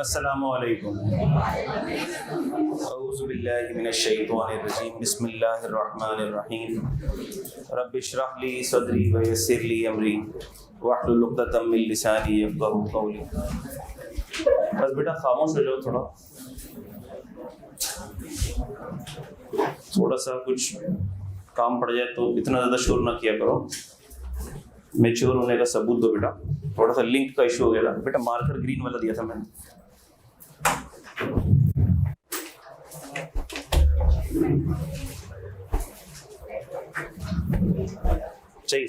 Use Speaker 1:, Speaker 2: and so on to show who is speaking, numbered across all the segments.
Speaker 1: अस्सलामु अलैकुम। औज़ु बिल्लाहि मिनश शैतानिर रजीम। बिस्मिल्लाहिर रहमानिर रहीम। रब्बि इश्रह ली सदरी व यस्सिर ली अमरी वहलुल उक़दतम मिन लिसानी यफ़क़हू क़ौली। बस बेटा खामोश हो जाओ, थोड़ा सा कुछ काम पड़ जाए तो इतना ज़्यादा शोर ना किया करो। मैच्योर होने का सबूत दो बेटा। थोड़ा सा लिंक का इशू हो गया था बेटा, मार्कर ग्रीन वाला दिया था मैंने। चाहिए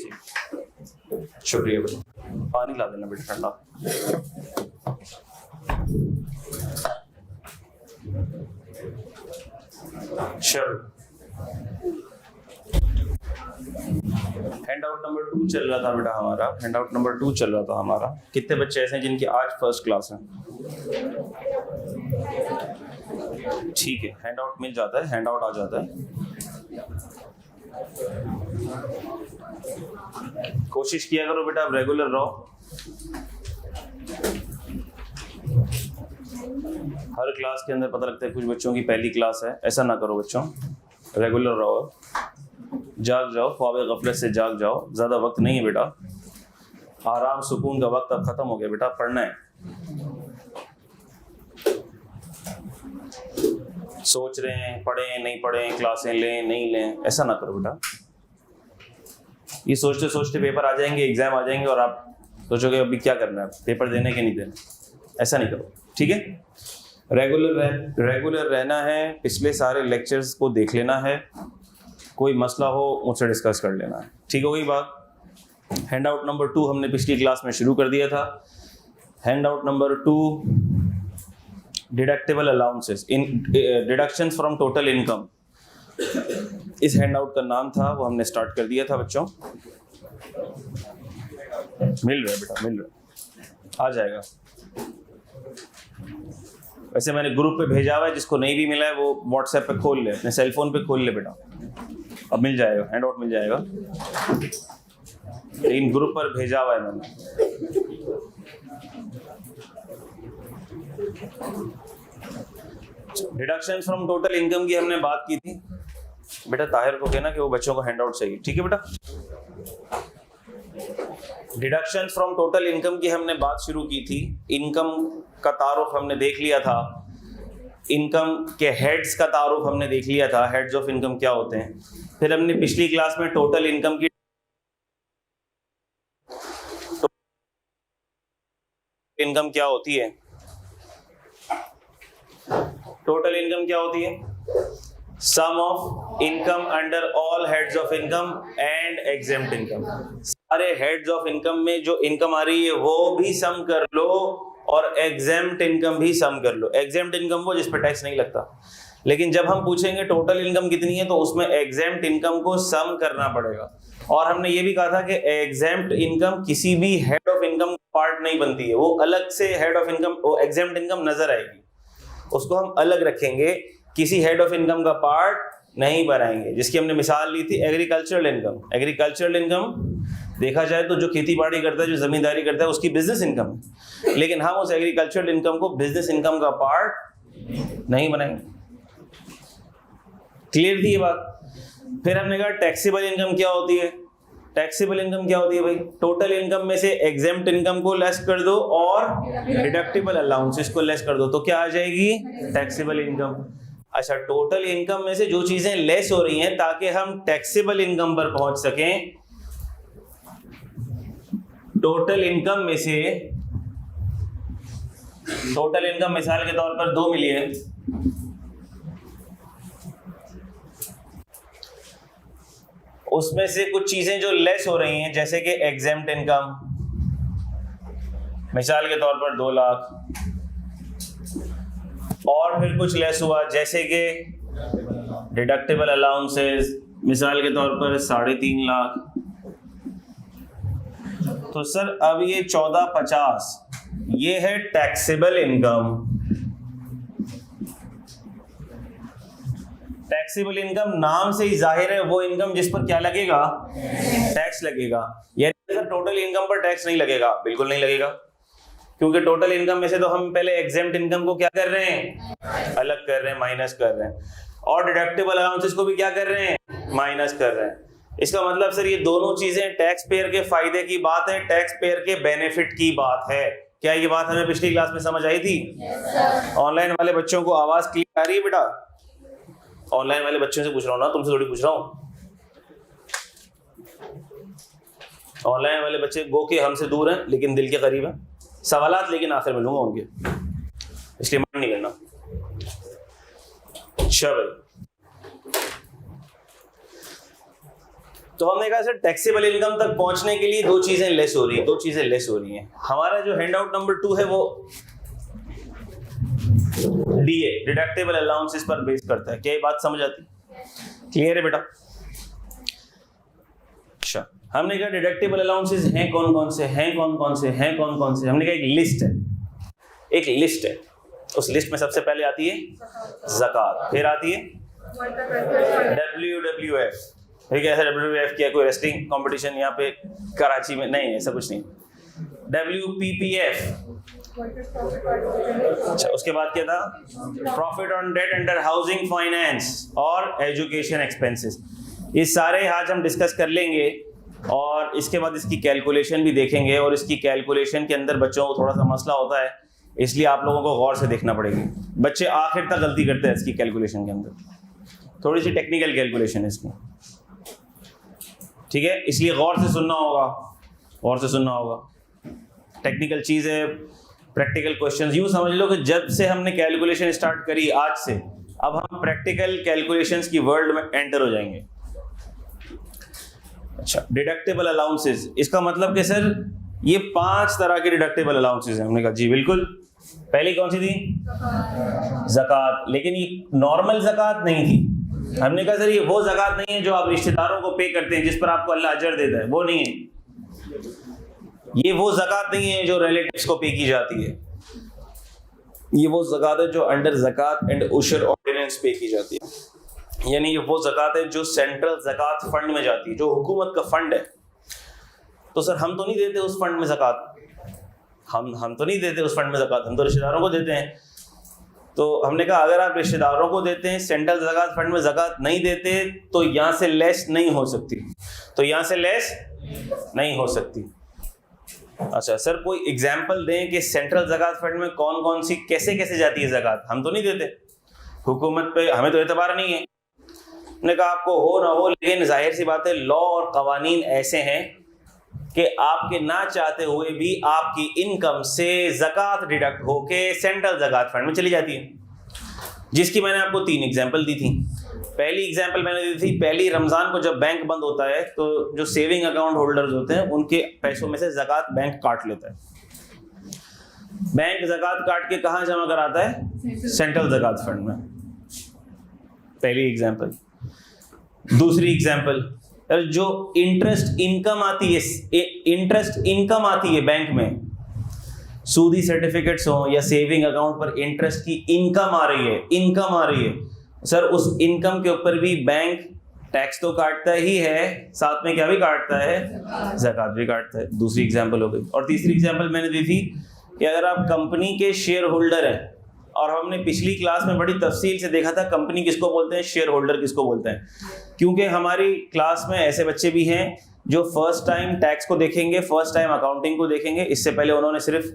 Speaker 1: शुक्रिया बेटा। पानी ला देना बेटा ठंडा। चलो, हैंड आउट नंबर 2 चल रहा था बेटा हमारा। हैंड आउट नंबर 2 चल रहा था हमारा। कितने बच्चे ऐसे हैं जिनकी आज फर्स्ट क्लास है? ठीक है, हैंड आउट मिल जाता है, हैंड आउट आ जाता है। कोशिश किया करो बेटा, आप रेगुलर रहो। हर क्लास के अंदर पता लगता है कुछ बच्चों की पहली क्लास है, ऐसा ना करो बच्चों, रेगुलर रहो। जाग जाओ, ख्वाब गफलत से जाग जाओ। ज़्यादा वक्त नहीं है बेटा, आराम सुकून का वक्त अब ख़त्म हो गया बेटा, पढ़ना है। सोच रहे हैं पढ़ें नहीं पढ़ें, क्लासें लें नहीं लें, ऐसा ना करो बेटा। ये सोचते सोचते पेपर आ जाएंगे, एग्जाम आ जाएंगे और आप सोचोगे अभी क्या करना है, पेपर देने के नहीं देने। ऐसा नहीं करो, ठीक है। रेगुलर रहना है। पिछले सारे लेक्चर्स को देख लेना है। कोई मसला हो मुझसे डिस्कस कर लेना है, ठीक हो गई बात। हैंड आउट नंबर 2 हमने पिछली क्लास में शुरू कर दिया था। Hand out number 2, deductible allowances in deduction from total income, इस हैंड आउट का नाम था, वो हमने स्टार्ट कर दिया था बच्चों। मिल रहा है बेटा, मिल रहा है, आ जाएगा। वैसे मैंने ग्रुप पे भेजा हुआ है, जिसको नहीं भी मिला है वो व्हाट्सएप पे खोल ले, अपने सेलफोन पे खोल ले बेटा, अब मिल जाएगा, हैंड आउट मिल जाएगा। लेकिन ग्रुप पर भेजा हुआ है मैंने। डिडक्शन फ्रॉम टोटल इनकम की हमने बात की थी बेटा। ताहिर को कहना कि वो बच्चों को हैंड आउट चाहिए, ठीक है बेटा। डिडक्शन फ्रॉम टोटल इनकम की हमने बात शुरू की थी। इनकम का तारुफ हमने देख लिया था, इनकम के हेड्स का तारुफ हमने देख लिया था, हेड्स ऑफ इनकम क्या होते हैं। फिर हमने पिछली क्लास में टोटल इनकम की इनकम क्या होती है, टोटल इनकम क्या होती है, sum of income under all heads of income and exempt income. सारे हेड्स ऑफ इनकम में जो इनकम आ रही है वो भी सम कर लो और एग्जेम्प्ट इनकम भी सम कर लो। एग्जेम्प्ट इनकम वो जिस पर टैक्स नहीं लगता, लेकिन जब हम पूछेंगे टोटल इनकम कितनी है तो उसमें एग्जेम्प्ट इनकम को सम करना पड़ेगा। और हमने ये भी कहा था कि एग्जेम्प्ट इनकम किसी भी हेड ऑफ इनकम पार्ट नहीं बनती है, वो अलग से हेड ऑफ इनकम, वो एग्जेम्प्ट इनकम नजर आएगी, उसको हम अलग रखेंगे, किसी हेड ऑफ इनकम का पार्ट नहीं बनाएंगे। जिसकी हमने मिसाल ली थी एग्रीकल्चरल इनकम। एग्रीकल्चरल इनकम देखा जाए तो जो खेती बाड़ी करता है, जो जमींदारी करता है, उसकी बिजनेस इनकम है, लेकिन हम उस एग्रीकल्चरल इनकम को बिजनेस इनकम का पार्ट नहीं बनाएंगे। क्लियर थी ये बात। फिर हमने कहा टैक्सेबल इनकम क्या होती है। टैक्सेबल इनकम क्या होती है भाई, टोटल इनकम में से एग्जेम्प्ट इनकम को लेस कर दो और डिडक्टेबल अलाउंसेस को लेस कर दो, तो क्या आ जाएगी, टैक्सेबल इनकम। अच्छा, टोटल इनकम में से जो चीजें लेस हो रही हैं ताकि हम टैक्सेबल इनकम पर पहुंच सकें, टोटल इनकम में से, टोटल इनकम मिसाल के तौर पर 2 मिलियन, उसमें से कुछ चीजें जो लेस हो रही हैं जैसे कि एग्जेम्प्ट इनकम, मिसाल के तौर पर 2 लाख, और फिर कुछ लेस हुआ जैसे कि डिडक्टेबल अलाउंसेस, मिसाल के तौर पर 3.5 लाख। तो सर अब ये 1450 ये है टैक्सेबल इनकम। टैक्सेबल इनकम नाम से ही जाहिर है वो इनकम जिस पर क्या लगेगा, टैक्स लगेगा। यानी टोटल इनकम पर टैक्स नहीं लगेगा, बिल्कुल नहीं लगेगा। क्योंकि टोटल इनकम में से तो हम पहले एग्जेम्प्ट इनकम को क्या कर रहे हैं, अलग कर रहे हैं, माइनस कर रहे हैं, और डिडक्टेबल अलाउंसेस को भी क्या कर रहे हैं, माइनस कर रहे हैं। इसका मतलब सर ये दोनों चीजें टैक्स पेयर के फायदे की बात है, टैक्स पेयर के बेनिफिट की बात है। क्या ये बात हमें पिछली क्लास में समझ आई थी? ऑनलाइन वाले बच्चों को आवाज क्लियर आ रही है बेटा? ऑनलाइन वाले बच्चों से पूछ रहा हूँ ना, तुमसे थोड़ी पूछ रहा हूँ। ऑनलाइन वाले बच्चे गो के हमसे दूर हैं लेकिन दिल के करीब हैं। सवालात लेकिन आखिर में लूंगा उनके, इसलिए मन नहीं करना। अच्छा भाई, तो हमने कहा सर टैक्सेबल इनकम तक पहुंचने के लिए दो चीजें लेस हो रही हैं। हमारा जो हैंड आउट नंबर 2 है वो डीए, डिडक्टेबल अलाउंसेस पर बेस करता है। क्या ये बात समझ आती? क्लियर है बेटा? अच्छा, हमने कहा डिडक्टेबल अलाउंसेस हैं कौन कौन से, हमने कहा एक लिस्ट है। उस लिस्ट में सबसे पहले आती है ज़कात, फिर आती है WWF। ठीक है, ऐसा WWF क्या कोई रेसलिंग कंपटीशन यहाँ पे कराची में? नहीं, ऐसा कुछ नहीं। WPPF, अच्छा, उसके बाद क्या था? Profit on debt under housing finance और एजुकेशन एक्सपेंसेस। ये सारे आज हम डिस्कस कर लेंगे और इसके बाद इसकी कैलकुलेशन भी देखेंगे, और इसकी कैलकुलेशन के अंदर बच्चों को थोड़ा सा मसला होता है, इसलिए आप लोगों को गौर से देखना पड़ेगी। बच्चे आखिर तक गलती करते हैं इसकी कैलकुलेशन के अंदर, थोड़ी सी टेक्निकल कैलकुलेशन है इसकी, ठीक है, इसलिए गौर से सुनना होगा। टेक्निकल चीज़ है, प्रैक्टिकल क्वेश्चन। यूँ समझ लो कि जब से हमने कैलकुलेशन स्टार्ट करी आज से, अब हम प्रैक्टिकल कैलकुलेशंस की वर्ल्ड में एंटर हो जाएंगे। अच्छा, डिडक्टेबल अलाउंसेस, इसका मतलब कि सर ये 5 तरह के डिडक्टेबल अलाउंसेस हैं। हमने कहा जी बिल्कुल। पहली कौन सी थी? ज़कात। लेकिन ये नॉर्मल ज़कात नहीं थी। हमने कहा सर ये वो ज़कात नहीं है जो आप रिश्तेदारों को पे करते हैं जिस पर आपको अल्लाह अजर देता है, वो नहीं है। ये वो ज़कात नहीं है जो रिलेटिव्स को पे की जाती है। ये वो ज़कात है जो अंडर ज़कात एंड उशर ऑर्डिनेंस पे की जाती है। यानी ये वो ज़कात है जो सेंट्रल ज़कात फंड में जाती है, जो हुकूमत का फंड है। तो सर हम तो नहीं देते उस फंड में ज़कात, हम तो नहीं देते उस फंड में ज़कात, हम तो रिश्तेदारों को देते हैं। तो हमने कहा अगर आप रिश्तेदारों को देते हैं, सेंट्रल ज़कात फंड में ज़कात नहीं देते, तो यहाँ से लेस नहीं हो सकती। अच्छा सर, कोई एग्जाम्पल दें कि सेंट्रल ज़कात फंड में कौन कौन सी कैसे जाती है ज़कात? हम तो नहीं देते, हुकूमत पे हमें तो एतबार नहीं है। हमने कहा आपको हो ना हो, लेकिन जाहिर सी बात है लॉ और कवानीन ऐसे हैं कि आपके ना चाहते हुए भी आपकी इनकम से ज़कात डिडक्ट होके सेंट्रल ज़कात फंड में चली जाती है, जिसकी मैंने आपको 3 एग्जाम्पल दी थी। पहली एग्जाम्पल मैंने दी थी, पहली रमज़ान को जब बैंक बंद होता है तो जो सेविंग अकाउंट होल्डर्स होते हैं उनके पैसों में से ज़कात बैंक काट लेता है। बैंक ज़कात काट के कहाँ जमा कराता है? सेंट्रल ज़कात फंड में। पहली एग्जाम्पल। दूसरी एग्जाम्पल, जो इंटरेस्ट इनकम आती है बैंक में, सूदी सर्टिफिकेट्स हो या सेविंग अकाउंट पर इंटरेस्ट की इनकम आ रही है, सर उस इनकम के ऊपर भी बैंक टैक्स तो काटता ही है, साथ में क्या भी काटता है? ज़कात भी काटता है। दूसरी एग्जाम्पल हो गई। और तीसरी एग्जाम्पल मैंने दी थी कि अगर आप कंपनी के शेयर होल्डर हैं, और हमने पिछली क्लास में बड़ी तफसील से देखा था कंपनी किसको बोलते हैं, शेयर होल्डर किसको बोलते हैं, क्योंकि हमारी क्लास में ऐसे बच्चे भी हैं जो फर्स्ट टाइम टैक्स को देखेंगे, फर्स्ट टाइम अकाउंटिंग को देखेंगे। इससे पहले उन्होंने सिर्फ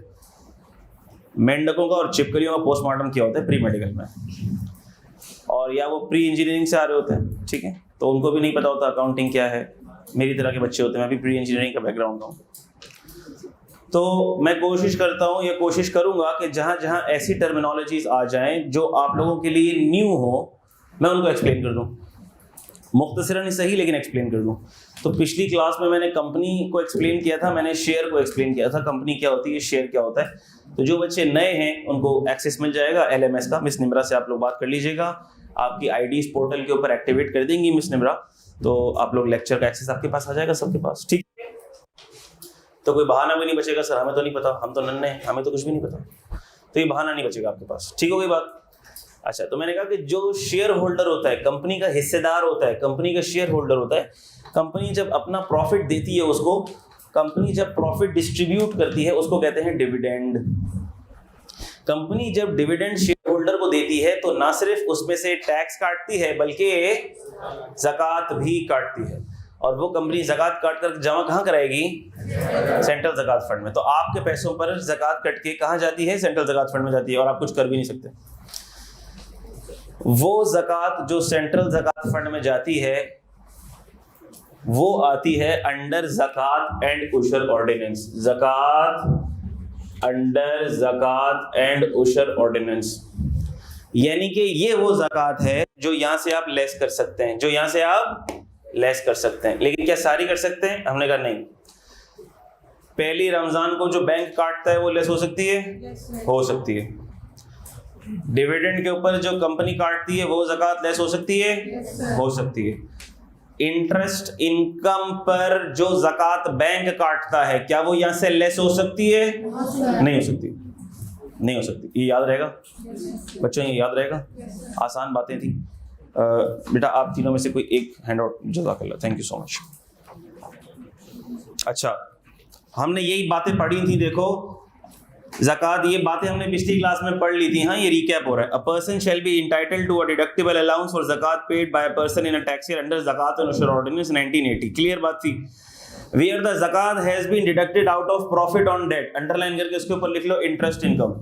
Speaker 1: मेंढकों का और चिपकलियों का पोस्टमार्टम किया होता है प्री मेडिकल में, और या वो प्री इंजीनियरिंग से आ रहे होते हैं, ठीक है, तो उनको भी नहीं पता होता अकाउंटिंग क्या है। मेरी तरह के बच्चे होते हैं, मैं भी प्री इंजीनियरिंग का बैकग्राउंड हूँ। तो मैं कोशिश करता हूँ या कोशिश करूँगा कि जहाँ जहाँ ऐसी टर्मिनोलॉजीज आ जाएं जो आप लोगों के लिए न्यू हो, मैं उनको एक्सप्लेन कर दूँ, मुख्तसरन ही सही लेकिन एक्सप्लेन कर दूँ। तो पिछली क्लास में मैंने कंपनी को एक्सप्लेन किया था, मैंने शेयर को एक्सप्लेन किया था, कंपनी क्या होती है, शेयर क्या होता है। तो जो बच्चे नए हैं उनको एक्सेस मिल जाएगा LMS का। मिस निम्रा से आप लोग बात कर लीजिएगा, आपकी IDs पोर्टल के ऊपर एक्टिवेट कर देंगी मिस निम्रा, तो आप लोग लेक्चर का एक्सेस आपके पास आ जाएगा सबके पास, ठीक। तो कोई बहाना भी नहीं बचेगा सर हमें तो नहीं पता, हम तो नन्हे हैं, हमें तो कुछ भी नहीं पता, तो ये बहाना नहीं बचेगा आपके पास, ठीक हो गई बात। अच्छा, तो मैंने कहा कि जो शेयर होल्डर होता है, कंपनी का हिस्सेदार होता है, कंपनी का शेयर होल्डर होता है, कंपनी जब अपना प्रॉफिट देती है उसको, कंपनी जब प्रॉफिट डिस्ट्रीब्यूट करती है उसको कहते हैं डिविडेंड। कंपनी जब डिविडेंड शेयर होल्डर को देती है तो ना सिर्फ उसमें से टैक्स काटती है बल्कि ज़कात भी काटती है, और वो कंपनी ज़कात काट कर जमा कहाँ कराएगी? सेंट्रल ज़कात फंड में। तो आपके पैसों पर ज़कात कट के कहाँ जाती है? सेंट्रल ज़कात फंड में जाती है, और आप कुछ कर भी नहीं सकते। वो ज़कात जो सेंट्रल ज़कात फंड में जाती है वो आती है अंडर ज़कात एंड उशर ऑर्डिनेंस। ज़कात अंडर ज़कात एंड उशर ऑर्डिनेंस, यानी कि ये वो ज़कात है जो यहां से आप लेस कर सकते हैं, जो यहां से आप लेस कर सकते हैं। लेकिन क्या सारी कर सकते हैं? हमने कहा नहीं। पहली रमजान को जो बैंक काटता है वो लेस हो सकती है? हो सकती है। डिविडेंड के ऊपर जो कंपनी काटती है वो ज़कात लेस हो सकती है? हो सकती है। इंटरेस्ट इनकम पर जो ज़कात बैंक काटता है क्या वो यहां से लेस हो सकती है? नहीं हो सकती, नहीं हो सकती। ये याद रहेगा बच्चों, ये याद रहेगा। आसान बातें थी। बेटा आप तीनों में से कोई एक हैंड आउट, जज़ाकल्लाह, थैंक यू सो मच। अच्छा, हमने यही बातें पढ़ी थी। देखो ज़कात, ये बातें हमने पिछली क्लास में पढ़ ली थी। हाँ, ये रिकैप हो रहा है। A person shall be entitled to a deductible allowance for ज़कात paid by a person in a tax year under ज़कात एंड उशर ऑर्डिनेंस 1980। क्लियर बात थी। वेयर द ज़कात has been deducted out of profit on debt, underline करके उसके ऊपर लिख लो इंटरेस्ट इनकम।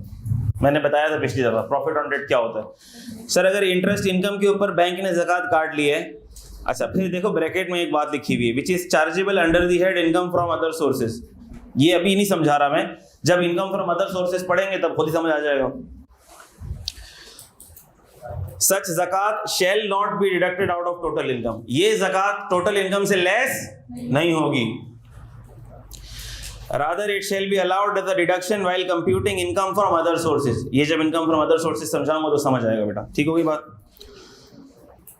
Speaker 1: मैंने बताया था पिछली दफा प्रॉफिट ऑन डेट क्या होता है। सर अगर इंटरेस्ट इनकम के ऊपर बैंक ने ज़कात काट ली है, अच्छा फिर देखो ब्रैकेट में एक बात लिखी हुई है, which is chargeable under the head income from other sources. ये अभी नहीं समझा रहा मैं, जब इनकम फ्रॉम अदर सोर्सेज पढ़ेंगे तब खुद ही समझ आ जाएगा। सच ज़कात shall not be deducted out of total income, ये ज़कात टोटल इनकम से लेस नहीं होगी। Rather it shall be allowed the deduction while computing income from other sources. ये जब इनकम फ्रॉम अदर सोर्सेज समझाऊंगा तो समझ आएगा बेटा, ठीक होगी बात।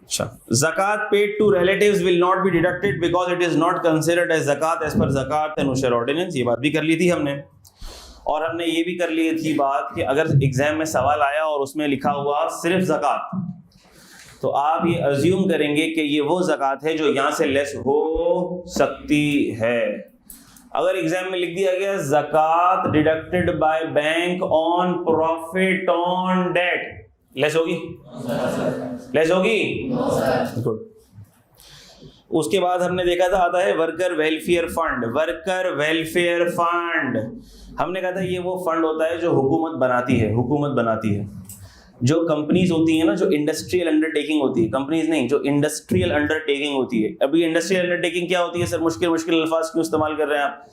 Speaker 1: अच्छा, ज़कात paid to relatives will not be deducted because it is not considered as ज़कात एज पर ज़कात एंड उशर ऑर्डिनेंस। ये बात भी कर ली थी हमने, और हमने ये भी कर ली थी बात कि अगर एग्जाम में सवाल आया और उसमें लिखा हुआ सिर्फ ज़कात, तो आप ये अज्यूम करेंगे कि ये वो ज़कात है जो यहाँ से लेस हो सकती है। अगर एग्जाम में लिख दिया गया ज़कात deducted by bank on profit on debt, less होगी? लेस होगी? गुड। उसके बाद हमने देखा था आता है worker welfare fund. Worker welfare fund हमने कहा था ये वो फंड होता है जो हुकूमत बनाती है। हुकूमत बनाती है जो कंपनीज होती है ना, जो इंडस्ट्रियल अंडरटेकिंग होती है, कंपनीज नहीं, जो इंडस्ट्रियल अंडरटेकिंग होती है। अभी इंडस्ट्रियल अंडरटेकिंग क्या होती है सर? मुश्किल मुश्किल अल्फाज क्यों इस्तेमाल कर रहे हैं आप?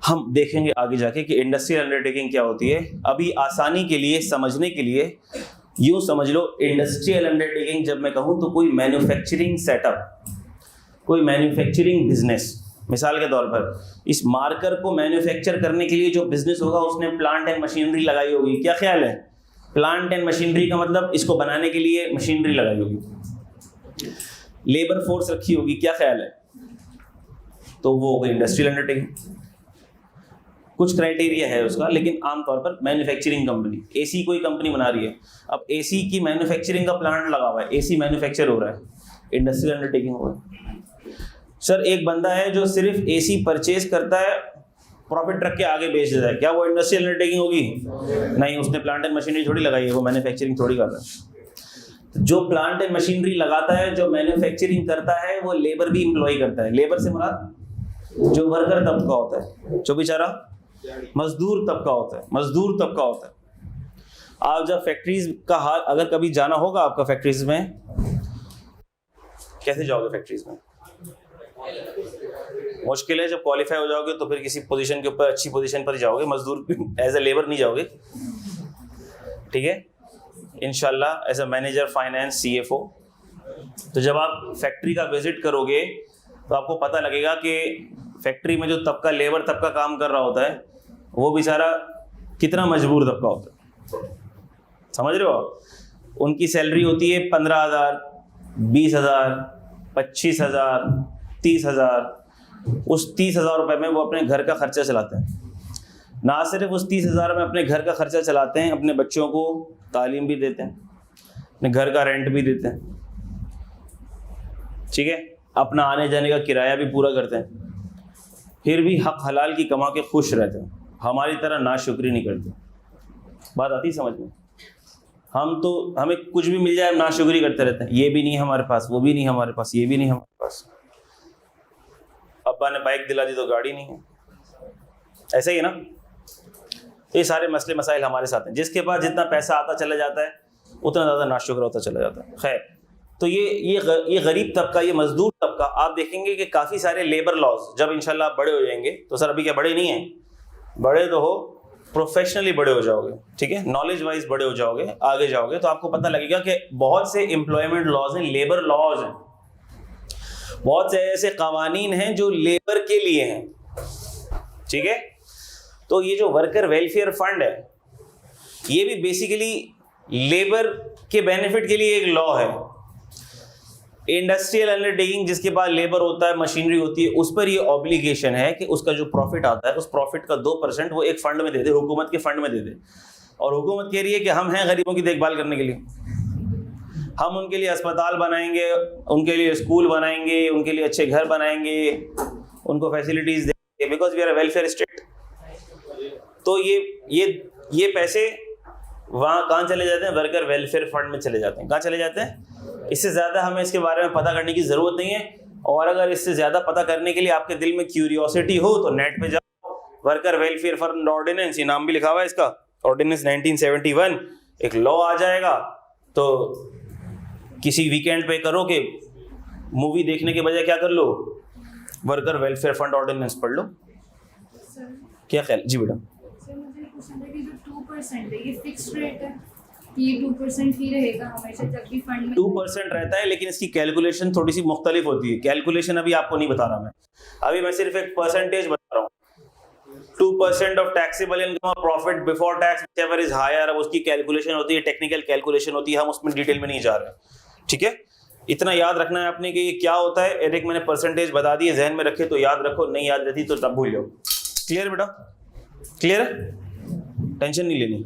Speaker 1: हम देखेंगे आगे जाके कि इंडस्ट्रियल अंडरटेकिंग क्या होती है। अभी आसानी के लिए समझने के लिए यूं समझ लो, इंडस्ट्रियल अंडरटेकिंग जब मैं कहूं तो कोई मैन्युफैक्चरिंग सेटअप, कोई मैन्युफैक्चरिंग बिजनेस। मिसाल के तौर पर इस मार्कर को मैन्युफैक्चर करने के लिए जो बिजनेस होगा उसने प्लांट एंड मशीनरी लगाई होगी। क्या ख्याल है? प्लांट एंड मशीनरी का मतलब इसको बनाने के लिए मशीनरी लगाई होगी, लेबर फोर्स रखी होगी। क्या ख्याल है? तो वो होगी इंडस्ट्रियल अंडरटेकिंग। कुछ क्राइटेरिया है उसका, लेकिन आमतौर पर मैन्युफैक्चरिंग कंपनी, एसी कोई कंपनी बना रही है, अब एसी की मैन्युफैक्चरिंग का प्लांट लगा हुआ है, एसी मैन्युफैक्चर हो रहा है, इंडस्ट्रियल अंडरटेकिंग हो रहा है। सर एक बंदा है जो सिर्फ एसी परचेज करता है, प्रॉफिट रख के आगे बेच देता है, क्या वो इंडस्ट्रियल अंडरटेकिंग होगी? नहीं, उसने प्लांट एंड मशीनरी थोड़ी लगाई है, वो मैन्युफैक्चरिंग थोड़ी कर रहा है। जो प्लांट एंड मशीनरी लगाता है, जो मैन्युफैक्चरिंग करता है, वो लेबर भी इंप्लॉय करता है। लेबर से मुराद जो वर्कर तबका होता है, जो बेचारा मजदूर तबका होता है, मजदूर तबका होता है। आप जब फैक्ट्रीज का हाल, अगर कभी जाना होगा आपका फैक्ट्रीज में, कैसे जाओगे फैक्ट्रीज में? मुश्किल है। जब क्वालिफाई हो जाओगे तो फिर किसी पोजीशन के ऊपर, अच्छी पोजीशन पर जाओगे, मजदूर एज ए लेबर नहीं जाओगे, ठीक है? इंशाल्लाह as a manager finance, CFO। तो जब आप फैक्ट्री का विजिट करोगे तो आपको पता लगेगा कि फैक्ट्री में जो तबका, लेबर तबका काम कर रहा होता है, वो बेचारा कितना मजबूर तबका होता है। समझ रहे हो आप? उनकी सैलरी होती है 15,000, 20,000, 25,000, 30,000। उस 30,000 रुपये में वो अपने घर का खर्चा चलाते हैं। ना सिर्फ उस 30,000 में अपने घर का खर्चा चलाते हैं, अपने बच्चों को तालीम भी देते हैं, अपने घर का रेंट भी देते हैं, ठीक है? अपना आने जाने का किराया भी पूरा करते हैं। फिर भी हक हलाल की कमा के खुश रहते हैं, हमारी तरह नाशुक्री नहीं करते। बात आती समझ में? हम तो हमें कुछ भी मिल जाए नाशुक्री करते रहते हैं, ये भी नहीं हमारे पास, वो भी नहीं हमारे पास, ये भी नहीं हमारे पास। अब्बा ने बाइक दिला दी तो गाड़ी नहीं है, ऐसा ही है ना। ये सारे मसले मसाइल हमारे साथ हैं। जिसके पास जितना पैसा आता चला जाता है उतना ज़्यादा नाशुक्र होता चला जाता है। खैर, तो ये गरीब तबका, ये मजदूर तबका, आप देखेंगे कि काफ़ी सारे लेबर लॉज जब इंशाल्लाह बड़े हो जाएंगे, तो सर अभी क्या बड़े नहीं हैं, बड़े तो हो, प्रोफेशनली बड़े हो जाओगे, ठीक है, नॉलेज वाइज बड़े हो जाओगे, आगे जाओगे, तो आपको पता लगेगा कि बहुत से एम्प्लॉयमेंट लॉज हैं, लेबर लॉज हैं, बहुत से ऐसे कवानीन हैं जो लेबर के लिए हैं, ठीक है। तो ये जो वर्कर वेलफेयर फंड है, ये भी बेसिकली लेबर के बेनिफिट के लिए एक लॉ है। इंडस्ट्रियल अंडरटेकिंग जिसके पास लेबर होता है, मशीनरी होती है, उस पर ये ऑब्लिगेशन है कि उसका जो प्रॉफिट आता है, उस प्रॉफिट का 2% वो एक फंड में दे दे, हुकूमत के फंड में दे दे। और हुकूमत कह रही है कि हम हैं गरीबों की देखभाल करने के लिए, हम उनके लिए अस्पताल बनाएंगे, उनके लिए स्कूल बनाएंगे, उनके लिए अच्छे घर बनाएंगे, उनको फैसिलिटीज देंगे, because we are a welfare state. तो ये पैसे वहाँ कहाँ चले जाते हैं? वर्कर वेलफेयर फंड में चले जाते हैं। कहाँ चले जाते हैं? इससे ज़्यादा हमें इसके बारे में पता करने की ज़रूरत नहीं है। और अगर इससे ज़्यादा पता करने के लिए आपके दिल में क्यूरियोसिटी हो तो नेट पे जाओ, वर्कर वेलफेयर फंड ऑर्डिनेंस, ये नाम भी लिखा हुआ है इसका, ऑर्डिनेंस 1971, एक लॉ आ जाएगा। तो किसी वीकेंड पे करो कि मूवी देखने के बजाय क्या कर लो, वर्कर वेलफेयर फंड ऑर्डिनेंस पढ़ लो। क्या ख्याल? जी बेटा।
Speaker 2: सर मुझे क्वेश्चन है कि जो 2% है, ये फिक्स्ड रेट है, ये 2% ही रहेगा हमेशा जब भी फंड में?
Speaker 1: 2% रहता है, लेकिन इसकी कैलकुलेशन थोड़ी सी मुख्तलिफ होती है। कैलकुलेशन अभी आपको नहीं बता रहा मैं, अभी मैं सिर्फ एक परसेंटेज बता रहा हूँ। 2% ऑफ टैक्सेबल इनकम और profit before tax whichever is higher, अब उसकी कैलकुलेशन होती है, टेक्निकल कैलकुलेशन होती है, हम उसमें डिटेल में नहीं जा रहे, ठीक है। इतना याद रखना है आपने कि ये क्या होता है। एक मैंने परसेंटेज बता दी है, जहन में रखे तो याद रखो, नहीं याद रहती तो तब भूल जाओ। क्लियर बेटा? क्लियर है? टेंशन नहीं लेनी,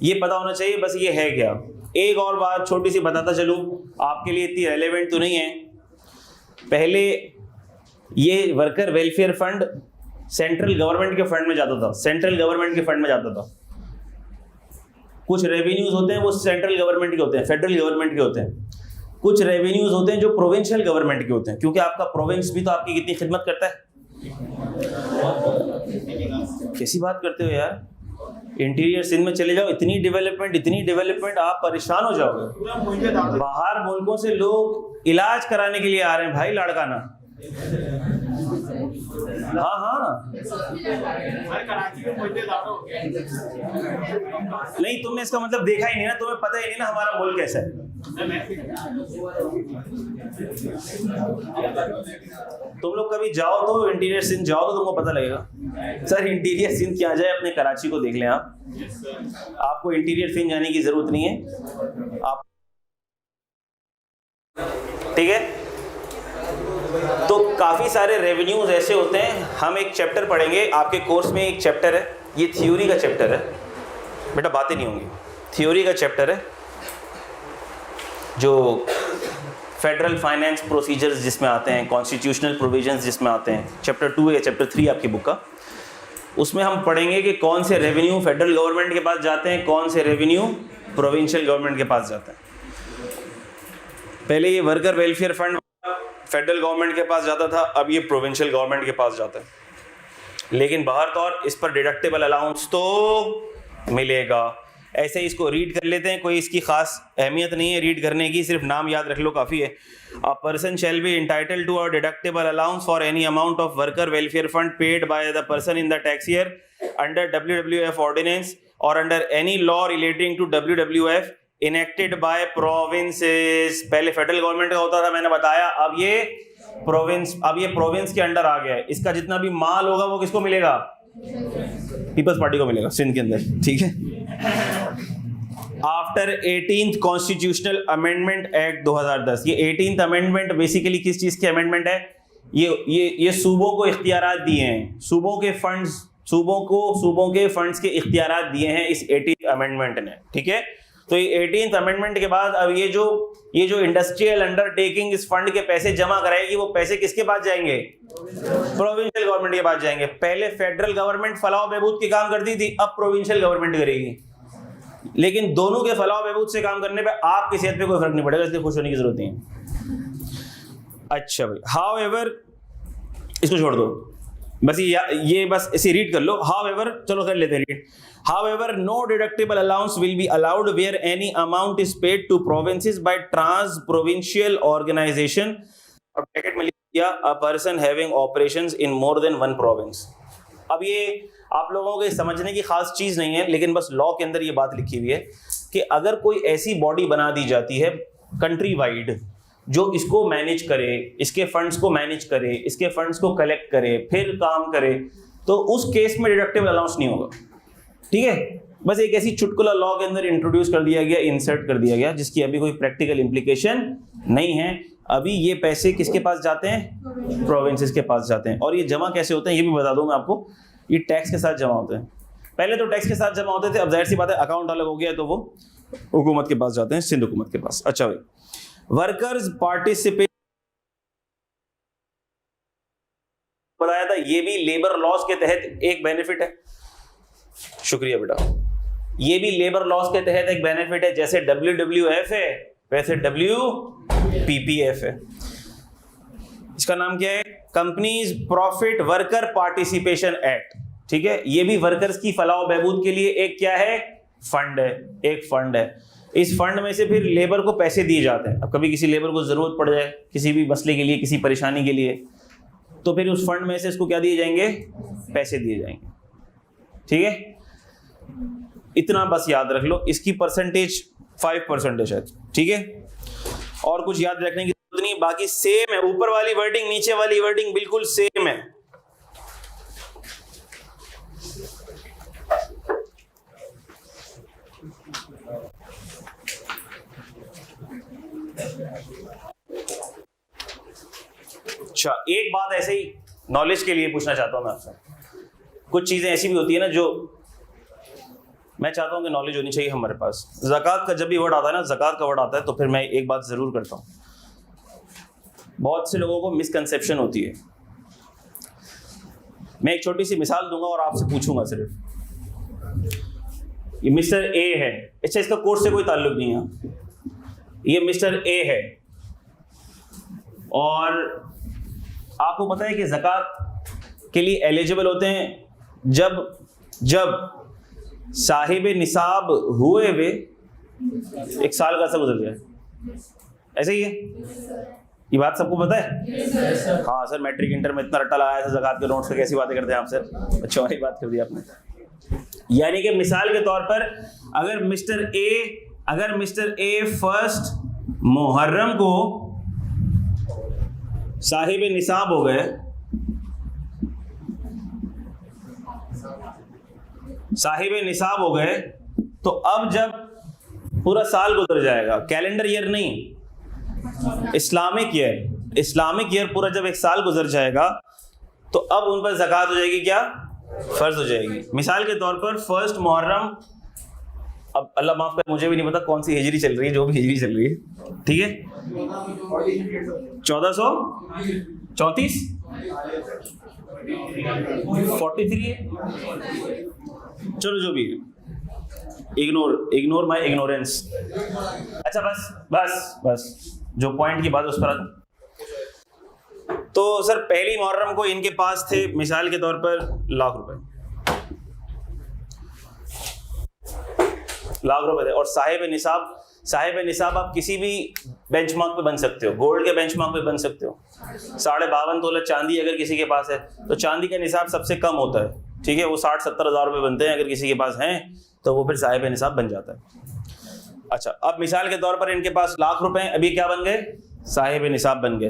Speaker 1: ये पता होना चाहिए बस ये है क्या। एक और बात छोटी सी बताता चलूं, आपके लिए इतनी रेलेवेंट तो नहीं है। पहले ये worker welfare fund central government के फंड में जाता था, सेंट्रल गवर्नमेंट के फंड में जाता था। कुछ रेवेन्यूज होते हैं वो सेंट्रल गवर्नमेंट के होते हैं, फेडरल गवर्नमेंट के होते हैं। कुछ रेवेन्यूज होते हैं जो प्रोविंशियल गवर्नमेंट के होते हैं, क्योंकि आपका प्रोविंस भी तो आपकी कितनी खिदमत करता है। कैसी बात करते हो यार, इंटीरियर सिंध में चले जाओ, इतनी डेवलपमेंट, आप परेशान हो जाओगे। बाहर मुल्कों से लोग इलाज कराने के लिए आ रहे हैं भाई, लाड़काना। हाँ नहीं, तुमने इसका मतलब देखा ही नहीं ना, तुम्हें पता ही नहीं ना हमारा मुल्क कैसा है। तुम लोग कभी जाओ तो इंटीरियर सिंध जाओ तो तुमको पता लगेगा। सर इंटीरियर सिंध क्या जाए, अपने कराची को देख लें आप, आपको इंटीरियर सिंध जाने की जरूरत नहीं है आप, ठीक है। तो काफ़ी सारे रेवेन्यूज ऐसे होते हैं, हम एक चैप्टर पढ़ेंगे आपके कोर्स में, एक चैप्टर है, ये थ्योरी का चैप्टर है बेटा, बातें नहीं होंगी, थ्योरी का चैप्टर है जो फेडरल फाइनेंस प्रोसीजर्स जिसमें आते हैं, कॉन्स्टिट्यूशनल प्रोविजंस जिसमें आते हैं, चैप्टर 2 या चैप्टर 3 आपकी बुक का। उसमें हम पढ़ेंगे कि कौन से रेवेन्यू फेडरल गवर्नमेंट के पास जाते हैं, कौन से रेवेन्यू प्रोविंशियल गवर्नमेंट के पास जाते हैं। पहले ये worker welfare fund federal government के पास जाता था, अब ये प्रोविंशियल गवर्नमेंट के पास जाता है, लेकिन बाहर तौर इस पर डिडक्टेबल अलाउंस तो मिलेगा। ऐसे इसको रीड कर लेते हैं, कोई इसकी खास अहमियत नहीं है रीड करने की, सिर्फ नाम याद रख लो काफ़ी है। A person shall be entitled to a deductible allowance for any amount of worker welfare fund paid by the person in the tax year under WWF ordinance और under any law relating to WWF enacted by provinces. पहले federal government का होता था, मैंने बताया, अब ये province के अंडर आ गया है। इसका जितना भी माल होगा वो किसको मिलेगा? पीपल्स पार्टी को मिलेगा सिंध के अंदर, ठीक है। After 18th constitutional amendment act 2010, ये 18th अमेंडमेंट बेसिकली किस चीज की अमेंडमेंट है? ये सूबों को इख्तियारात दिए हैं, सूबों के फंड्स के इख्तियारात दिए हैं इस 18th अमेंडमेंट ने, ठीक है। तो ये 18th अमेंडमेंट के बाद अब ये जो इंडस्ट्रियल अंडरटेकिंग इस फंड के पैसे जमा कराएगी, वो पैसे किसके पास जाएंगे? प्रोविंशियल गवर्नमेंट के पास जाएंगे। पहले फेडरल गवर्नमेंट फलाह बहबूद के काम करती थी, अब प्रोविंशियल गवर्नमेंट करेगी। लेकिन दोनों के फलाह बहबूद से काम करने पे आपकी सेहत पे कोई फर्क नहीं पड़ेगा, इसलिए खुश होने की जरूरत नहीं है। अच्छा भाई, हाउएवर इसको छोड़ दो, बस ये बस इसे रीड कर लो। हाउएवर, चलो कर लेते हैं read. However, no deductible allowance will be allowed where any amount is paid to provinces by trans provincial organisation और ब्रैकेट में लिख दिया a person having operations in more than one province. अब ये आप लोगों को समझने की खास चीज नहीं है, लेकिन बस लॉ के अंदर ये बात लिखी हुई है कि अगर कोई ऐसी बॉडी बना दी जाती है कंट्री वाइड जो इसको मैनेज करे, इसके फंड्स को मैनेज करे, इसके फंड्स को कलेक्ट करे, फिर काम करे, तो उस केस में डिडक्टिबल अलाउंस नहीं होगा। ठीक है, बस एक ऐसी चुटकुला लॉ के अंदर इंट्रोड्यूस कर दिया गया, इंसर्ट कर दिया गया, जिसकी अभी कोई प्रैक्टिकल इम्प्लीकेशन नहीं है। अभी ये पैसे किसके पास जाते हैं? प्रोविंसेस के पास जाते हैं। और ये जमा कैसे होते हैं ये भी बता दूं मैं आपको। ये टैक्स के साथ जमा होते हैं। पहले तो टैक्स के साथ जमा होते थे, अब जाहिर सी बात है अकाउंट अलग हो गया, तो वो हुकूमत के पास जाते हैं, सिंध हुकूमत के पास। अच्छा भाई, वर्कर्स पार्टिसिपेट बताया था, ये भी लेबर लॉज के तहत एक बेनिफिट है। शुक्रिया बेटा। ये भी लेबर लॉज के तहत एक बेनिफिट है, जैसे WWF है वैसे WPPF है। इसका नाम क्या है? Companies profit worker participation act. ठीक है, ये भी वर्कर्स की फलाह बहबूद के लिए एक क्या है? फंड है, एक फंड है। इस फंड में से फिर लेबर को पैसे दिए जाते हैं। अब कभी किसी लेबर को जरूरत पड़ जाए किसी भी मसले के लिए, किसी परेशानी के लिए, तो फिर उस फंड में से इसको क्या दिए जाएंगे? पैसे दिए जाएंगे। ठीक है, इतना बस याद रख लो। इसकी परसेंटेज 5% है। ठीक है, और कुछ याद रखने की जरूरत नहीं, बाकी सेम है। ऊपर वाली वर्डिंग नीचे वाली वर्डिंग बिल्कुल सेम है। अच्छा, एक बात ऐसे ही नॉलेज के लिए पूछना चाहता हूं मैं आपसे। कुछ चीजें ऐसी भी होती है ना जो मैं चाहता हूं कि नॉलेज होनी चाहिए हमारे पास। ज़कात का जब भी वर्ड आता है ना, ज़कात का वर्ड आता है, तो फिर मैं एक बात जरूर करता हूं। बहुत से लोगों को मिसकंसेप्शन होती है। मैं एक छोटी सी मिसाल दूंगा और आपसे पूछूंगा सिर्फ। ये मिस्टर ए है, अच्छा इसका कोर्स से कोई ताल्लुक नहीं है। ये मिस्टर ए है और आपको पता है कि ज़कात के लिए एलिजिबल होते हैं जब साहिब निसाब हुए वे 1 साल का अर्सा गुजर जाए। ऐसे ही है, ये बात सबको पता है? हाँ सर, मैट्रिक इंटर में इतना रट्टा लगाया था ज़कात के नोट्स पे, कैसी बातें करते हैं आप सर? अच्छा वाली बात कर दी आपने। यानी कि मिसाल के तौर पर अगर मिस्टर ए फर्स्ट मुहर्रम को साहिब निसाब हो गए, तो अब जब पूरा साल गुजर जाएगा, कैलेंडर ईयर नहीं, इस्लामिक ईयर पूरा जब 1 साल गुजर जाएगा, तो अब उन पर ज़कात हो जाएगी, क्या? फर्ज हो जाएगी। मिसाल के तौर पर फर्स्ट मुहर्रम, अब अल्लाह माफ कर, मुझे भी नहीं पता कौन सी हिजरी चल रही है, जो भी हिजरी चल रही है, ठीक है, 1434 43 है, चलो जो भी है, इग्नोर माय इग्नोरेंस। अच्छा बस जो पॉइंट की बात है उस पर। तो सर पहली मुहर्रम को इनके पास थे मिसाल के तौर पर लाख रुपए थे, और साहिब निसाब आप किसी भी बेंचमार्क पे बन सकते हो, गोल्ड के बेंचमार्क पे बन सकते हो। 52.5 तोला चांदी अगर किसी के पास है तो चांदी का निसाब सबसे कम होता है, ठीक है, वो 60-70 हज़ार रुपये बनते हैं। अगर किसी के पास हैं तो वो फिर साहिब निसाब बन जाता है। अच्छा, अब मिसाल के तौर पर इनके पास लाख रुपए, अभी क्या बन गए? साहिब निसाब बन गए।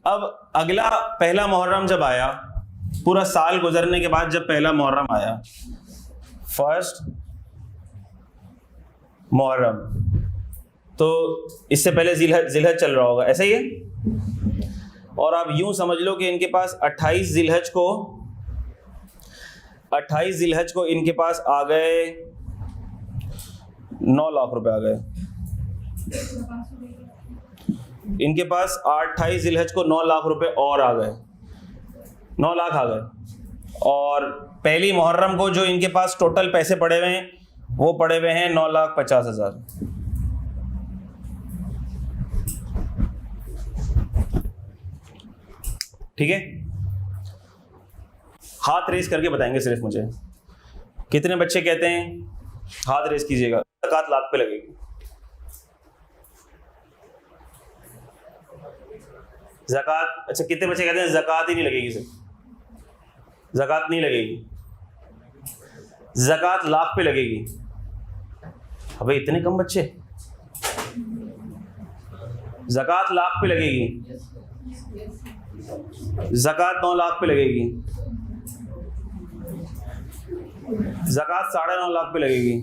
Speaker 1: अब अगला पहला मुहर्रम जब आया, पूरा साल गुजरने के बाद जब पहला मुहर्रम आया, फर्स्ट मुहर्रम, तो इससे पहले जिलहज चल रहा होगा, ऐसा ही है। और आप यूं समझ लो कि इनके पास 28 जिलहज को इनके पास आ गए 9 लाख रुपए आ गए। इनके पास 28 जिलहज को 9 लाख रुपए और आ गए, 9 लाख आ गए। और पहली मुहर्रम को जो इनके पास टोटल पैसे पड़े हुए हैं वो पड़े हुए हैं 9,50,000। ठीक है, हाथ रेस करके बताएंगे सिर्फ मुझे, कितने बच्चे कहते हैं, हाथ रेस कीजिएगा। ज़कात लाख पे लगेगी। ज़कात, अच्छा कितने बच्चे कहते हैं ज़कात ही नहीं लगेगी सर, ज़कात नहीं लगेगी, ज़कात लाख पे लगेगी। अबे इतने कम बच्चे, ज़कात लाख पे लगेगी, ज़कात 9 लाख पे लगेगी, ज़कात 9.5 लाख पे लगेगी।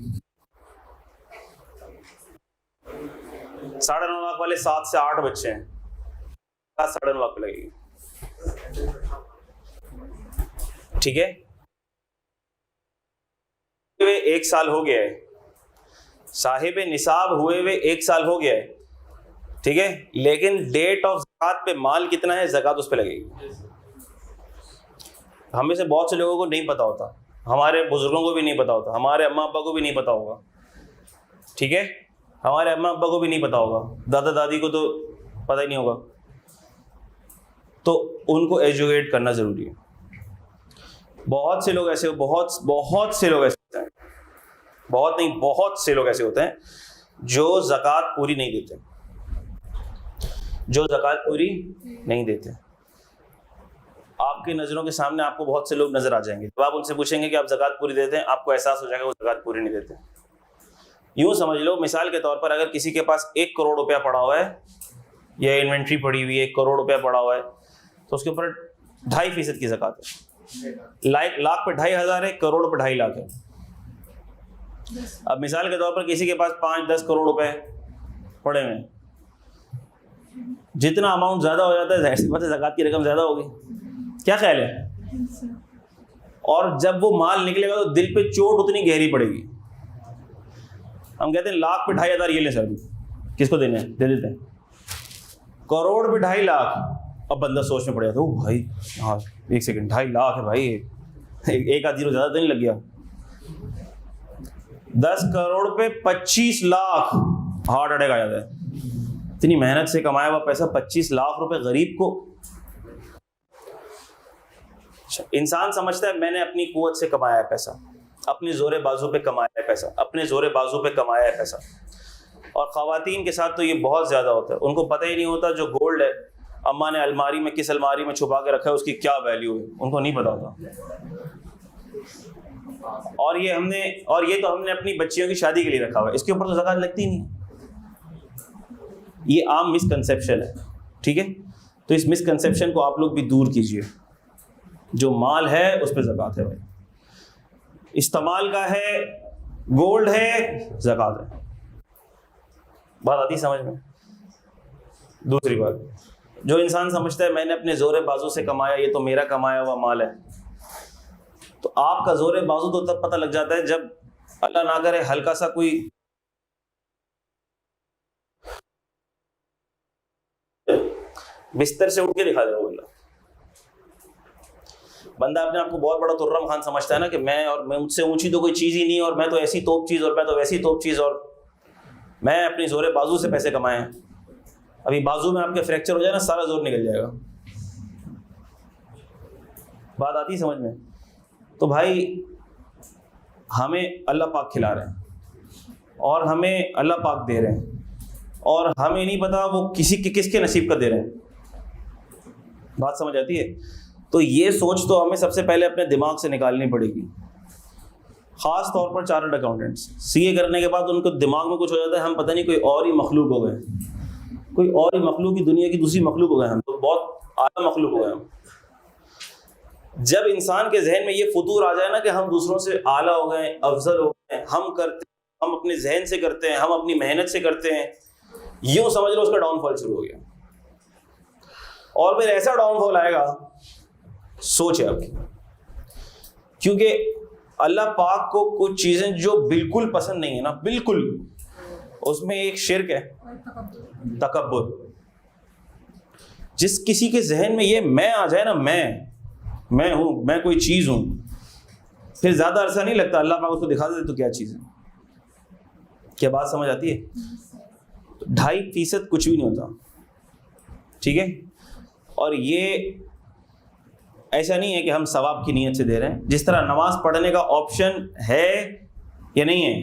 Speaker 1: 9.5 लाख वाले 7 से 8 बच्चे हैं, 9.5 लाख पे लगेगी। ठीक है, वे 1 साल हो गया है, साहिब निसाब हुए हुए 1 साल हो गया है, ठीक है, लेकिन डेट ऑफ ज़कात पे माल कितना है, ज़कात उस पे लगेगी। हमें से बहुत से लोगों को नहीं पता होता, हमारे बुजुर्गों को भी नहीं पता होता, हमारे अम्मा अब्बा को भी नहीं पता होगा, ठीक है, हमारे अम्मा अब्बा को भी नहीं पता होगा, दादा दादी को तो पता ही नहीं होगा, तो उनको एजुकेट करना ज़रूरी है। बहुत से लोग ऐसे, बहुत से लोग ऐसे होते हैं, बहुत नहीं बहुत से लोग ऐसे होते हैं जो ज़कात पूरी नहीं देते, जो ज़कात पूरी नहीं देते। आपके नज़रों के सामने आपको बहुत से लोग नज़र आ जाएंगे, जब आप उनसे पूछेंगे कि आप ज़कात पूरी देते हैं, आपको एहसास हो जाएगा वो ज़कात पूरी नहीं देते। यूँ समझ लो, मिसाल के तौर पर अगर किसी के पास 1 करोड़ रुपया पड़ा हुआ है या इन्वेंट्री पड़ी हुई है, 1 करोड़ रुपया पड़ा हुआ है, तो उसके ऊपर 2.5% की ज़कात है। लाख पे 2.5 है, करोड़ पे 2.5 लाख है। अब मिसाल के तौर पर किसी के पास 5-10 करोड़ रुपए पड़े हुए हैं, जितना अमाउंट ज़्यादा हो जाता है जाहिर सी बात है ज़कात की रकम ज़्यादा होगी। क्या ख्याल है? और जब वो माल निकलेगा तो दिल पे चोट उतनी गहरी पड़ेगी। हम कहते हैं लाख पे 2.5 ये ले सर, किसको देने हैं दे देते हैं, करोड़ पे 2.5 लाख। अब बंदा सोच में पड़ जाता है, ओ भाई हाँ 1 सेकंड 2.5 लाख है भाई, एक आध जीरो ज़्यादा तो नहीं लग गया। 10 करोड़ पे 25 लाख हार्ट अटैक आ जाता है। इतनी मेहनत से कमाया हुआ पैसा 25 लाख रुपए गरीब को। इंसान समझता है मैंने अपनी कुव्वत से कमाया है पैसा, अपने जोरे बाजू पे कमाया है पैसा, अपने जोरे बाजू पे कमाया है पैसा। और ख़वातीन के साथ तो ये बहुत ज़्यादा होता है, उनको पता ही नहीं होता जो गोल्ड है अम्मा ने अलमारी में किस अलमारी में छुपा के रखा है उसकी क्या वैल्यू है, उनको नहीं पता होता। और ये तो हमने अपनी बच्चियों की शादी के लिए रखा हुआ है, इसके ऊपर तो ज़कात लगती नहीं है। ये आम मिसकंसेप्शन है, ठीक है। तो इस मिसकंसेप्शन को आप लोग भी दूर कीजिए। जो माल है उस पर ज़कात है भाई, इस्तेमाल का है, गोल्ड है, ज़कात है। बात आती समझ में? दूसरी बात, जो इंसान समझता है मैंने अपने जोरे बाजू से कमाया, ये तो मेरा कमाया हुआ माल है, तो आपका जोरे बाजू तो तब पता लग जाता है जब अल्लाह ना करे हल्का सा कोई बिस्तर से उठ के दिखा दे। बंदा अपने आप को बहुत बड़ा तुर्रम खान समझता है ना कि मैं मुझसे ऊंची तो कोई चीज़ ही नहीं, और मैं तो ऐसी तोप चीज़, और मैं तो वैसी तोप चीज़, और मैं अपनी जोरे बाजू से पैसे कमाए हैं। अभी बाजू में आपके फ्रैक्चर हो जाए ना, सारा जोर निकल जाएगा। बात आती समझ में? तो भाई हमें अल्लाह पाक खिला रहे हैं और हमें अल्लाह पाक दे रहे हैं, और हमें नहीं पता वो किसके नसीब का दे रहे हैं। बात समझ आती है? तो ये सोच तो हमें सबसे पहले अपने दिमाग से निकालनी पड़ेगी। ख़ास तौर पर चार्टर्ड अकाउंटेंट्स सीए करने के बाद उनको दिमाग में कुछ हो जाता है, हम पता नहीं कोई और ही मखलूक हो गए, कोई और ही मखलूक की दुनिया की दूसरी मखलूक हो गए, हम तो बहुत आला मखलूक हो गए हम। जब इंसान के जहन में ये फतूर आ जाए ना कि हम दूसरों से आला हो गए, अफजल हो गए, हम अपने जहन से करते हैं, हम अपनी मेहनत से करते हैं, यूँ समझ लो उसका डाउनफॉल शुरू हो गया। और फिर ऐसा डाउनफॉल आएगा, सोच है आपकी, क्योंकि अल्लाह पाक को कुछ चीजें जो बिल्कुल पसंद नहीं है ना, बिल्कुल, उसमें एक शिर्क है, तकब्बुर। जिस किसी के जहन में ये मैं आ जाए ना, मैं हूं, मैं कोई चीज हूं, फिर ज्यादा अरसा नहीं लगता अल्लाह पाक उसको दिखा दे तो क्या चीज है। क्या बात समझ आती है? तो 2.5% कुछ भी नहीं होता, ठीक है। और ये ऐसा नहीं है कि हम सवाब की नीयत से दे रहे हैं। जिस तरह नमाज पढ़ने का ऑप्शन है या नहीं है,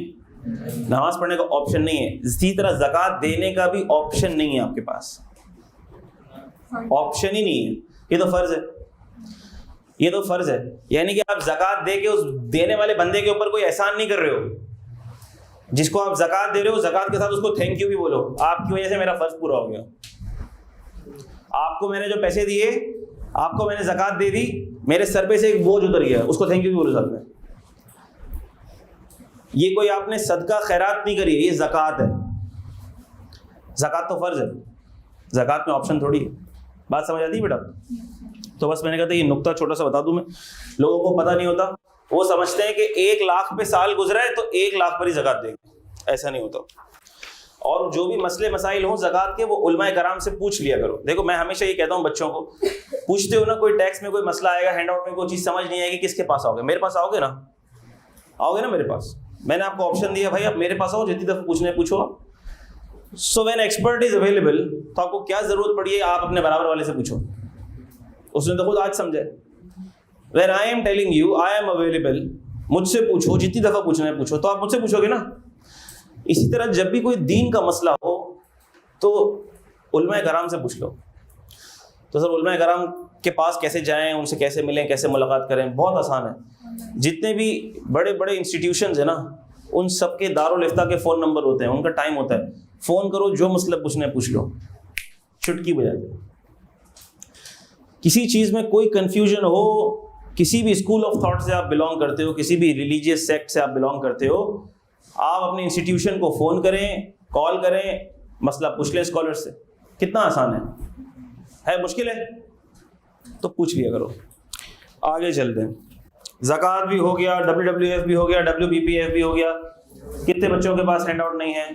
Speaker 1: नमाज पढ़ने का ऑप्शन नहीं है, इसी तरह ज़कात देने का भी ऑप्शन नहीं है आपके पास, ऑप्शन ही नहीं है। ये तो फर्ज है, ये तो फर्ज है। यानी कि आप ज़कात दे के उस देने वाले बंदे के ऊपर कोई एहसान नहीं कर रहे हो। जिसको आप ज़कात दे रहे हो, ज़कात के साथ उसको थैंक यू भी बोलो, आपकी वजह से मेरा फर्ज पूरा हो गया। आपको मैंने जो पैसे दिए, आपको मैंने ज़कात दे दी, मेरे सर पे से एक बोझ उतर गया, उसको थैंक यू भी बोलो साथ में। ये कोई आपने सदका खैरात नहीं करी है, ये ज़कात है। ज़कात तो फर्ज है, ज़कात में ऑप्शन थोड़ी है। बात समझ आती है बेटा? तो बस मैंने कहा था ये नुक्ता छोटा सा बता दूं मैं, लोगों को पता नहीं होता। वो समझते हैं कि 1 लाख पे साल गुजरा है तो 1 लाख पर ही ज़कात देंगे, ऐसा नहीं होता। और जो भी मसले मसाइल हों ज़कात के, वो उलमाए कराम से पूछ लिया करो। देखो मैं हमेशा ये कहता हूँ बच्चों को, पूछते हो ना कोई टैक्स में कोई मसला आएगा, हैंड आउट में कोई चीज़ समझ नहीं आएगी, किसके पास आओगे? मेरे पास आओगे ना, आओगे ना मेरे पास। मैंने आपको ऑप्शन दिया भाई, आप मेरे पास आओ, जितनी दफ़ा पूछने पूछो आप। So when expert is available, तो आपको क्या ज़रूरत पड़ी है आप अपने बराबर वाले से पूछो, उसने तो खुद आज समझे। When I am telling you I am available, मुझसे पूछो, जितनी दफ़ा पूछना है पूछो, तो आप मुझसे पूछोगे ना। इसी तरह जब भी कोई दीन का मसला हो तो उलमाए कराम से पूछ लो। तो सर उलमाए कराम के पास कैसे जाएं, उनसे कैसे मिलें, कैसे मुलाकात करें? बहुत आसान है। जितने भी बड़े बड़े इंस्टीट्यूशंस हैं ना, उन सब के दारुल इफ्ता के फ़ोन नंबर होते हैं, उनका टाइम होता है। फ़ोन करो, जो मसला पूछना है पूछ लो, चुटकी बजा दो। किसी चीज़ में कोई कन्फ्यूजन हो, किसी भी स्कूल ऑफ थॉट से आप बिलोंग करते हो, किसी भी रिलीजियस सेक्ट से आप बिलोंग करते हो, आप अपने इंस्टीट्यूशन को फ़ोन करें, कॉल करें, मसला पूछ लें स्कॉलर से। कितना आसान है मुश्किल है? तो पूछ लिया करो। आगे चलते हैं। ज़कात भी हो गया, WWF भी हो गया, WBPF भी हो गया। कितने बच्चों के पास हैंड आउट नहीं है?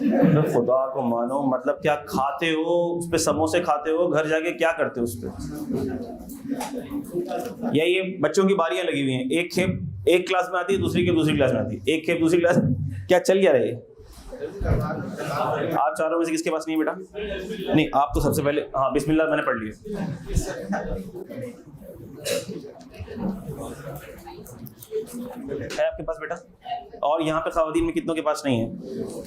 Speaker 1: तो खुदा को मानो, मतलब क्या खाते हो उस पर? समोसे खाते हो, घर जाके क्या करते हो उस पर? या ये बच्चों की बारियां लगी हुई हैं, एक खेप एक क्लास में आती है, दूसरी खेप दूसरी क्लास में आती है, एक खेप दूसरी क्लास, क्या चल क्या रही है? आप चारों में से किसके पास नहीं बेटा? नहीं, आप तो सबसे पहले, हाँ बिस्मिल्लाह मैंने पढ़ लिया है आपके पास बेटा? और यहाँ पे ख़वातीन में कितनों के पास नहीं है?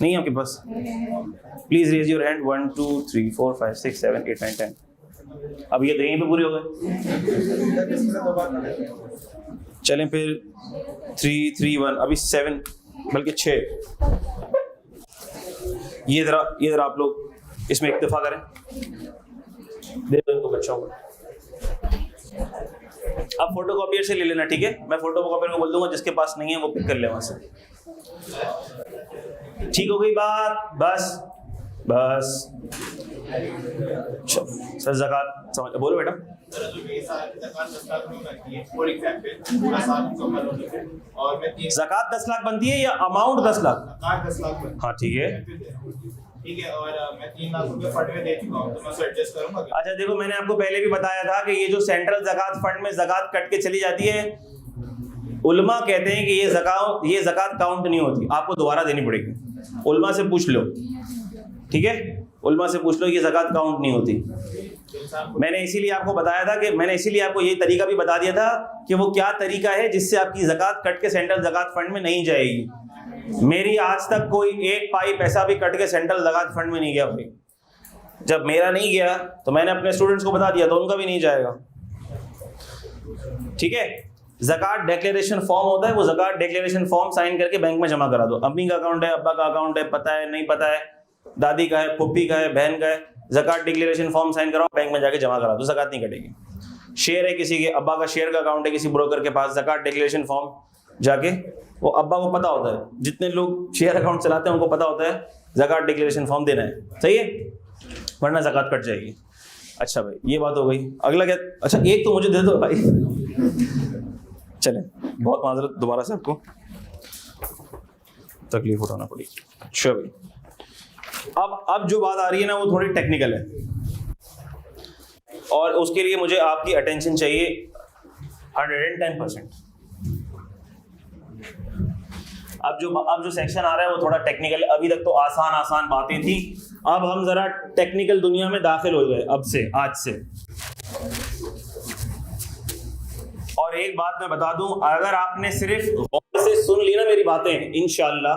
Speaker 1: नहीं है आपके पास? Please raise your hand. 1 2 3 4 5 6 7 8 9 10। अब ये तो यहीं पे पूरे हो गए। चलें फिर 3 3 1, अभी 7 बल्कि 6। ये जरा आप लोग इसमें इक्तफा करें, दे दो इनको बच्चों को। अब फोटोकॉपियर से ले लेना, ठीक है? मैं फोटोकॉपियर को बोल दूंगा, जिसके पास नहीं है वो पिक कर ले वहां से। ठीक हो गई बात? बस सर ज़कात समझ, बोलो बेटा। ज़कात 10 लाख बनती है या अमाउंट 10 लाख? हाँ ठीक है,
Speaker 3: और मैं 3 लाख रुपए फंड में दे चुका हूं, तो मैं उसे एडजस्ट करूंगा।
Speaker 1: अच्छा देखो, मैंने आपको पहले भी बताया था कि ये जो सेंट्रल ज़कात फंड में ज़कात कट के चली जाती है, उलमा कहते हैं कि ये ज़कात काउंट नहीं होती, आपको दोबारा देनी पड़ेगी। उलमा से पूछ लो, ठीक है? उलमा से पूछ लो, ये ज़कात काउंट नहीं होती। मैंने इसीलिए आपको बताया था कि मैंने इसीलिए आपको ये तरीका भी बता दिया था कि वो क्या तरीका है जिससे आपकी ज़कात कट के सेंट्रल ज़कात फंड में नहीं जाएगी। मेरी आज तक कोई एक पाई पैसा भी कट के सेंट्रल ज़कात फंड में नहीं गया भाई। जब मेरा नहीं गया तो मैंने अपने स्टूडेंट्स को बता दिया, तो उनका भी नहीं जाएगा, ठीक है? ज़कात डिक्लेरेशन फॉर्म होता है, वो ज़कात डिक्लेरेशन फॉर्म साइन करके बैंक में जमा करा दो। अम्मी का अकाउंट है, अब्बा का अकाउंट है, पता है नहीं पता है, दादी का है, फुप्पी का है, बहन का है, ज़कात डिक्लेरेशन फॉर्म साइन कराओ, बैंक में जाके जमा करा दो, ज़कात नहीं कटेगी। शेयर है किसी के, अब्बा का शेयर का अकाउंट है किसी ब्रोकर के पास, ज़कात डिक्लेरेशन फॉर्म जाके, वो अब्बा को पता होता है, जितने लोग शेयर अकाउंट चलाते हैं उनको पता होता है ज़कात डिक्लेरेशन फॉर्म देना है, सही है? वरना ज़कात कट जाएगी। अच्छा भाई, ये बात हो गई। अगला क्या? अच्छा एक तो मुझे दे दो भाई, चलें, बहुत माजरत दोबारा से आपको तकलीफ उठाना पड़ी। अच्छा भाई, अब जो बात आ रही है ना वो थोड़ी टेक्निकल है और उसके लिए मुझे आपकी अटेंशन चाहिए 110%। अब जो सेक्शन आ रहा है वो थोड़ा टेक्निकल है। अभी तक तो आसान बातें थी, अब हम जरा टेक्निकल दुनिया में दाखिल हो गए अब से, आज से। और एक बात मैं बता दूं, अगर आपने सिर्फ गौर से सुन ली ना मेरी बातें, इंशाल्लाह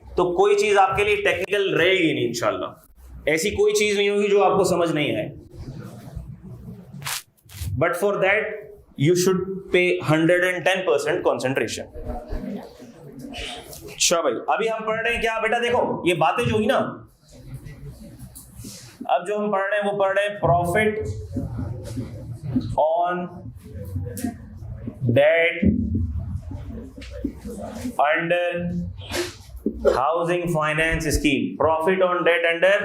Speaker 1: तो कोई चीज आपके लिए टेक्निकल रहेगी नहीं। इंशाल्लाह ऐसी कोई चीज नहीं होगी जो आपको समझ नहीं आए। But for that you should pay 110% concentration. अच्छा भाई, अभी हम पढ़ रहे हैं क्या बेटा? देखो ये बातें जो हुई ना, अब जो हम पढ़ रहे हैं वो पढ़ रहे हैं profit on debt under housing finance scheme. Profit on debt under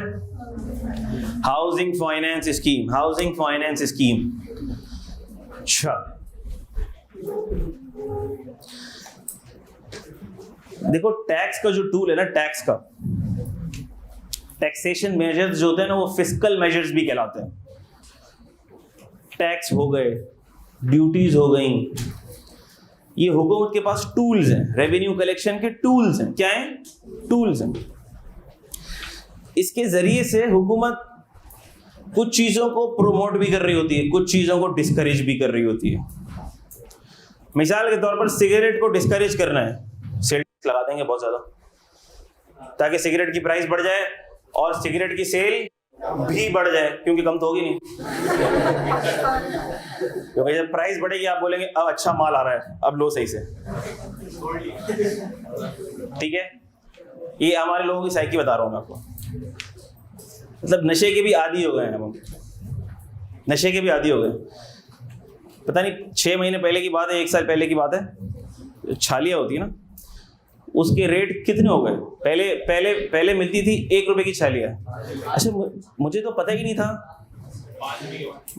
Speaker 1: housing finance scheme, housing finance scheme. अच्छा, देखो टैक्स का जो टूल है ना, टैक्स का टैक्सेशन मेजर्स जो होते हैं ना वो फिस्कल मेजर्स भी कहलाते हैं। टैक्स हो गए, ड्यूटीज हो गई, ये हुकूमत के पास टूल्स हैं, रेवेन्यू कलेक्शन के टूल्स हैं। क्या हैं? टूल्स हैं। इसके जरिए से हुकूमत कुछ चीजों को प्रोमोट भी कर रही होती है, कुछ चीजों को डिस्करेज भी कर रही होती है। मिसाल के तौर पर सिगरेट को डिस्करेज करना है, सेल टैक्स लगा देंगे बहुत ज्यादा, ताकि सिगरेट की प्राइस बढ़ जाए और सिगरेट की सेल भी बढ़ जाए, क्योंकि कम तो होगी नहीं। क्योंकि जब प्राइस बढ़ेगी आप बोलेंगे अब अच्छा माल आ रहा है, अब लो सही से। ठीक है, ये हमारे लोगों की साइकी बता रहा हूं मैं आपको। मतलब नशे के भी आदी हो गए हैं हम, नशे के भी आदी हो गए। पता नहीं 6 महीने पहले की बात है, 1 साल पहले की बात है, छालिया होती है ना, उसके रेट कितने हो गए? पहले मिलती थी 1 रुपए की छालिया। अच्छा, मुझे तो पता ही नहीं था,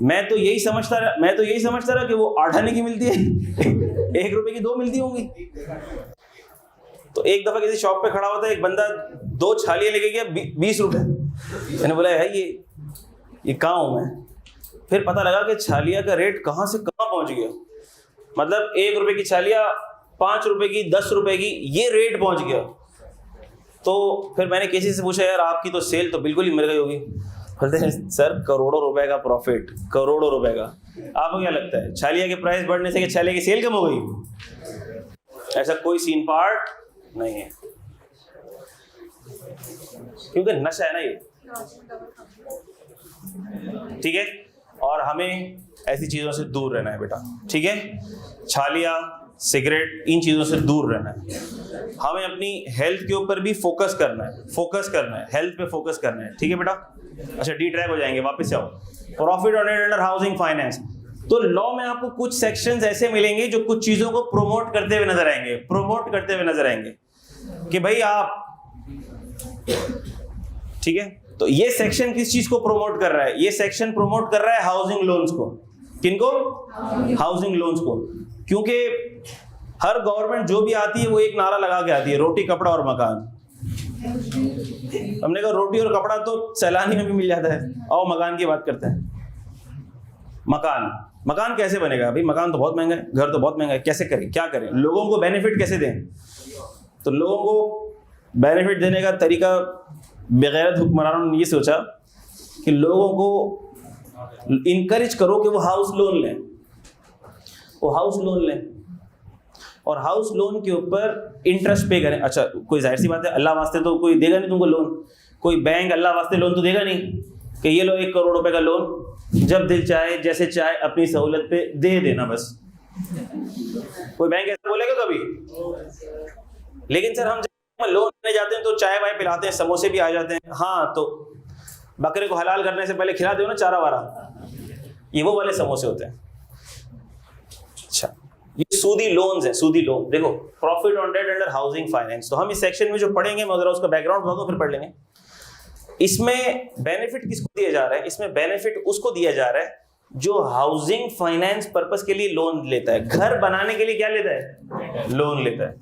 Speaker 1: मैं तो यही समझता रहा कि वो 8 आने की मिलती है 1 रुपए की 2 मिलती होंगी। तो एक दफा किसी शॉप पे खड़ा होता है, एक बंदा 2 छालियां लेके गया 20 रुपए। मैंने बोला है ये कहाँ हूं मैं? फिर पता लगा कि छालिया का रेट कहाँ से कहाँ पहुंच गया। मतलब 1 रुपए की छालिया 5 रुपए की, 10 रुपए की, ये रेट पहुंच गया। तो फिर मैंने किसी से पूछा, यार आपकी तो सेल तो बिल्कुल ही मिल गई होगी। बोलते हैं सर करोड़ों रुपए का प्रॉफिट, करोड़ों रुपए का। आपको क्या लगता है छालिया के प्राइस बढ़ने से छालिया की सेल कम हो गई? ऐसा कोई सीन पार्ट नहीं है, क्योंकि नशा है ना ये। ठीक है, और हमें ऐसी चीजों से दूर रहना है बेटा। ठीक है, छालिया, सिगरेट, इन चीजों से दूर रहना है। हमें अपनी हेल्थ के ऊपर भी फोकस करना है, हेल्थ पे फोकस करना है। ठीक है बेटा। अच्छा, डी ट्रैक हो जाएंगे, वापस आओ। Profit on debt under housing finance. तो लॉ में आपको कुछ सेक्शंस ऐसे मिलेंगे जो कुछ चीजों को प्रोमोट करते हुए नजर आएंगे, कि भाई आप, ठीक है। तो ये सेक्शन किस चीज को प्रोमोट कर रहा है? ये सेक्शन प्रोमोट कर रहा है हाउसिंग लोन्स को। किनको? हाउसिंग लोन्स को। क्योंकि हर गवर्नमेंट जो भी आती है वो एक नारा लगा के आती है, रोटी कपड़ा और मकान। हमने कहा रोटी और कपड़ा तो सैलानी में भी मिल जाता है, और मकान की बात करते हैं। मकान कैसे बनेगा भाई? मकान तो बहुत महंगा है, घर तो बहुत महंगा है, कैसे करें, क्या करें? लोगों को बेनिफिट कैसे दें? तो लोगों को बेनिफिट देने का तरीका बेगैरत हुक्मरानों ने ये सोचा कि लोगों को इनकरेज करो कि वो हाउस लोन लें, और हाउस लोन के ऊपर इंटरेस्ट पे करें। अच्छा, कोई जाहिर सी बात है, अल्लाह वास्ते तो कोई देगा नहीं तुमको लोन, कोई बैंक अल्लाह वास्ते लोन तो देगा नहीं कि ये लो 1 करोड़ रुपए का लोन, जब दिल चाहे जैसे चाहे अपनी सहूलत पे दे देना बस। कोई बैंक ऐसा बोलेगा कभी? लेकिन सर हम जब लोन लेने जाते हैं तो चाय वाय पिलाते हैं, समोसे भी आ जाते हैं। हाँ, तो बकरे को हलाल करने से पहले खिला दो ना चारा वारा, ये वो वाले समोसे होते हैं। अच्छा, ये सूदी लोन्स है, सूदी लोन। देखो, profit on debt under housing finance. तो हम इस सेक्शन में जो पढ़ेंगे, मैं जरा उसका बैकग्राउंड बता दूं, फिर पढ़ लेंगे। इसमें बेनिफिट किसको दिया जा रहा है? इसमें बेनिफिट उसको दिया जा रहा है जो हाउसिंग फाइनेंस पर्पस के लिए लोन लेता है, घर बनाने के लिए क्या लेता है? लोन लेता है।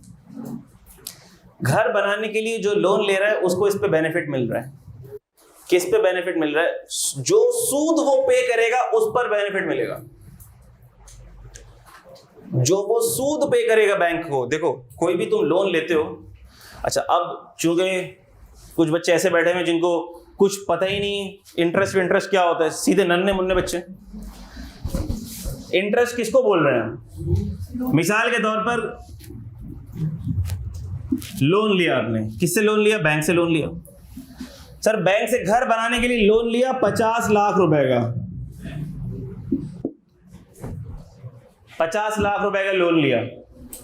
Speaker 1: घर बनाने के लिए जो लोन ले रहा है उसको इस पे बेनिफिट मिल रहा है। किस पे बेनिफिट मिल रहा है? जो सूद वो पे करेगा उस पर बेनिफिट मिलेगा। जो वो सूद पे करेगा बैंक को। देखो कोई भी तुम लोन लेते हो, अच्छा अब चूंकि कुछ बच्चे ऐसे बैठे हैं जिनको कुछ पता ही नहीं इंटरेस्ट क्या होता है, सीधे नन्हे मुन्ने बच्चे। इंटरेस्ट किसको बोल रहे हैं? मिसाल के तौर पर लोन लिया आपने, किससे लोन लिया? बैंक से लोन लिया। सर बैंक से घर बनाने के लिए लोन लिया 50 लाख रुपए का, 50 लाख रुपए का लोन लिया।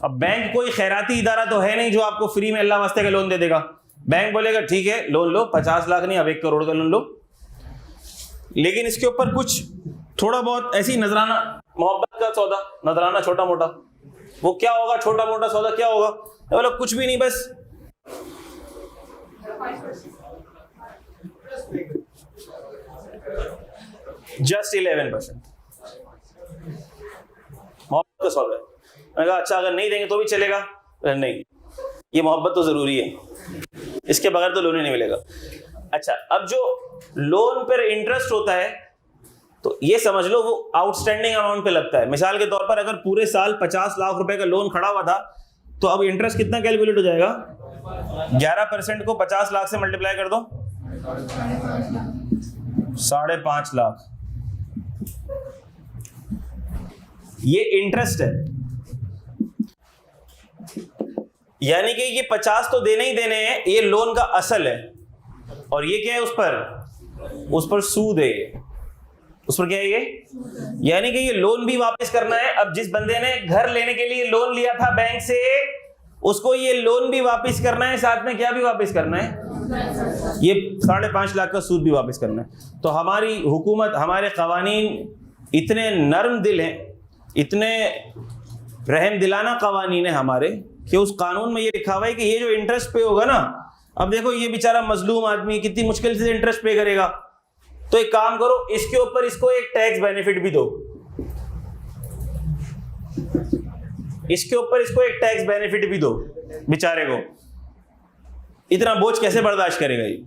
Speaker 1: अब बैंक कोई खैराती इदारा तो है नहीं जो आपको फ्री में अल्लाह वास्ते का लोन दे देगा। बैंक बोलेगा ठीक है लोन लो, 50 लाख नहीं अब 1 करोड़ का लोन लो। लेकिन इसके ऊपर कुछ थोड़ा बहुत ऐसी नजराना मोहब्बत का सौदा, नजराना छोटा मोटा, वो क्या होगा? छोटा मोटा सौदा क्या होगा? बोला कुछ भी नहीं, बस जस्ट 11% मोहब्बत का सौदा है। मैंने कहा अच्छा अगर नहीं देंगे तो भी चलेगा? नहीं, ये मोहब्बत तो जरूरी है, इसके बगैर तो लोन ही नहीं मिलेगा। अच्छा अब जो लोन पर इंटरेस्ट होता है तो ये समझ लो वो आउटस्टैंडिंग अमाउंट पे लगता है। मिसाल के तौर पर अगर पूरे साल 50 लाख रुपए का लोन खड़ा हुआ था तो अब इंटरेस्ट कितना कैलकुलेट हो जाएगा? 11% को 50 लाख से मल्टीप्लाई कर दो, 5.5 लाख। ये इंटरेस्ट है, यानी कि ये 50 तो देने ही देने हैं, ये लोन का असल है। और ये क्या है? उस पर सूद है। उस पर क्या है ये? यानी कि ये लोन भी वापस करना है। अब जिस बंदे ने घर लेने के लिए लोन लिया था बैंक से, उसको ये लोन भी वापस करना है, साथ में क्या भी वापस करना है? ये 5.5 लाख का सूद भी वापस करना है। तो हमारी हुकूमत, हमारे कवानीन इतने नर्म दिल हैं, इतने रहम दिलाना कवानीन है हमारे, कि उस कानून में ये लिखा हुआ है कि ये जो इंटरेस्ट पे होगा ना, अब देखो ये बेचारा मजलूम आदमी कितनी मुश्किल से इंटरेस्ट पे करेगा, तो एक काम करो इसके ऊपर इसको एक टैक्स बेनिफिट भी दो। इसके ऊपर इसको एक टैक्स बेनिफिट भी दो बेचारे को। इतना बोझ कैसे बर्दाश्त करेगा ये?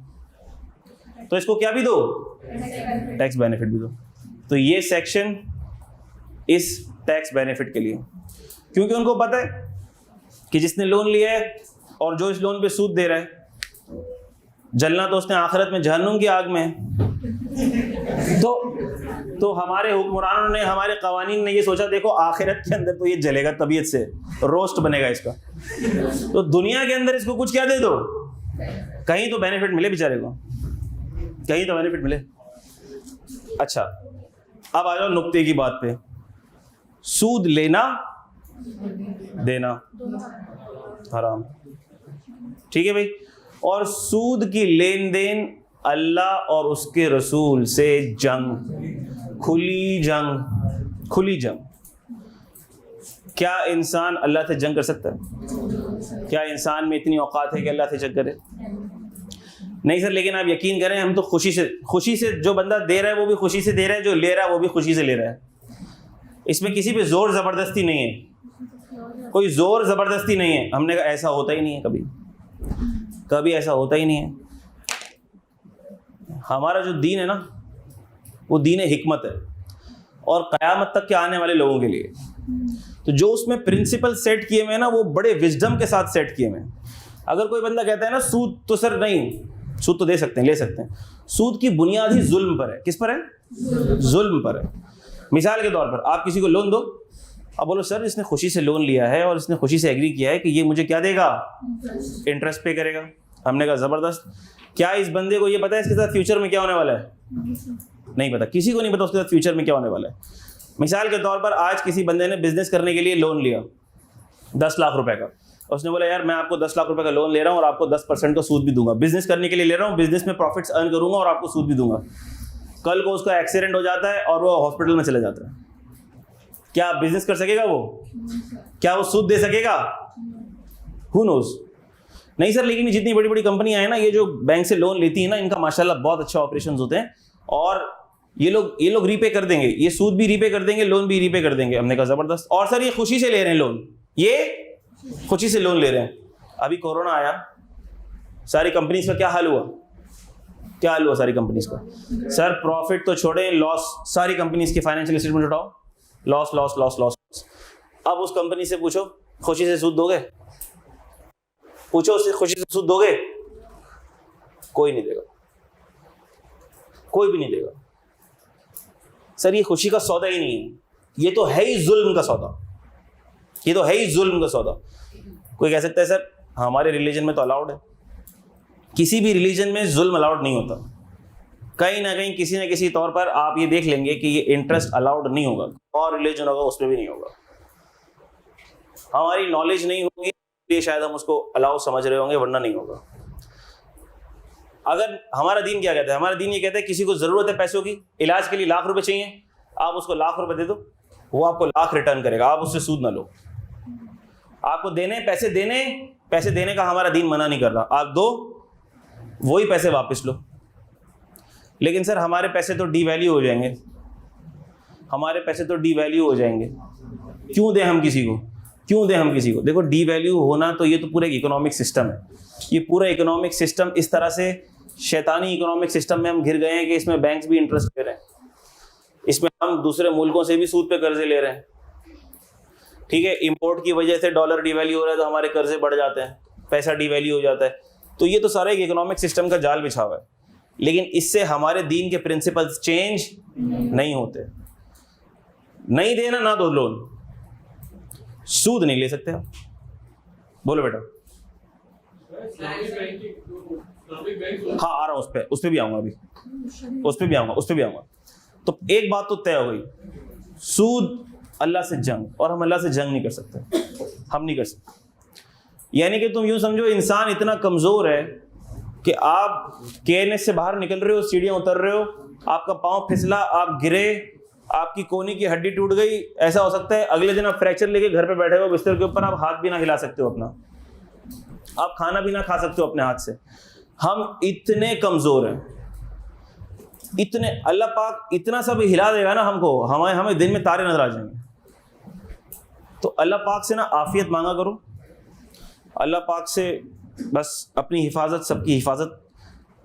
Speaker 1: तो इसको क्या भी दो? टैक्स बेनिफिट भी दो। तो ये सेक्शन इस टैक्स बेनिफिट के लिए, क्योंकि उनको पता है कि जिसने लोन लिया है और जो इस लोन पे सूद दे रहा है, जलना तो उसने आखिरत में जहन्नुम की आग में है। तो हमारे हुक्मरानों ने, हमारे कवानीन ने ये सोचा देखो आखिरत के अंदर तो ये जलेगा तबीयत से, रोस्ट बनेगा इसका, तो दुनिया के अंदर इसको कुछ क्या दे दो, कहीं तो बेनिफिट मिले बेचारे को, कहीं तो बेनिफिट मिले। अच्छा अब आ जाओ नुक्ते की बात पे। सूद लेना देना हराम, ठीक है भाई। और सूद की लेन देन अल्लाह और उसके रसूल से जंग, खुली जंग। क्या इंसान अल्लाह से जंग कर सकता है? क्या इंसान में इतनी औकात है कि अल्लाह से जंग करे? नहीं सर, लेकिन आप यकीन करें हम तो खुशी से जो बंदा दे रहा है वो भी खुशी से दे रहा है, जो ले रहा है वो भी खुशी से ले रहा है। इसमें किसी पे जोर जबरदस्ती नहीं है, कोई जोर जबरदस्ती नहीं है। हमने कहा ऐसा होता ही नहीं है, कभी ऐसा होता ही नहीं है। हमारा जो दीन है ना, वो दीन हिकमत है और क़यामत तक के आने वाले लोगों के लिए। तो जो उसमें प्रिंसिपल सेट किए हुए हैं ना, वो बड़े विजडम के साथ सेट किए हुए हैं। अगर कोई बंदा कहता है ना सूद तो सर नहीं, सूद तो दे सकते हैं, ले सकते हैं, सूद की बुनियाद ही जुल्म पर है। किस पर है? जुल्म पर है। मिसाल के तौर पर आप किसी को लोन दो, अब बोलो सर इसने खुशी से लोन लिया है और इसने खुशी से एग्री किया है कि ये मुझे क्या देगा, इंटरेस्ट पे करेगा। हमने कहा ज़बरदस्त। क्या इस बंदे को ये पता है इसके साथ फ्यूचर में क्या होने वाला है? नहीं पता, किसी को नहीं पता उसके साथ फ्यूचर में क्या होने वाला है। मिसाल के तौर पर आज किसी बंदे ने बिजनेस करने के लिए लोन लिया 10 लाख रुपए का, उसने बोला यार मैं आपको 10 लाख रुपए का लोन ले रहा हूँ और आपको 10% का सूद भी दूंगा, बिजनेस करने के लिए ले रहा हूँ, बिजनेस में प्रॉफिट्स अर्न करूंगा और आपको सूद भी दूंगा। कल को उसका एक्सीडेंट हो जाता है और वो हॉस्पिटल में चले जाता है, क्या बिजनेस कर सकेगा वो? क्या वो सूद दे सकेगा? Who knows. नहीं सर, लेकिन जितनी बड़ी बड़ी कंपनियां हैं ना, ये जो बैंक से लोन लेती है ना, इनका माशाल्लाह बहुत अच्छा ऑपरेशंस होते हैं और ये लोग रीपे कर देंगे, ये सूद भी रीपे कर देंगे, लोन भी रीपे कर देंगे। हमने कहा जबरदस्त। और सर ये खुशी से ले रहे हैं लोन, ये खुशी से लोन ले रहे हैं। अभी कोरोना आया, सारी कंपनीज का क्या हाल हुआ? क्या हाल हुआ सारी कंपनीज का? सर प्रॉफिट तो छोड़े, लॉस। सारी कंपनीज के फाइनेंशियल स्टेटमेंट उठाओ, लॉस लॉस लॉस लॉस। अब उस कंपनी से पूछो खुशी से सूद दोगे? पूछो उससे खुशी से सूद दोगे? कोई नहीं देगा, कोई भी नहीं देगा। सर ये खुशी का सौदा ही नहीं है, ये तो है ही जुल्म का सौदा, ये तो है ही जुल्म का सौदा। कोई कह सकता है सर हमारे रिलीजन में तो अलाउड है। किसी भी रिलीजन में जुल्म अलाउड नहीं होता। कहीं ना कहीं किसी ना किसी तौर पर आप ये देख लेंगे कि ये इंटरेस्ट अलाउड नहीं होगा, और रिलीजन होगा उसमें भी नहीं होगा। हमारी नॉलेज नहीं होगी इसलिए शायद हम उसको अलाउ समझ रहे होंगे, वरना नहीं होगा। अगर हमारा दीन क्या कहता है? हमारा दीन ये कहता है किसी को जरूरत है पैसों की, इलाज के लिए लाख रुपए चाहिए, आप उसको लाख रुपए दे दो, वो आपको लाख रिटर्न करेगा। आप उससे सूद ना लो। आपको देने पैसे देने का हमारा दीन मना नहीं कर रहा, आप दो, वही पैसे वापस लो। लेकिन सर हमारे पैसे तो डीवैल्यू हो जाएंगे, हमारे पैसे तो डीवैल्यू हो जाएंगे। क्यों दें हम किसी को? क्यों दें हम किसी को? देखो डीवैल्यू होना तो ये तो पूरा इकोनॉमिक सिस्टम है। ये पूरा इकोनॉमिक सिस्टम इस तरह से शैतानी इकोनॉमिक सिस्टम में हम घिर गए हैं कि इसमें बैंक्स भी इंटरेस्ट ले रहे हैं, इसमें हम दूसरे मुल्कों से भी सूद पे कर्जे ले रहे हैं। ठीक है, इंपोर्ट की वजह से डॉलर डीवैल्यू हो रहा है तो हमारे कर्जे बढ़ जाते हैं, पैसा डीवैल्यू हो जाता है। तो ये तो सारा एक इकोनॉमिक सिस्टम का जाल बिछा हुआ है। लेकिन इससे हमारे दीन के प्रिंसिपल्स चेंज नहीं होते। नहीं देना ना दो लोन, सूद नहीं ले सकते आप। बोलो बेटा। हाँ आ रहा हूं, उस पे भी आऊंगा, अभी उस पे भी आऊंगा। तो एक बात तो तय हो गई, सूद अल्लाह से जंग, और हम अल्लाह से जंग नहीं कर सकते, हम नहीं कर सकते। यानी कि तुम यूं समझो इंसान इतना कमजोर है कि आप केयरनेस से बाहर निकल रहे हो, सीढ़ियां उतर रहे हो, आपका पांव फिसला, आप गिरे, आपकी कोहनी की हड्डी टूट गई, ऐसा हो सकता है अगले दिन आप फ्रैक्चर लेके घर पे बैठे हो बिस्तर के ऊपर, आप हाथ भी ना हिला सकते हो अपना, आप खाना भी ना खा सकते हो अपने हाथ से। हम इतने कमजोर हैं, इतने, अल्लाह पाक इतना सब हिला देगा ना हमको, हमें दिन में तारे नजर आ जाएंगे। तो अल्लाह पाक से ना आफियत मांगा करो, अल्लाह पाक से बस अपनी हिफाजत, सबकी हिफाजत,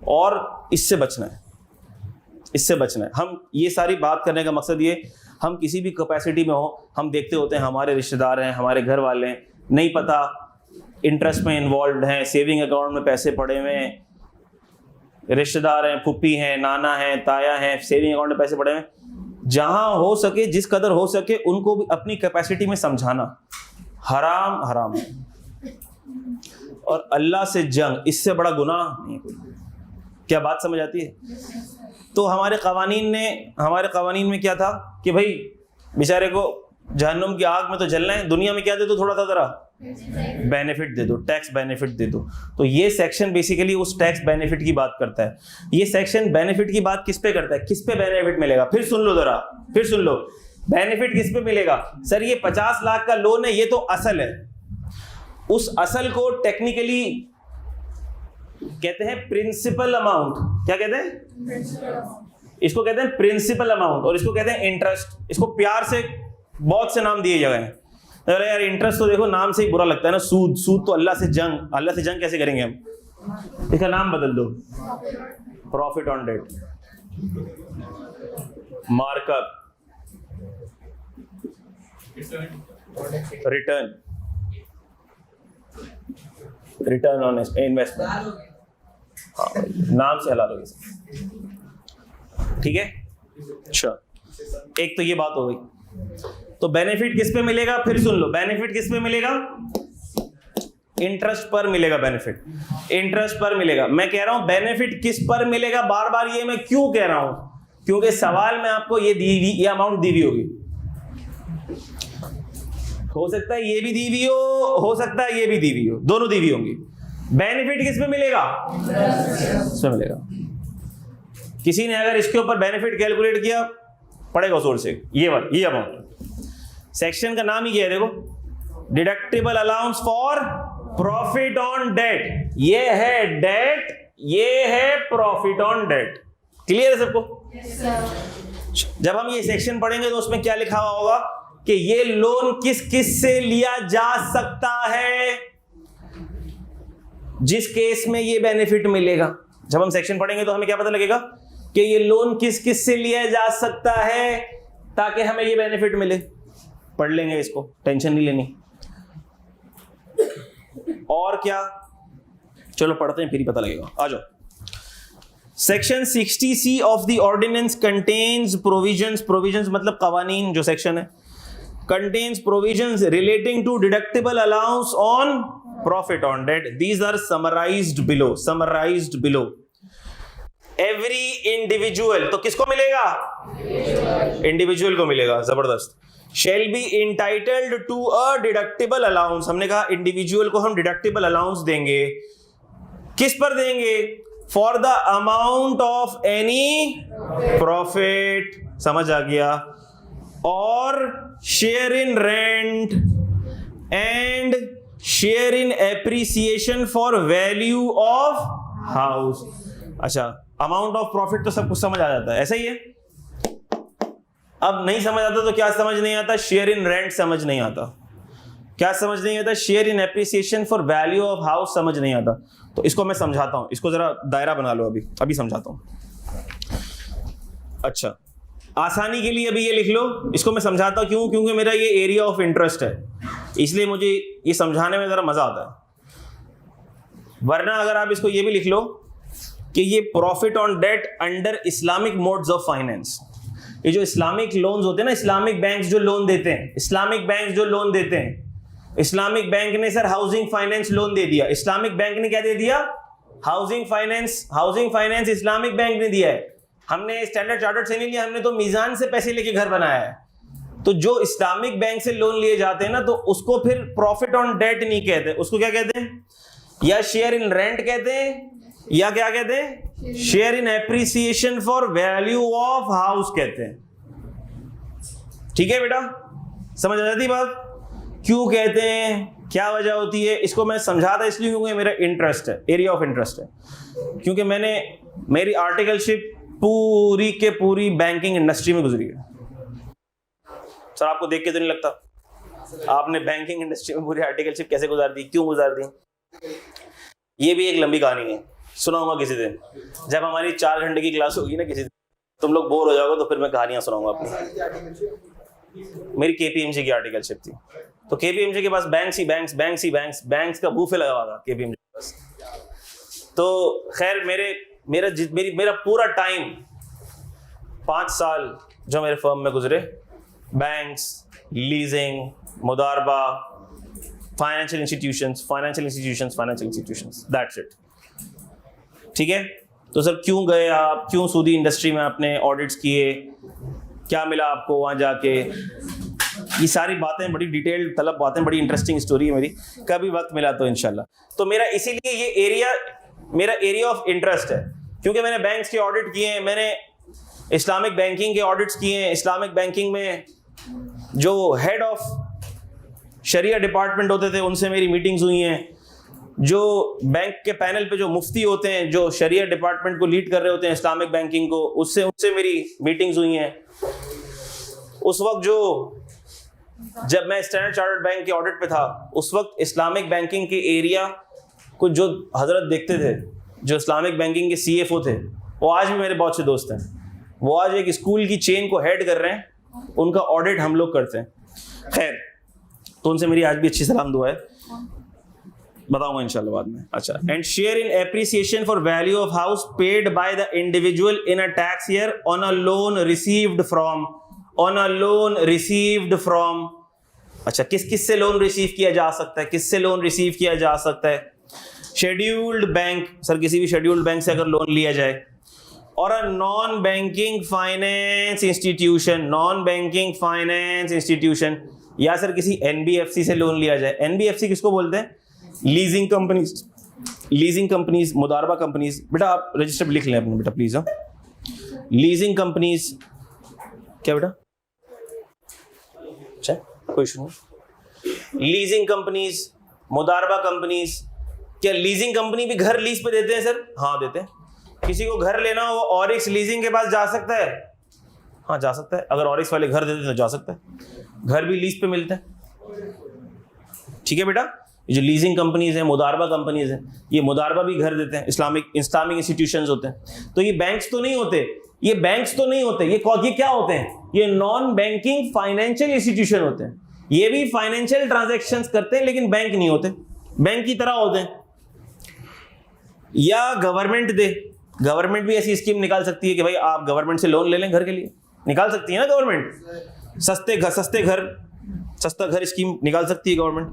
Speaker 1: और इससे बचना है, इससे बचना है। हम ये सारी बात करने का मकसद ये, हम किसी भी कैपेसिटी में हो, हम देखते होते हैं हमारे रिश्तेदार हैं, हमारे घर वाले हैं, नहीं पता इंटरेस्ट में इन्वॉल्व हैं, सेविंग अकाउंट में पैसे पड़े हुए हैं, रिश्तेदार हैं, फुप्पी हैं, नाना हैं, ताया हैं, सेविंग अकाउंट में पैसे पड़े हुए हैं। जहां हो सके, जिस कदर हो सके, उनको भी अपनी कैपेसिटी में समझाना। हराम हराम है, और अल्लाह से जंग, इससे बड़ा गुनाह नहीं कोई। क्या बात समझ आती है? तो हमारे कवानीन में क्या था कि भाई बेचारे को जहन्नुम की आग में तो जलना है, दुनिया में क्या दे दो, थोड़ा सा जरा बेनिफिट दे दो, टैक्स बेनिफिट दे दो। तो ये सेक्शन बेसिकली उस टैक्स बेनिफिट की बात करता है। ये सेक्शन बेनिफिट की बात किस पे करता है? किस पे बेनिफिट मिलेगा? फिर सुन लो जरा, फिर सुन लो, बेनिफिट किस पे मिलेगा? सर ये 50 लाख का लोन है, ये तो असल है। उस असल को टेक्निकली कहते हैं प्रिंसिपल अमाउंट। क्या कहते हैं? इसको कहते हैं प्रिंसिपल अमाउंट, और इसको कहते हैं इंटरेस्ट। इसको प्यार से बहुत से नाम दिए गए हैं। अरे यार इंटरेस्ट तो देखो नाम से ही बुरा लगता है ना, सूद। सूद तो अल्लाह से जंग, अल्लाह से जंग कैसे करेंगे हम? इसका नाम बदल दो, profit on debt, markup, return on investment. हाँ, नाम से हला दो, ठीक है। अच्छा, एक तो ये बात हो गई। तो बेनिफिट किस पे मिलेगा? फिर सुन लो, बेनिफिट किस पे मिलेगा? इंटरेस्ट पर मिलेगा बेनिफिट, इंटरेस्ट पर मिलेगा। मैं कह रहा हूं बेनिफिट किस पर मिलेगा, बार बार ये मैं क्यों कह रहा हूं? क्योंकि सवाल में आपको ये अमाउंट दी हुई होगी। हो सकता है ये भी दी हुई हो सकता है ये भी दी हुई हो, दोनों दी हुई होंगी। बेनिफिट किस पे मिलेगा? इसमें मिलेगा। किसी ने अगर इसके ऊपर बेनिफिट कैलकुलेट किया, पड़ेगा सोर्स से ये अमाउंट। सेक्शन का नाम ही क्या है? देखो, deductible allowance for profit on debt. ये है डेट, ये है प्रॉफिट ऑन डेट। क्लियर है सबको? जब हम ये सेक्शन पढ़ेंगे तो उसमें क्या लिखा हुआ होगा कि ये लोन किस किस से लिया जा सकता है, जिस केस में ये बेनिफिट मिलेगा। जब हम सेक्शन पढ़ेंगे तो हमें क्या पता लगेगा कि ये लोन किस किस से लिया जा सकता है ताकि हमें ये बेनिफिट मिले। पढ़ लेंगे इसको, टेंशन नहीं लेनी। और क्या, चलो पढ़ते हैं फिर ही पता लगेगा। आ जाओ। Section 60C of the ordinance contains provisions, provisions मतलब कवानीन जो सेक्शन है, contains provisions relating to deductible allowance on profit on debt. These are summarised below, summarised below. Every individual, तो किसको मिलेगा? इंडिविजुअल को मिलेगा। जबरदस्त। Shall be entitled to a deductible allowance, हमने कहा इंडिविजुअल को हम डिडक्टेबल अलाउंस देंगे। किस पर देंगे? For the amount of any profit, समझ आ गया, और share in rent and share in appreciation for value of house. अच्छा, अमाउंट ऑफ प्रॉफिट तो सब कुछ समझ आ जाता है, ऐसा ही है। अब नहीं समझ आता तो क्या समझ नहीं आता? शेयर इन रेंट समझ नहीं आता। क्या समझ नहीं आता? Share in appreciation for value of house समझ नहीं आता। तो इसको मैं समझाता हूं, इसको जरा दायरा बना लो, अभी समझाता हूं। अच्छा, आसानी के लिए अभी ये लिख लो, इसको मैं समझाता हूं। क्यों? क्योंकि मेरा ये एरिया ऑफ इंटरेस्ट है, इसलिए मुझे ये समझाने में जरा मजा आता है। वरना अगर आप इसको ये भी लिख लो कि ये profit on debt under Islamic modes of finance. ये जो इस्लामिक लोन्स होते हैं ना, इस्लामिक बैंक्स जो लोन देते हैं, इस्लामिक बैंक जो लोन देते हैं, इस्लामिक बैंक ने सर हाउसिंग फाइनेंस लोन दे दिया। इस्लामिक बैंक ने क्या दे दिया? Housing finance. Housing finance Islamic bank ने दिया है। हमने स्टैंडर्ड चार्टर्ड से नहीं लिया, हमने तो मीजान से पैसे लेके घर बनाया है। तो जो इस्लामिक बैंक से लोन लिए जाते हैं ना, तो उसको फिर प्रॉफिट ऑन डेट नहीं कहते, उसको क्या कहते हैं? या शेयर इन रेंट कहते हैं, या क्या कहते हैं? Share in appreciation for value of house कहते हैं। ठीक है बेटा, समझ आ जाती बात? क्यों कहते हैं, क्या वजह होती है, इसको मैं समझाता इसलिए क्योंकि मेरा इंटरेस्ट है, एरिया ऑफ इंटरेस्ट है। क्योंकि मेरी आर्टिकलशिप पूरी के पूरी बैंकिंग इंडस्ट्री में गुजरी है। सर आपको देख के तो नहीं लगता आपने बैंकिंग इंडस्ट्री में पूरी आर्टिकलशिप कैसे गुजार दी, क्यों गुजार दी? ये भी एक लंबी कहानी है, सुनाऊंगा किसी दिन। जब हमारी 4 घंटे की क्लास होगी ना, किसी दिन तुम लोग बोर हो जाओगे तो फिर मैं कहानियां सुनाऊंगा अपनी। मेरी केपीएमजी की आर्टिकलशिप थी, तो केपीएमजी के पास बैंक्स का बूफे लगा हुआ था केपीएमजी के पास। तो खैर मेरा पूरा टाइम 5 साल जो मेरे फर्म में गुजरे, बैंक्स, लीजिंग, मुदारबा, फाइनेंशियल इंस्टीट्यूशंस, दैट्स इट। ठीक है, तो सर क्यों गए आप, क्यों सूदी इंडस्ट्री में आपने ऑडिट्स किए, क्या मिला आपको वहां जाके? ये सारी बातें बड़ी डिटेल्ड तलब बातें, बड़ी इंटरेस्टिंग स्टोरी है मेरी, कभी वक्त मिला तो इंशाल्लाह। तो मेरा इसीलिए ये एरिया मेरा एरिया ऑफ इंटरेस्ट है, क्योंकि मैंने बैंक्स के ऑडिट किए हैं, मैंने इस्लामिक बैंकिंग के ऑडिट्स किए हैं। इस्लामिक बैंकिंग में जो हेड ऑफ शरिया डिपार्टमेंट होते थे उनसे मेरी मीटिंग्स हुई हैं। जो बैंक के पैनल पे जो मुफ्ती होते हैं, जो शरिया डिपार्टमेंट को लीड कर रहे होते हैं इस्लामिक बैंकिंग को, उससे मेरी मीटिंग्स हुई हैं। उस वक्त जब मैं स्टैंडर्ड चार्टर्ड बैंक के ऑडिट पे था, उस वक्त इस्लामिक बैंकिंग के एरिया को जो हजरत देखते थे, जो इस्लामिक बैंकिंग के CFO थे, वो आज भी मेरे बहुत से दोस्त हैं। वो आज एक स्कूल की चेन को हेड कर रहे हैं, उनका ऑडिट हम लोग करते हैं। खैर, तो उनसे मेरी आज भी अच्छी सलाम दुआ है, बताऊंगा इंशाल्लाह बाद में। अच्छा, and share in appreciation for value of house paid by the individual in a tax year on a loan received from अच्छा, किस से लोन रिसीव किया जा सकता है, किससे लोन रिसीव किया जा सकता है? शेड्यूल्ड बैंक, सर किसी भी शेड्यूल्ड बैंक से अगर लोन लिया जाए, और a non banking finance institution, या सर किसी NBFC से लोन लिया जाए। NBFC किसको बोलते हैं? लीजिंग कंपनीज, मुदारबा कंपनीज। बेटा आप रजिस्टर लिख लें अपने बेटा प्लीज। लीजिंग कंपनीज क्या बेटा? अच्छा, कोई इशू नहीं। लीजिंग कंपनीज, मुदारबा कंपनीज। क्या लीजिंग कंपनी भी घर लीज पे देते हैं सर? हाँ देते हैं। किसी को घर लेना हो वो ऑरिक्स लीजिंग के पास जा सकता है? हाँ जा सकता है, अगर ऑरिक्स वाले घर देते तो जा सकता है, घर भी लीज पे मिलते हैं। ठीक है बेटा, ये जो लीजिंग कंपनीज हैं, मुदारबा कंपनीज हैं, ये मुदारबा भी घर देते हैं, इस्लामिक इंस्टीट्यूशंस होते हैं। तो ये बैंक्स तो नहीं होते, ये क्या होते हैं? ये नॉन बैंकिंग फाइनेंशियल इंस्टीट्यूशन होते हैं। ये भी फाइनेंशियल ट्रांजैक्शंस करते हैं लेकिन बैंक नहीं होते, बैंक की तरह होते हैं। या गवर्नमेंट गवर्नमेंट भी ऐसी स्कीम निकाल सकती है कि भाई आप गवर्नमेंट से लोन ले लें घर के लिए, निकाल सकती है ना गवर्नमेंट। सस्ता घर स्कीम निकाल सकती है गवर्नमेंट।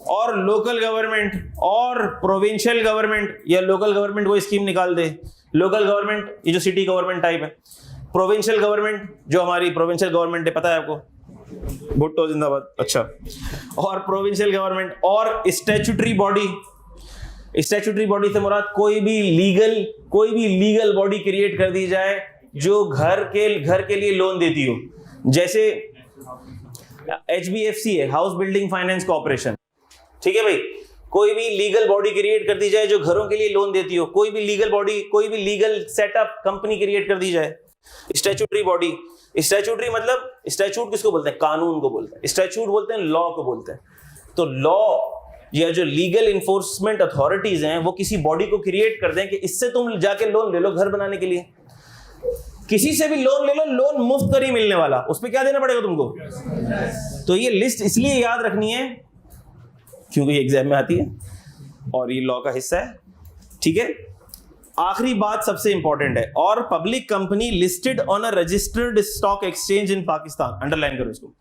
Speaker 1: और लोकल गवर्नमेंट और प्रोविंशियल गवर्नमेंट, या लोकल गवर्नमेंट वो स्कीम निकाल दे। लोकल गवर्नमेंट ये जो सिटी गवर्नमेंट टाइप है, प्रोविंशियल गवर्नमेंट जो हमारी प्रोविंशियल गवर्नमेंट है, पता है आपको, भुट्टो जिंदाबाद। अच्छा, और प्रोविंशियल गवर्नमेंट और स्टैट्यूटरी बॉडी। स्टैट्यूटरी बॉडी से मुराद कोई भी लीगल बॉडी क्रिएट कर दी जाए जो घर के लिए लोन देती हो। जैसे HBFC है, हाउस बिल्डिंग फाइनेंस कॉर्पोरेशन। ठीक है भाई, कोई भी लीगल बॉडी क्रिएट कर दी जाए जो घरों के लिए लोन देती हो, कोई भी लीगल बॉडी, कोई भी लीगल सेटअप कंपनी क्रिएट कर दी जाए, स्टैट्यूटरी बॉडी। स्टैट्यूटरी मतलब, स्टैट्यूट किसको बोलते हैं? कानून को बोलते हैं। स्टैट्यूट बोलते हैं लॉ को बोलते हैं। तो लॉ या जो लीगल इन्फोर्समेंट अथॉरिटीज हैं वो किसी बॉडी को क्रिएट कर दें कि इससे तुम जाके लोन ले लो घर बनाने के लिए। किसी से भी लोन ले लो, लोन मुफ्त कर ही मिलने वाला, उस पर क्या देना पड़ेगा तुमको? तो ये लिस्ट इसलिए याद रखनी है क्योंकि ये एग्जाम में आती है और ये लॉ का हिस्सा है। ठीक है, आखिरी बात सबसे इंपॉर्टेंट है, और public company listed on a registered stock exchange in Pakistan. Underline करो इसको।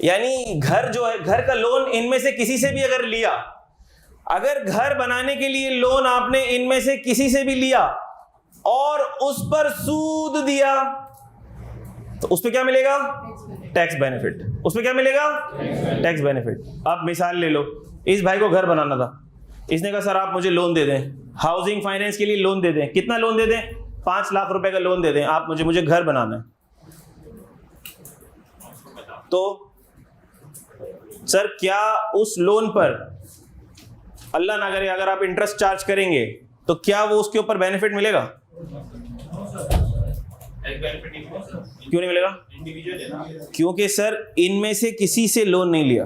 Speaker 1: यानी घर जो है, घर का लोन इनमें से किसी से भी अगर लिया, अगर घर बनाने के लिए लोन आपने इनमें से किसी से भी लिया और उस पर सूद दिया, तो उस पर क्या मिलेगा? Tax benefit. उस पर क्या मिलेगा? Tax benefit. अब मिसाल ले लो, इस भाई को घर बनाना था, इसने कहा सर आप मुझे लोन दे दें, हाउसिंग फाइनेंस के लिए लोन दे दें। कितना लोन दे दें? 5 लाख रुपए का लोन दे दें, आप मुझे घर बनाना है। तो सर क्या उस लोन पर, अल्लाह ना करे, अगर आप इंटरेस्ट चार्ज करेंगे तो क्या वो उसके ऊपर बेनिफिट मिलेगा? क्यों नहीं मिलेगा? क्योंकि सर इनमें से किसी से लोन नहीं लिया।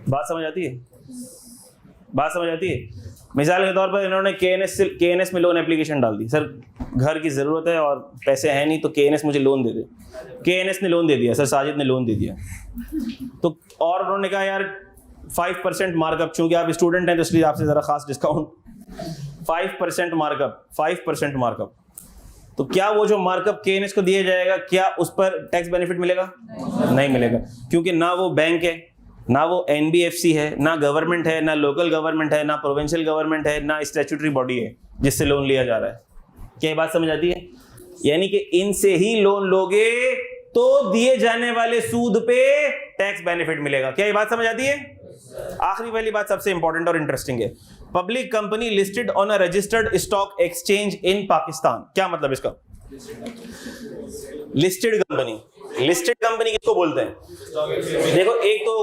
Speaker 1: बात समझ आती है? बात समझ आती है? मिसाल के तौर पर इन्होंने KNS में लोन एप्लीकेशन डाल दी, सर घर की जरूरत है और पैसे हैं नहीं तो KNS मुझे लोन दे दे। KNS ने लोन दे दिया, सर साजिद ने लोन दे दिया। तो और उन्होंने कहा यार 5% मार्कअप, चूंकि आप स्टूडेंट हैं तो इसलिए आपसे जरा खास डिस्काउंट, 5% मार्कअप। तो क्या वो जो मार्कअप KNS को दिया जाएगा, क्या उस पर टैक्स बेनिफिट मिलेगा? नहीं मिलेगा, क्योंकि ना वो बैंक है, ना वो NBFC है, ना गवर्नमेंट है, ना लोकल गवर्नमेंट है, ना प्रोविंशियल गवर्नमेंट है, ना स्टैट्यूटरी बॉडी है जिससे लोन लिया जा रहा है। क्या ये बात समझ आती है? यानी कि इनसे ही लोन लोगे तो दिए जाने वाले सूद पे टैक्स बेनिफिट मिलेगा। क्या ये बात समझ आती है? आखिरी वाली बात सबसे इंपॉर्टेंट और इंटरेस्टिंग है। Public company listed on a registered stock exchange इन पाकिस्तान। क्या मतलब इसका? लिस्टेड कंपनी किसको बोलते हैं? देखो, एक तो हो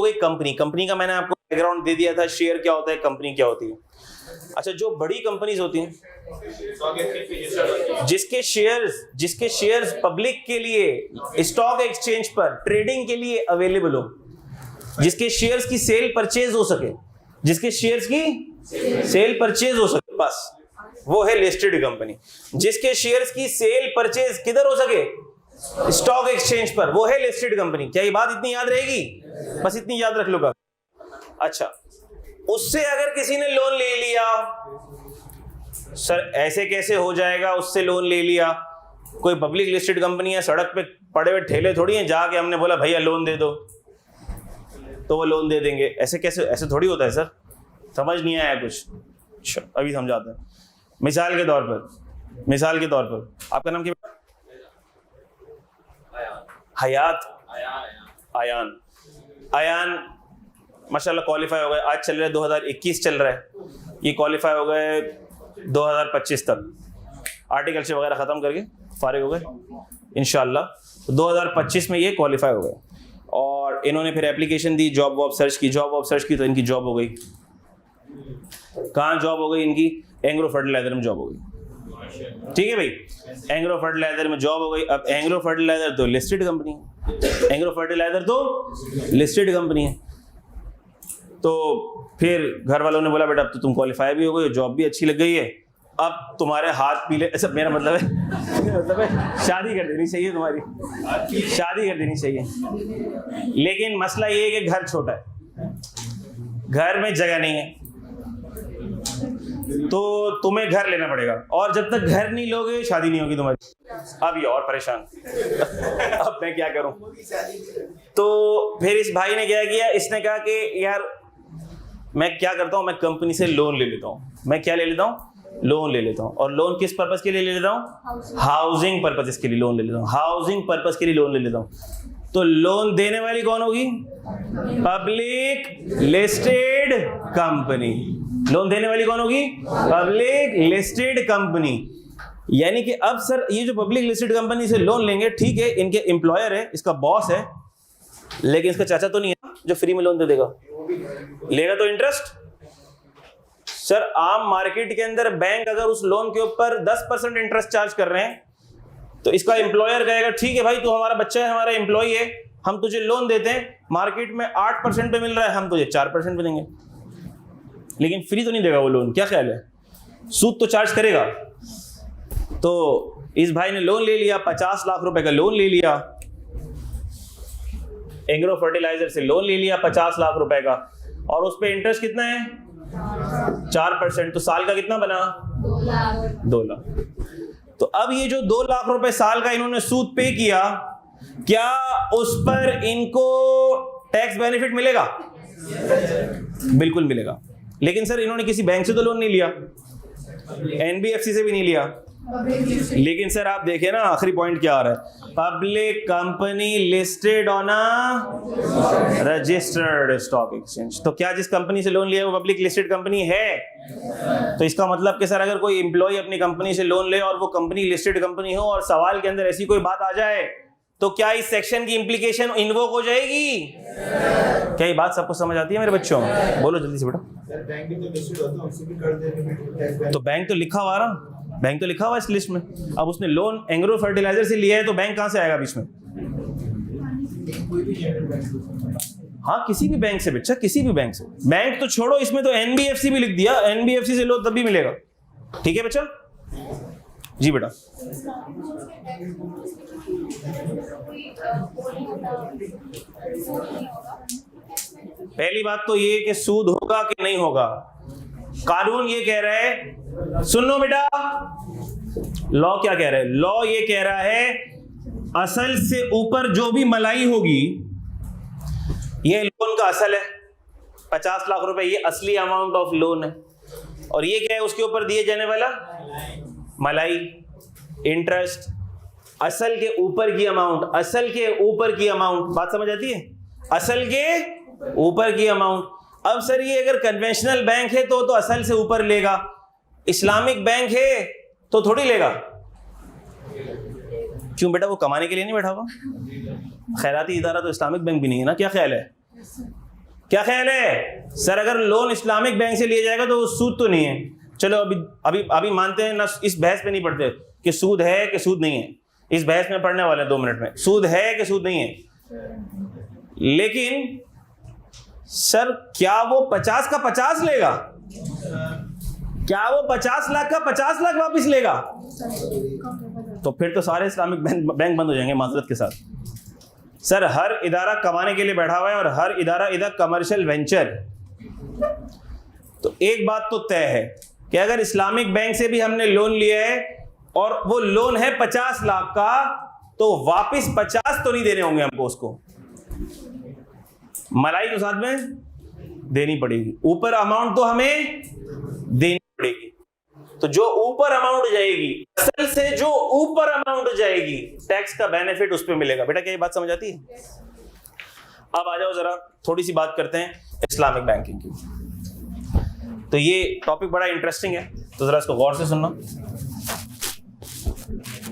Speaker 1: गई कंपनी का मैंने आपको बैकग्राउंड दे दिया था, शेयर क्या होता है, कंपनी क्या होती है। अच्छा, जो बड़ी कंपनीज होती हैं जिसके शेयर्स पब्लिक के लिए स्टॉक एक्सचेंज पर ट्रेडिंग के लिए अवेलेबल हो, जिसके शेयर्स की सेल परचेज हो सके, बस वो है लिस्टेड कंपनी। जिसके शेयर्स की सेल परचेज किधर हो सके? स्टॉक एक्सचेंज पर, वो है लिस्टेड कंपनी। क्या ये बात इतनी याद रहेगी? बस इतनी याद रख लो। अच्छा, उससे अगर किसी ने लोन ले लिया, सर ऐसे कैसे हो जाएगा? उससे लोन ले लिया, कोई पब्लिक लिस्टेड कंपनी है, सड़क पे पड़े हुए ठेले थोड़ी हैं, जाके हमने बोला भैया लोन दे दो तो वो लोन दे देंगे। ऐसे कैसे? ऐसे थोड़ी होता है सर, समझ नहीं आया कुछ? अच्छा, अभी समझाते हैं। मिसाल के तौर पर आपका नाम क्या? हयात, आयान माशाल्लाह क्वालिफाई हो गए। आज चल रहा है 2021 चल रहा है, ये क्वालिफाई हो गए 2025 तक, आर्टिकलशिप वगैरह ख़त्म करके फारिग हो गए इंशाल्लाह। 2025 में ये क्वालिफाई हो गए और इन्होंने फिर एप्लीकेशन दी, जॉब सर्च की तो इनकी जॉब हो गई। कहाँ जॉब हो गई इनकी? एंग्रो फर्टिलाइजर में जॉब हो गई। ठीक है भाई, एंग्रो फर्टिलाइजर में जॉब हो गई। अब एंग्रो फर्टिलाइजर तो लिस्टेड कंपनी है, एंग्रो फर्टिलाइजर तो लिस्टेड कंपनी है। तो फिर घर वालों ने बोला बेटा अब तो तुम क्वालिफाई भी हो गई, जॉब भी अच्छी लग गई है, अब तुम्हारे हाथ पीले, ऐसा मेरा मतलब है शादी कर देनी चाहिए, तुम्हारी शादी कर देनी चाहिए। लेकिन मसला ये है कि घर छोटा है, घर में जगह नहीं है, तो तुम्हें घर लेना पड़ेगा, और जब तक घर नहीं लोगे शादी नहीं होगी तुम्हारी। अब ये और परेशान अब मैं क्या करूं? तो फिर इस भाई ने क्या किया, इसने कहा कि यार मैं क्या करता हूं, मैं कंपनी से लोन ले लेता हूं। मैं क्या ले लेता हूं? लोन ले लेता हूं। और लोन किस पर्पस के लिए ले लेता हूं? हाउसिंग पर्पस के लिए लोन ले लेता हूं। हाउसिंग पर्पस के लिए लोन ले लेता हूं। तो लोन देने वाली कौन होगी? Public listed company. लोन देने वाली कौन होगी? Public listed company. यानी कि अब सर ये जो पब्लिक लिस्टेड कंपनी से लोन लेंगे, ठीक है इनके एम्प्लॉयर है, इसका बॉस है, लेकिन इसका चाचा तो नहीं है जो फ्री में लोन दे देगा, लेगा तो इंटरेस्ट। सर आम मार्केट के अंदर बैंक अगर उस लोन के ऊपर 10% इंटरेस्ट चार्ज कर रहे हैं, तो इसका एम्प्लॉयर कहेगा ठीक है भाई तू हमारा बच्चा है, हमारा एम्प्लॉई है, हम तुझे लोन देते हैं, मार्केट में 8% पे मिल रहा है, हम तुझे 4% पे देंगे। लेकिन फ्री तो नहीं देगा वो लोन, क्या ख्याल है? सूद तो चार्ज करेगा। तो इस भाई ने लोन ले लिया, 50 लाख रुपए का लोन ले लिया, एंग्रो फर्टिलाइजर से लोन ले लिया 50 लाख रुपए का, और उस पे इंटरेस्ट कितना है? 4%। तो साल का कितना बना? 2 लाख। तो अब ये जो 2 लाख रुपए साल का इन्होंने सूद पे किया, क्या उस पर इनको टैक्स बेनिफिट मिलेगा? बिल्कुल मिलेगा। लेकिन सर इन्होंने किसी बैंक से तो लोन नहीं लिया, एनबीएफसी से भी नहीं लिया। लेकिन सर आप देखिए ना आखिरी पॉइंट क्या आ रहा है, public company listed on a registered stock exchange. तो क्या जिस कंपनी से लोन लिया वो पब्लिक लिस्टेड कंपनी है? तो इसका मतलब कि सर अगर कोई एम्प्लॉय अपनी कंपनी से लोन ले और वो कंपनी लिस्टेड कंपनी हो और सवाल के अंदर ऐसी कोई बात आ जाए, तो क्या इस सेक्शन की इंप्लीकेशन इन्वोक हो जाएगी? क्या ये बात सबको समझ आती है मेरे बच्चों? बोलो जल्दी से बेटा। तो बैंक तो लिखा हुआ ना, बैंक तो लिखा हुआ इस लिस्ट में। अब उसने लोन एंग्रो फर्टिलाइजर से लिया है, तो बैंक कहां से आएगा बीच में? हाँ किसी भी बैंक से बच्चा, किसी भी बैंक से। बैंक तो छोड़ो, इसमें तो एनबीएफसी भी लिख दिया, एनबीएफसी से लो तब भी मिलेगा। ठीक है बच्चा? जी बेटा। पहली बात तो ये कि सूद होगा कि नहीं होगा। कानून ये कह रहा है, सुनो बेटा, लॉ क्या कह रहा है? लॉ ये कह रहा है असल से ऊपर जो भी मलाई होगी, ये लोन का असल है 50 लाख रुपए, ये असली अमाउंट ऑफ लोन है। और ये क्या है? उसके ऊपर दिए जाने वाला मलाई, इंटरेस्ट, असल के ऊपर की अमाउंट, असल के ऊपर की अमाउंट। बात समझ आती है? असल के ऊपर की अमाउंट। अब सर ये अगर कन्वेंशनल बैंक है तो असल से ऊपर लेगा, इस्लामिक बैंक है तो थोड़ी लेगा। क्यों बेटा? वो कमाने के लिए नहीं बैठा हुआ? खैराती इदारा तो इस्लामिक बैंक भी नहीं है ना, क्या ख्याल है? क्या ख्याल है सर? अगर लोन इस्लामिक बैंक से लिया जाएगा तो सूद तो नहीं है। चलो अभी अभी अभी मानते हैं ना, इस बहस पे नहीं पढ़ते कि सूद है कि सूद नहीं है, इस बहस में पढ़ने वाले 2 मिनट में, सूद है कि सूद नहीं है। लेकिन सर क्या वो 50 का 50 लेगा? क्या वो 50 लाख का 50 लाख वापस लेगा? तो फिर तो सारे इस्लामिक बैंक बंद हो जाएंगे माजरत के साथ। सर हर इदारा कमाने के लिए बैठा हुआ है और हर इदारा इधर कमर्शियल वेंचर। तो एक बात तो तय है कि अगर इस्लामिक बैंक से भी हमने लोन लिया है और वो लोन है 50 लाख का, तो वापस 50 तो नहीं देने होंगे हमको, उसको मलाई तो साथ में देनी पड़ेगी, ऊपर अमाउंट तो हमें देनी पड़ेगी। तो जो ऊपर अमाउंट जाएगी, असल से जो ऊपर अमाउंट जाएगी, टैक्स का बेनिफिट उस पर मिलेगा। बेटा क्या ये बात समझ आती है? अब आ जाओ जरा थोड़ी सी बात करते हैं इस्लामिक बैंकिंग की। तो ये टॉपिक बड़ा इंटरेस्टिंग है, तो जरा इसको गौर से सुनना।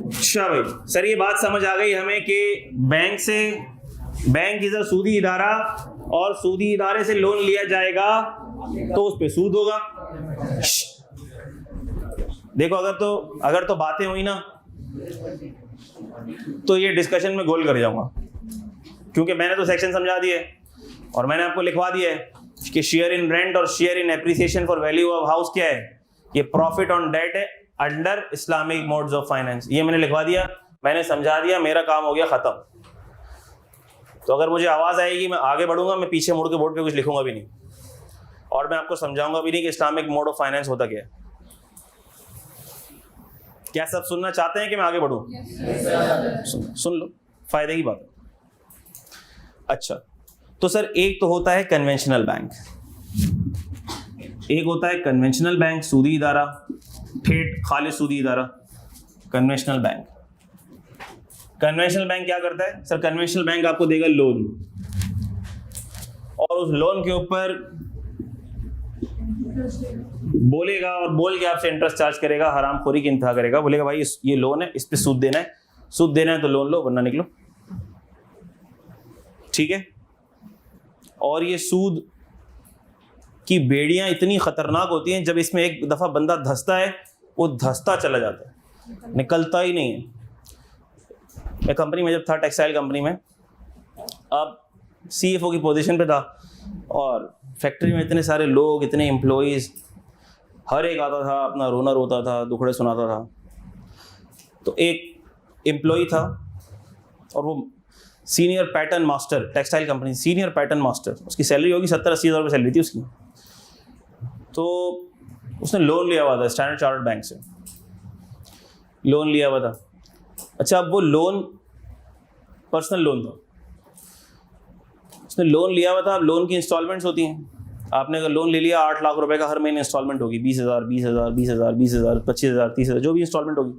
Speaker 1: अच्छा भाई, सर ये बात समझ आ गई हमें कि बैंक इधर सूदी इदारा और सूदी इदारे से लोन लिया जाएगा तो उस पे सूद होगा। देखो अगर तो बातें हुई ना तो ये डिस्कशन में गोल कर जाऊंगा, क्योंकि मैंने तो सेक्शन समझा दिए और मैंने आपको लिखवा दिया है कि शेयर इन रेंट और share in appreciation for value of house क्या है, ये प्रॉफिट ऑन डेट है under Islamic modes of finance. ये मैंने लिखवा दिया, मैंने समझा दिया, मेरा काम हो गया खत्म। तो अगर मुझे आवाज आएगी मैं आगे बढ़ूंगा, मैं पीछे मुड़ के बोर्ड पे कुछ लिखूंगा भी नहीं और मैं आपको समझाऊंगा भी नहीं कि इस्लामिक मोड ऑफ फाइनेंस होता क्या है। क्या सब सुनना चाहते हैं कि मैं आगे बढ़ूं? सुन लो, फायदे की बात है। अच्छा, तो सर एक तो होता है कन्वेंशनल बैंक, एक होता है कन्वेंशनल बैंक, सूदी इदारा, ठेठ खालिद सूदी इदारा। कन्वेंशनल बैंक, कन्वेंशनल बैंक क्या करता है सर? कन्वेंशनल बैंक आपको देगा लोन और उस लोन के ऊपर बोलेगा और बोल के आपसे इंटरेस्ट चार्ज करेगा, हरामखोरी की इंतहा करेगा, बोलेगा भाई ये लोन है, इस पे सूद देना है, सूद देना है तो लोन लो वरना निकलो। ठीक है, और ये सूद की बेड़ियां इतनी खतरनाक होती हैं, जब इसमें एक दफा बंदा धंसता है वो धंसता चला जाता है, निकलता ही नहीं है। मैं कंपनी में जब था, टेक्सटाइल कंपनी में, अब CFO की पोजीशन पे था और फैक्ट्री में इतने सारे लोग, इतने एम्प्लॉइज, हर एक आता था अपना रोना रोता था, दुखड़े सुनाता था। तो एक एम्प्लॉय था और वो senior pattern master, textile company senior pattern master, उसकी सैलरी होगी 70-80 हज़ार रुपये सैलरी थी उसकी। तो उसने लोन लिया हुआ था स्टैंडर्ड चार्टर्ड बैंक से, लोन लिया हुआ था। अच्छा, अब वो लोन पर्सनल लोन था, उसने लोन लिया हुआ था। अब लोन की इंस्टॉलमेंट्स होती हैं, आपने अगर लोन ले लिया 8 लाख रुपए का, हर महीने इंस्टॉलमेंट होगी 20,000, 20,000, 20,000, 20,000, 25,000, 30,000, जो भी इंस्टॉलमेंट होगी।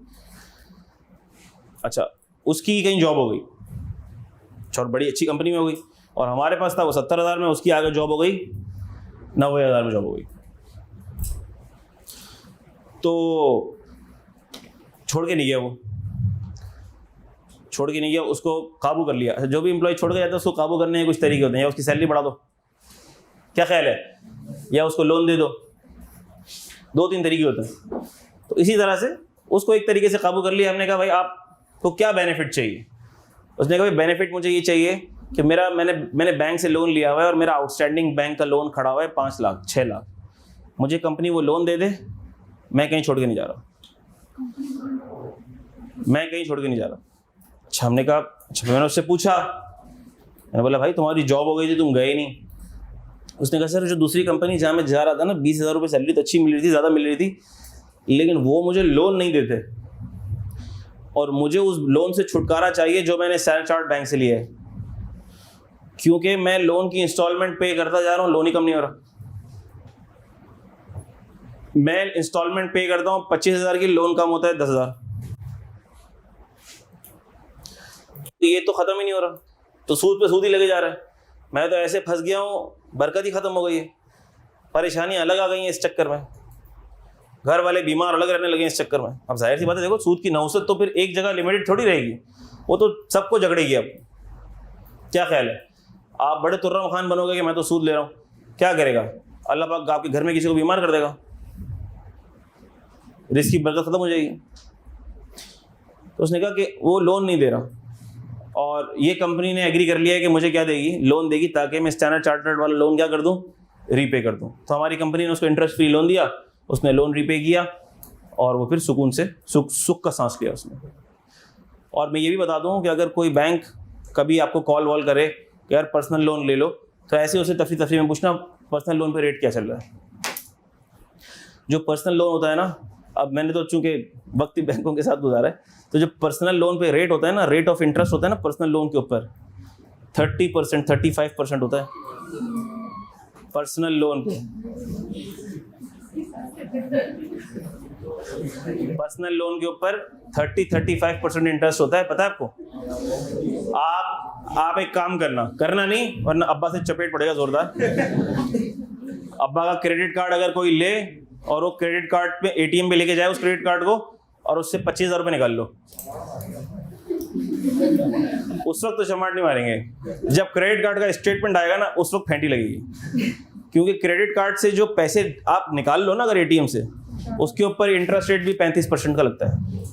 Speaker 1: अच्छा, उसकी कहीं जॉब हो गई और बड़ी अच्छी कंपनी में हो गई, और हमारे पास था वो 70,000 में, उसकी आगे जॉब हो गई 90,000 में जॉब हो गई। तो छोड़ के नहीं गया, वो छोड़ के नहीं गया, उसको काबू कर लिया। जो भी एम्प्लॉय छोड़ के जाता है उसको काबू करने के कुछ तरीके होते हैं, या उसकी सैलरी बढ़ा दो, क्या ख्याल है, या उसको लोन दे दो, 2-3 तरीके होते हैं। तो इसी तरह से उसको एक तरीके से काबू कर लिया। हमने कहा भाई आपको क्या बेनिफिट चाहिए? उसने कहा भाई बेनिफिट मुझे ये चाहिए कि मैंने बैंक से लोन लिया हुआ है और मेरा आउटस्टैंडिंग बैंक का लोन खड़ा हुआ है 5 लाख 6 लाख, मुझे कंपनी वो लोन दे दे, मैं कहीं छोड़ के नहीं जा रहा, मैं कहीं छोड़ के नहीं जा रहा। अच्छा, हमने कहा, अच्छा, मैंने उससे पूछा, मैंने बोला भाई तुम्हारी जॉब हो गई थी, तुम गए नहीं। उसने कहा सर जो दूसरी कंपनी जहाँ मैं जा रहा था ना, 20,000 रुपये सैलरी तो अच्छी मिल रही थी, ज़्यादा मिल रही थी, लेकिन वो मुझे लोन नहीं देते और मुझे उस लोन से छुटकारा चाहिए जो मैंने स्टैंडर्ड चार्टर्ड बैंक से लिया है, क्योंकि मैं लोन की इंस्टॉलमेंट पे करता जा रहा हूँ, लोन ही कम नहीं हो रहा। मैं इंस्टॉलमेंट पे करता हूँ 25,000 की, लोन कम होता है 10,000, ये तो खत्म ही नहीं हो रहा, तो सूद पे सूद ही लगे जा रहा है। मैं तो ऐसे फंस गया हूँ, बरकत ही खत्म हो गई है, परेशानियां अलग आ गई हैं इस चक्कर में, घर वाले बीमार अलग रहने लगे इस चक्कर में। अब जाहिर सी बात है, देखो सूद की नौसत तो फिर एक जगह लिमिटेड थोड़ी रहेगी, वो तो सबको झगड़ेगी। अब क्या ख्याल है, आप बड़े तुर्रम खान बनोगे कि मैं तो सूद ले रहा हूँ, क्या करेगा अल्लाह पाक? आपके घर में किसी को बीमार कर देगा, रिस्क की बरकत खत्म हो जाएगी। तो उसने कहा कि वो लोन नहीं दे रहा, और ये कंपनी ने एग्री कर लिया है कि मुझे क्या देगी, लोन देगी, ताकि मैं स्टैंडर्ड चार्टर्ड वाला लोन क्या कर दूं, रीपे कर दूं। तो हमारी कंपनी ने उसको इंटरेस्ट फ्री लोन दिया, उसने लोन रीपे किया और वो फिर सुकून से सुख का सांस लिया उसने। और मैं ये भी बता दूं कि अगर कोई बैंक कभी आपको कॉल वॉल करे कि यार पर्सनल लोन ले लो, तो ऐसे उसे तफरी में पूछना पर्सनल लोन पे रेट क्या चल रहा है। जो पर्सनल लोन होता है ना, अब मैंने तो चूंकि वक्त बैंकों के साथ गुजारा है, तो जो पर्सनल लोन पे रेट होता है ना, रेट ऑफ इंटरेस्ट होता है ना पर्सनल लोन के ऊपर, 30%, 35% होता है पर्सनल लोन पे। पर्सनल लोन के ऊपर 30-35% इंटरेस्ट होता है, पता है आपको? आप एक काम करना नहीं, वरना अब्बा से चपेट पड़ेगा जोरदार। अब्बा का क्रेडिट कार्ड अगर कोई ले और वो क्रेडिट कार्ड पे ATM पे लेके जाए उस क्रेडिट कार्ड को, और उससे 25,000 रुपये निकाल लो, उस वक्त तो चमाट नहीं मारेंगे। जब क्रेडिट कार्ड का स्टेटमेंट आएगा ना, उस वक्त फेंटी लगेगी। क्योंकि क्रेडिट कार्ड से जो पैसे आप निकाल लो ना अगर एटीएम से, उसके ऊपर इंटरेस्ट रेट भी 35% का लगता है।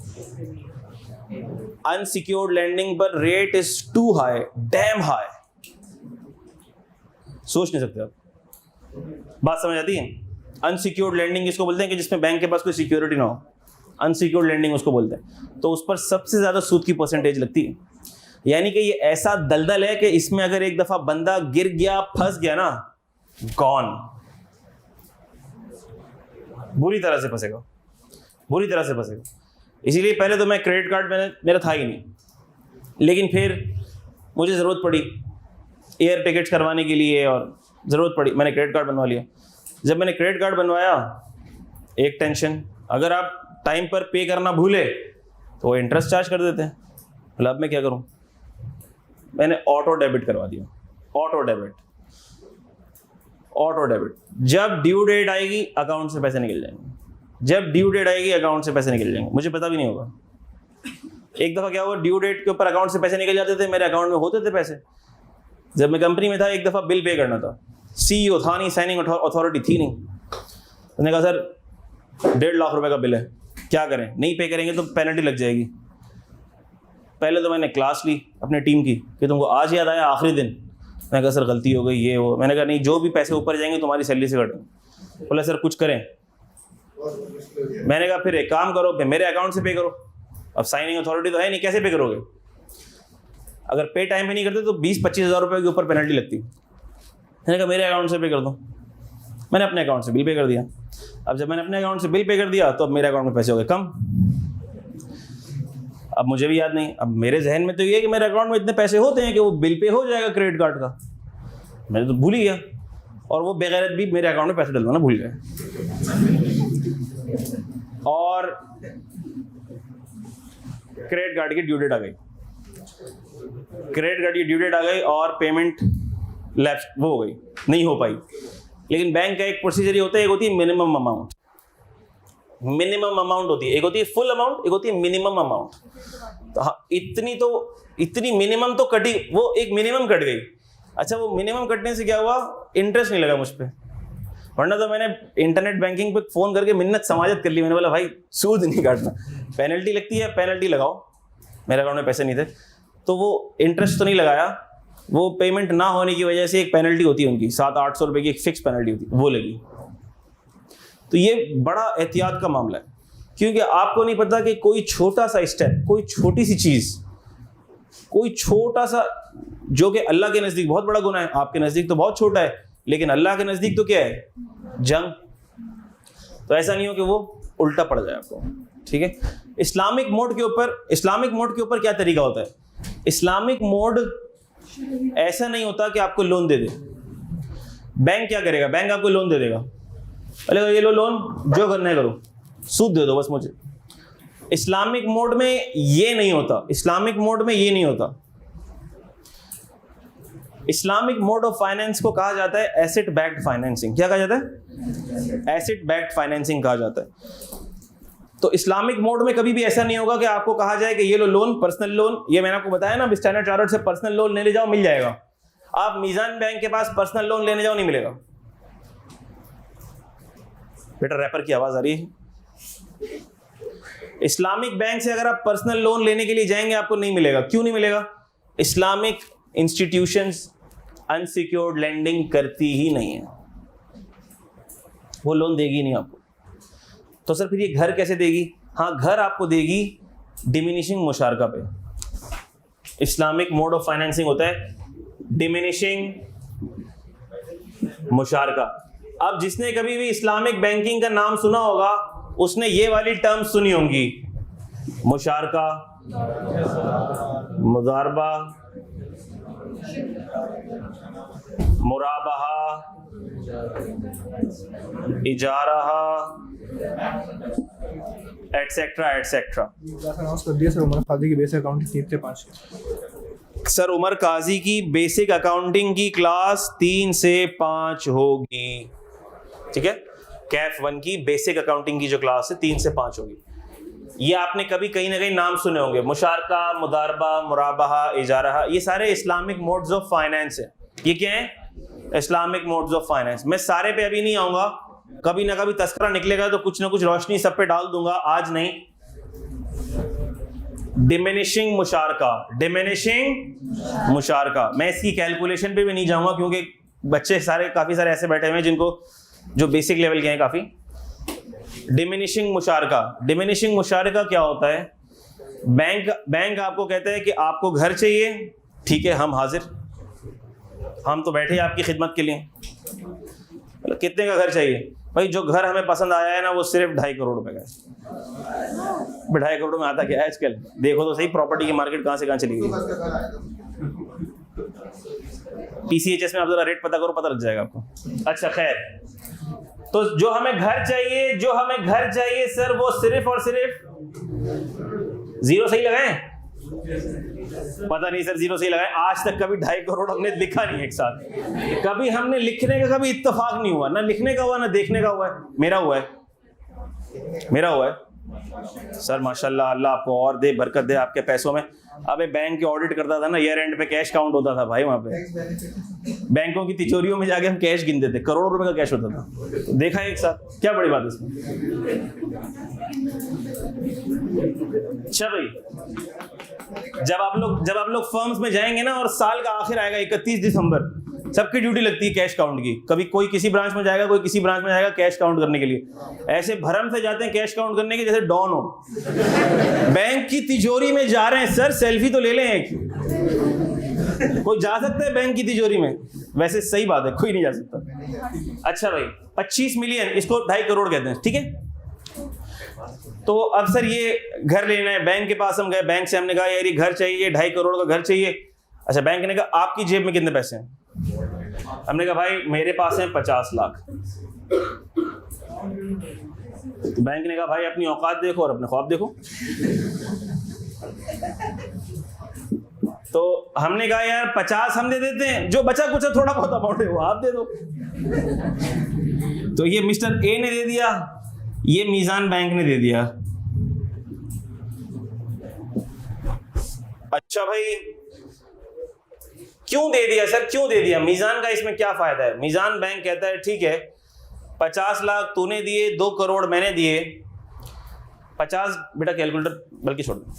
Speaker 1: अनसिक्योर्ड लैंडिंग पर rate is too high, damn high, सोच नहीं सकते आप। बात समझ आती है? अनसिक्योर्ड लैंडिंग किसको बोलते हैं कि जिसमें बैंक के पास कोई सिक्योरिटी ना हो, अनसिक्योर्ड लैंडिंग उसको बोलते हैं। तो उस पर सबसे ज्यादा सूद की परसेंटेज लगती है। यानी कि ये ऐसा दलदल है कि इसमें अगर एक दफा बंदा गिर गया, फंस गया ना, गॉन, बुरी तरह से फंसेगा, बुरी तरह से फंसेगा। इसीलिए पहले तो मैं क्रेडिट कार्ड मेरा था ही नहीं, लेकिन फिर मुझे ज़रूरत पड़ी एयर टिकट्स करवाने के लिए और ज़रूरत पड़ी, मैंने क्रेडिट कार्ड बनवा लिया। जब मैंने क्रेडिट कार्ड बनवाया, एक टेंशन, अगर आप टाइम पर पे करना भूले तो वो इंटरेस्ट चार्ज कर देते हैं। मतलब अब मैं क्या करूं? मैंने ऑटो डेबिट करवा दिया। ऑटो डेबिट, ऑटो डेबिट, जब ड्यू डेट आएगी अकाउंट से पैसे निकल जाएंगे, जब ड्यू डेट आएगी अकाउंट से पैसे निकल जाएंगे, मुझे पता भी नहीं होगा। एक दफ़ा क्या हुआ, ड्यू डेट के ऊपर अकाउंट से पैसे निकल जाते थे, मेरे अकाउंट में होते थे पैसे। जब मैं कंपनी में था, एक दफ़ा बिल पे करना था, सीईओ था नहीं, साइनिंग अथॉरिटी थी नहीं। उसने कहा सर 1.5 लाख रुपए का बिल है, क्या करें? नहीं पे करेंगे तो पेनल्टी लग जाएगी। पहले तो मैंने क्लास ली अपने टीम की कि तुमको आज याद आया आखिरी दिन। मैंने कहा सर गलती हो गई, ये वो। मैंने कहा नहीं, जो भी पैसे ऊपर जाएंगे तुम्हारी सैलरी से कटेंगे। बोला सर कुछ करें? मैंने कहा फिर एक काम करो, फिर मेरे अकाउंट से पे करो। अब साइनिंग अथॉरिटी तो है नहीं, कैसे पे करोगे? अगर पे टाइम पे नहीं करते तो 20-25 हज़ार रुपये के ऊपर पेनल्टी लगती। मैंने कहा मेरे अकाउंट से पे कर दो। मैंने अपने अकाउंट से बिल पे कर दिया। अब जब मैंने अपने अकाउंट से बिल पे कर दिया तो अब मेरे अकाउंट में पैसे हो गए कम। अब मुझे भी याद नहीं, अब मेरे जहन में तो ये है कि मेरे अकाउंट में इतने पैसे होते हैं कि वो बिल पे हो जाएगा क्रेडिट कार्ड का। मैंने तो भूल ही गया, और वो बेगैरत भी मेरे अकाउंट में पैसे डलवाना भूल गए। और क्रेडिट कार्ड की ड्यू डेट आ गई, क्रेडिट कार्ड की ड्यू डेट आ गई और पेमेंट लैप्स वो हो गई, नहीं हो पाई। लेकिन बैंक का एक प्रोसीजर ही होता है, एक होती है मिनिमम अमाउंट, मिनिमम अमाउंट होती है, एक होती है फुल अमाउंट, एक होती है मिनिमम अमाउंट। तो हाँ, इतनी मिनिमम तो कटी, वो एक मिनिमम कट गई। अच्छा, वो मिनिमम कटने से क्या हुआ, इंटरेस्ट नहीं लगा मुझ पर। वरना तो मैंने इंटरनेट बैंकिंग पे फोन करके मिन्नत समाजत कर ली। मैंने बोला भाई सूद नहीं काटना, पेनल्टी लगती है, पेनल्टी लगाओ। मेरे अकाउंट में पैसे नहीं थे तो वो इंटरेस्ट तो नहीं लगाया, वो पेमेंट ना होने की वजह से एक पेनल्टी होती है उनकी 700-800 रुपए की, एक फिक्स पेनल्टी होती है, वो लगी। तो ये बड़ा एहतियात का मामला है, क्योंकि आपको नहीं पता कि कोई छोटा सा स्टेप, कोई छोटी सी चीज, कोई छोटा सा, जो कि अल्लाह के नजदीक बहुत बड़ा गुनाह है, आपके नजदीक तो बहुत छोटा है, लेकिन अल्लाह के नजदीक तो क्या है, जंग। तो ऐसा नहीं हो कि वो उल्टा पड़ जाए आपको। ठीक है, इस्लामिक मोड के ऊपर क्या तरीका होता है? इस्लामिक मोड ऐसा नहीं होता कि आपको लोन दे दे। बैंक क्या करेगा, बैंक आपको लोन दे देगा, अरे ये लो लोन, जो करना है करो, सूद दे दो बस मुझे। इस्लामिक मोड में ये नहीं होता, इस्लामिक मोड में ये नहीं होता। इस्लामिक मोड ऑफ फाइनेंस को कहा जाता है एसेट बैक्ड फाइनेंसिंग। क्या कहा जाता है? एसेट बैक्ड फाइनेंसिंग कहा जाता है। तो इस्लामिक मोड में कभी भी ऐसा नहीं होगा कि आपको कहा जाए कि ये लो लोन, पर्सनल लोन, ये मैंने आपको बताया ना, स्टैंडर्ड चार्टर्ड से पर्सनल लोन लेने जाओ, मिल जाएगा। आप मीजान बैंक के पास पर्सनल लोन लेने जाओ, नहीं मिलेगा। बेटा रैपर की आवाज आ रही है। इस्लामिक बैंक से अगर आप पर्सनल लोन लेने के लिए जाएंगे आपको नहीं मिलेगा। क्यों नहीं मिलेगा? इस्लामिक इंस्टीट्यूशंस अनसिक्योर्ड लेंडिंग करती ही नहीं है, वो लोन देगी नहीं आपको। तो सर फिर ये घर कैसे देगी? हाँ, घर आपको देगी डिमिनिशिंग मुशारका पे। इस्लामिक मोड ऑफ फाइनेंसिंग होता है डिमिनिशिंग मुशारका। अब जिसने कभी भी इस्लामिक बैंकिंग का नाम सुना होगा उसने ये वाली टर्म सुनी होंगी, मुशारका, मुदारबा, मुराबहा, इजारा, एटसेट्रा एटसेट्रा। सर उमर काजी की बेसिक अकाउंटिंग की क्लास 3 से 5 होगी। ठीक है, कैफ 1 की बेसिक अकाउंटिंग की जो क्लास है 3 से 5 होगी। ये आपने कभी कहीं ना कहीं नाम सुने होंगे, मुशारका, मुदारबा, मुराबहा, इजारा, ये सारे इस्लामिक मोड्स ऑफ फाइनेंस है। ये क्या है? Islamic modes of finance. मैं सारे पे अभी नहीं आऊंगा, कभी ना कभी तस्करा निकलेगा तो कुछ ना कुछ रोशनी सब पे डाल दूंगा, आज नहीं। डिमिनिशिंग मुशारका, डिमिनिशिंग मुशारका, मैं इसकी कैलकुलेशन पे भी नहीं जाऊंगा क्योंकि बच्चे सारे काफी सारे ऐसे बैठे हुए हैं जिनको जो बेसिक लेवल के हैं काफी। डिमिनिशिंग मुशारका, डिमिनिशिंग मुशारका क्या होता है? बैंक आपको कहता है कि आपको घर चाहिए, ठीक है हम हाजिर, हम तो बैठे आपकी खिदमत के लिए। मतलब कितने का घर चाहिए? भाई जो घर हमें पसंद आया है ना वो सिर्फ 2.5 करोड़ रुपए का है। 2.5 करोड़ में आता क्या है आजकल? देखो तो सही प्रॉपर्टी की मार्केट कहां से कहां चली गई। PCHS में आप जरा रेट पता करो, पता लग जाएगा आपको। अच्छा खैर, तो जो हमें घर चाहिए सर वो सिर्फ और सिर्फ जीरो सही लगाएं? पता नहीं सर, जीरो सही लगाएं। आज तक कभी 2.5 करोड़ हमने लिखा नहीं एक साथ, कभी हमने लिखने का कभी इत्तेफाक नहीं हुआ, ना लिखने का हुआ ना देखने का हुआ है। मेरा हुआ है सर, माशाल्लाह, अल्लाह आपको और दे, बरकत दे आपके पैसों में। अबे बैंक के ऑडिट करता था ना, ईयर एंड पे कैश काउंट होता था भाई, वहां पे बैंकों की तिजोरियों में जाके हम कैश गिनते थे, करोड़ों रुपए का कैश होता था। तो देखा एक साथ, क्या बड़ी बात है इसमें। अच्छा भाई, जब आप लोग फर्म्स में जाएंगे ना और साल का आखिर आएगा 31 दिसंबर, सबकी ड्यूटी लगती है कैश काउंट की। कभी कोई किसी ब्रांच में जाएगा, कोई किसी ब्रांच में जाएगा कैश काउंट करने के लिए। ऐसे भरम से जाते हैं कैश काउंट करने के जैसे डॉन हो। बैंक की तिजोरी में जा रहे हैं सर, सेल्फी तो ले लें एक। कोई जा सकता है बैंक की तिजोरी में? वैसे सही बात है, कोई नहीं जा सकता। अच्छा भाई, 25 मिलियन, इसको 2.5 करोड़ कहते हैं, ठीक है। तो अब सर ये घर लेना है, बैंक के पास हम गए, बैंक से हमने कहा यार ये घर चाहिए, 2.5 करोड़ का घर चाहिए। अच्छा, बैंक ने कहा आपकी जेब में कितने पैसे हैं? हमने कहा भाई मेरे पास है 50 लाख। तो बैंक ने कहा भाई अपनी औकात देखो और अपने ख्वाब देखो। तो हमने कहा यार 50 हम दे देते हैं, जो बचा कुछ थोड़ा बहुत अमाउंट है वो आप दे दो। तो ये मिस्टर ए ने दे दिया, ये मीजान बैंक ने दे दिया। अच्छा भाई, क्यों दे दिया सर, क्यों दे दिया? मीजान का इसमें क्या फायदा है? मीजान बैंक कहता है ठीक है 50 लाख तूने दिए, 2 करोड़ मैंने दिए। 50 बेटा कैलकुलेटर बल्कि छोड़ दो।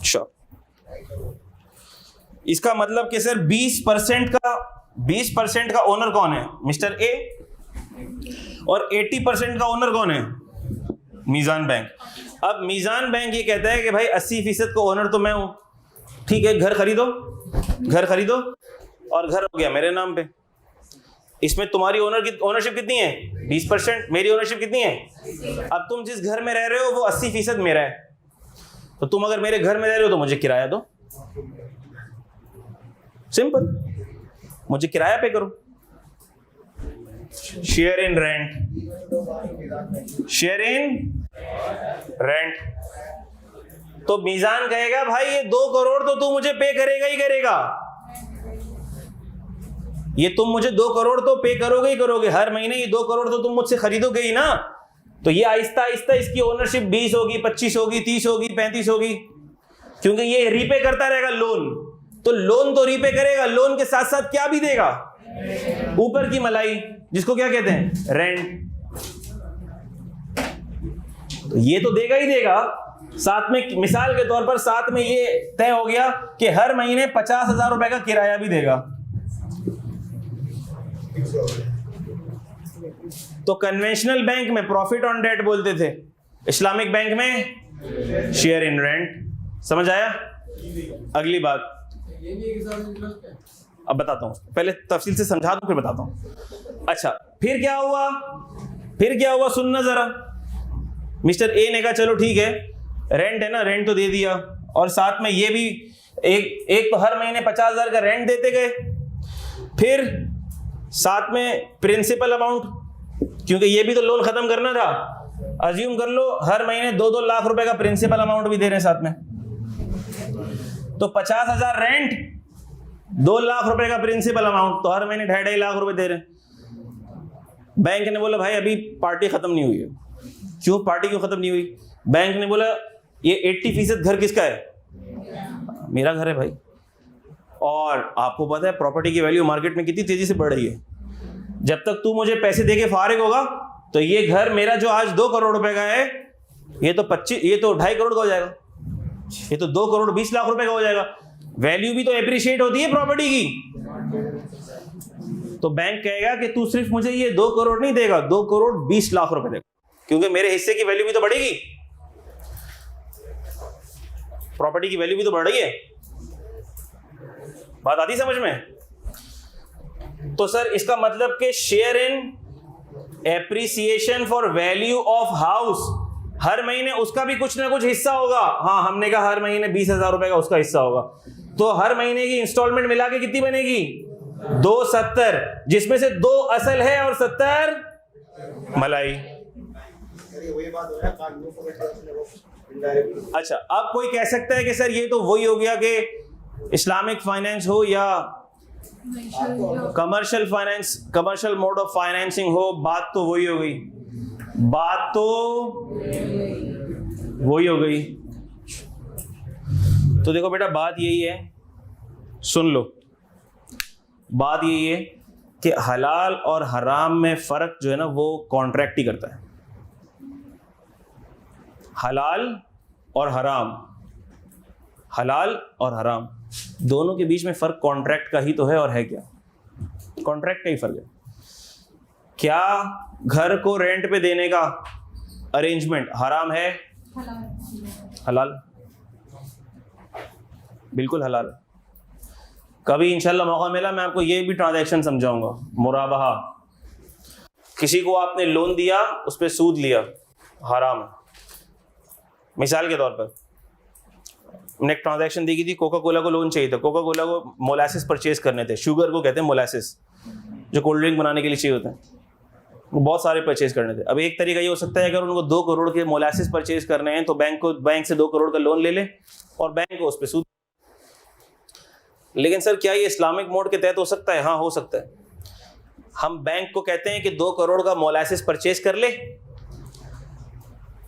Speaker 1: श्योर, इसका मतलब कि सर 20% का ओनर कौन है? Mister A. और 80% का ओनर कौन है? मीजान बैंक। अब मीजान बैंक ये कहता है कि भाई 80% का ओनर तो मैं हूं, ठीक है घर खरीदो और घर हो गया मेरे नाम पे। इसमें तुम्हारी ओनरशिप कितनी है? 20%। मेरी ओनरशिप कितनी है? अब तुम जिस घर में रह रहे हो वो 80% मेरा है, तो तुम अगर मेरे घर में रह रहे हो तो मुझे किराया दो, सिंपल, मुझे किराया पे करो। Share in rent. तो मीजान कहेगा भाई ये 2 करोड़ तो तू मुझे पे करेगा ही करेगा, ये तुम मुझे 2 करोड़ तो पे करोगे ही करोगे, हर महीने ये 2 करोड़ तो तुम मुझसे खरीदोगे ही ना। तो ये आहिस्ता आहिस्ता इसकी ओनरशिप 20 होगी, 25 होगी, 30 होगी, 35 होगी, क्योंकि ये रीपे करता रहेगा लोन। तो लोन तो रीपे करेगा, लोन के साथ साथ क्या भी देगा? ऊपर की मलाई, जिसको क्या कहते हैं? रेंट। तो ये तो देगा ही देगा, साथ में मिसाल के तौर पर साथ में ये तय हो गया कि हर महीने 50,000 रुपए का किराया भी देगा। तो कन्वेंशनल बैंक में प्रॉफिट ऑन डेट बोलते थे, इस्लामिक बैंक में शेयर इन रेंट। समझ आया? अगली बात अब बताता हूं, पहले तफसील से समझा दूं फिर बताता हूं। अच्छा, फिर क्या हुआ सुनना जरा। मिस्टर ए ने कहा चलो ठीक है, रेंट है ना, रेंट तो दे दिया, और साथ में ये भी एक तो हर महीने 50,000 का रेंट देते गए, फिर साथ में प्रिंसिपल अमाउंट, क्योंकि ये भी तो लोन खत्म करना था। अज्यूम कर लो हर महीने 2-2 लाख रुपए का प्रिंसिपल अमाउंट भी दे रहे हैं साथ में। तो 50,000 रेंट, 2 लाख रुपए का प्रिंसिपल अमाउंट, तो हर महीने 2.5 लाख रुपए दे रहे हैं। बैंक ने बोला भाई अभी पार्टी खत्म नहीं हुई है। क्यों पार्टी क्यों खत्म नहीं हुई? बैंक ने बोला ये 80% घर किसका है? मेरा घर है भाई। और आपको पता है प्रॉपर्टी की वैल्यू मार्केट में कितनी तेजी से बढ़ रही है। जब तक तू मुझे पैसे देके फारिग होगा तो ये घर मेरा जो आज 2 करोड़ रुपए का है, ये तो 2.5 करोड़ का हो जाएगा, ये तो 2 करोड़ 20 लाख रुपए का हो जाएगा। वैल्यू भी तो एप्रिशिएट होती है प्रॉपर्टी की। तो बैंक कहेगा कि तू सिर्फ मुझे ये 2 करोड़ नहीं देगा, 2 करोड़ 20 लाख रुपए देगा, क्योंकि मेरे हिस्से की वैल्यू भी तो बढ़ेगी, प्रॉपर्टी की वैल्यू भी तो बढ़ रही है। बात आती समझ में? तो सर इसका मतलब कि share in appreciation for value of house, हर महीने उसका भी कुछ ना कुछ हिस्सा होगा। हाँ, हमने कहा हर महीने 20,000 रुपए का उसका हिस्सा होगा, तो हर महीने की इंस्टॉलमेंट मिला के कितनी बनेगी? 270, जिसमें से 2 असल है और 70 मलाई।
Speaker 3: वही बात हो रहा है कानून को
Speaker 1: अच्छा, अब कोई कह सकता है कि सर ये तो वही हो गया कि इस्लामिक फाइनेंस हो या commercial finance, commercial mode of financing हो, बात तो वही हो गई, बात तो वही हो गई। तो देखो बेटा, बात यही है, सुन लो, बात यही है कि हलाल और हराम में फर्क जो है ना वो कॉन्ट्रैक्ट ही करता है। हलाल और हराम, हलाल और हराम दोनों के बीच में फर्क कॉन्ट्रैक्ट का ही तो है। और है क्या? कॉन्ट्रैक्ट का ही फर्क है। क्या घर को रेंट पे देने का अरेंजमेंट हराम है? हलाल, बिल्कुल हलाल। कभी इंशाल्लाह मौका मिला मैं आपको ये भी ट्रांजैक्शन समझाऊंगा। मुराबहा, किसी को आपने लोन दिया, उस पर सूद लिया, हराम है। मिसाल के तौर पर हमने एक ट्रांजैक्शन देखी थी, कोका कोला को लोन चाहिए था, कोका कोला को मोलासिस परचेज करने थे, शुगर को कहते हैं मोलासिस, जो कोल्ड ड्रिंक बनाने के लिए चाहिए होते हैं, वो बहुत सारे परचेज करने थे। अब एक तरीका ये हो सकता है, अगर उनको 2 करोड़ के मोलासिस परचेज करने हैं तो बैंक से 2 करोड़ का लोन ले ले और बैंक को उस पर सूद। लेकिन सर क्या ये इस्लामिक मोड के तहत हो सकता है? हाँ, हो सकता है। हम बैंक को कहते हैं कि 2 करोड़ का मोलासिस परचेज कर ले,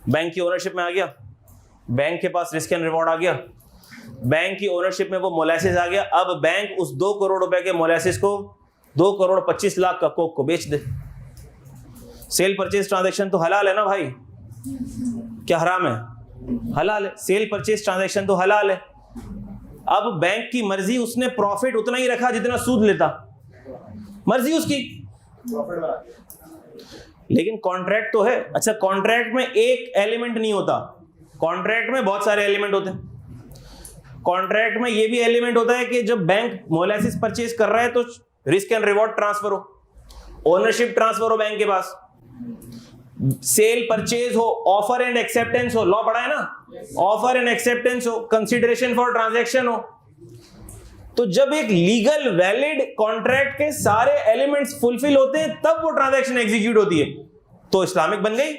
Speaker 1: बैंक की ओनरशिप में आ गया, बैंक के पास रिस्क एंड रिवॉर्ड आ गया, बैंक की ओनरशिप में वो मोलासिस आ गया। अब बैंक उस 2 करोड़ रुपए के मोलासिस को 2 करोड़ 25 लाख का कोक को बेच दे। सेल परचेज ट्रांजैक्शन तो हलाल है ना भाई, क्या हराम है? हलाल है। सेल परचेज ट्रांजैक्शन तो हलाल है। अब बैंक की मर्जी, उसने प्रॉफिट उतना ही रखा जितना सूद लेता, मर्जी उसकी, लेकिन कॉन्ट्रैक्ट तो है। अच्छा, कॉन्ट्रैक्ट में एक एलिमेंट नहीं होता, कॉन्ट्रैक्ट में बहुत सारे एलिमेंट होते हैं। कॉन्ट्रैक्ट में ये भी एलिमेंट होता है कि जब बैंक मोलासिस परचेज कर रहा है तो रिस्क एंड रिवॉर्ड ट्रांसफर हो, ओनरशिप ट्रांसफर हो बैंक के पास, सेल परचेज हो, ऑफर एंड एक्सेप्टेंस हो, लॉ पढ़ा है ना, ऑफर एंड एक्सेप्टेंस हो, कंसीडरेशन फॉर ट्रांजैक्शन हो। तो जब एक लीगल वैलिड कॉन्ट्रैक्ट के सारे एलिमेंट्स फुलफिल होते हैं तब वो ट्रांजैक्शन एग्जीक्यूट होती है, तो इस्लामिक बन गई।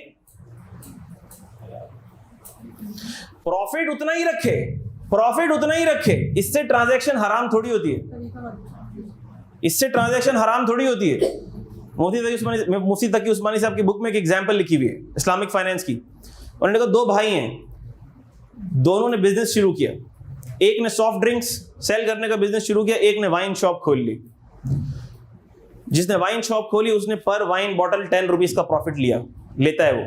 Speaker 1: प्रॉफिट उतना ही रखे, प्रॉफिट उतना ही रखे, इससे ट्रांजैक्शन हराम थोड़ी होती है, इससे ट्रांजैक्शन हराम थोड़ी होती है। मुफ्ती तकी उस्मानी साहब की बुक में एक एग्जांपल लिखी हुई है इस्लामिक फाइनेंस की। उन्होंने कहा 2 भाई हैं, दोनों ने बिजनेस शुरू किया, एक ने सॉफ्ट ड्रिंक्स सेल करने का बिजनेस शुरू किया, एक ने वाइन शॉप खोल ली। जिसने वाइन शॉप खोली उसने पर वाइन बॉटल 10 रुपीज का प्रॉफिट लेता है वो।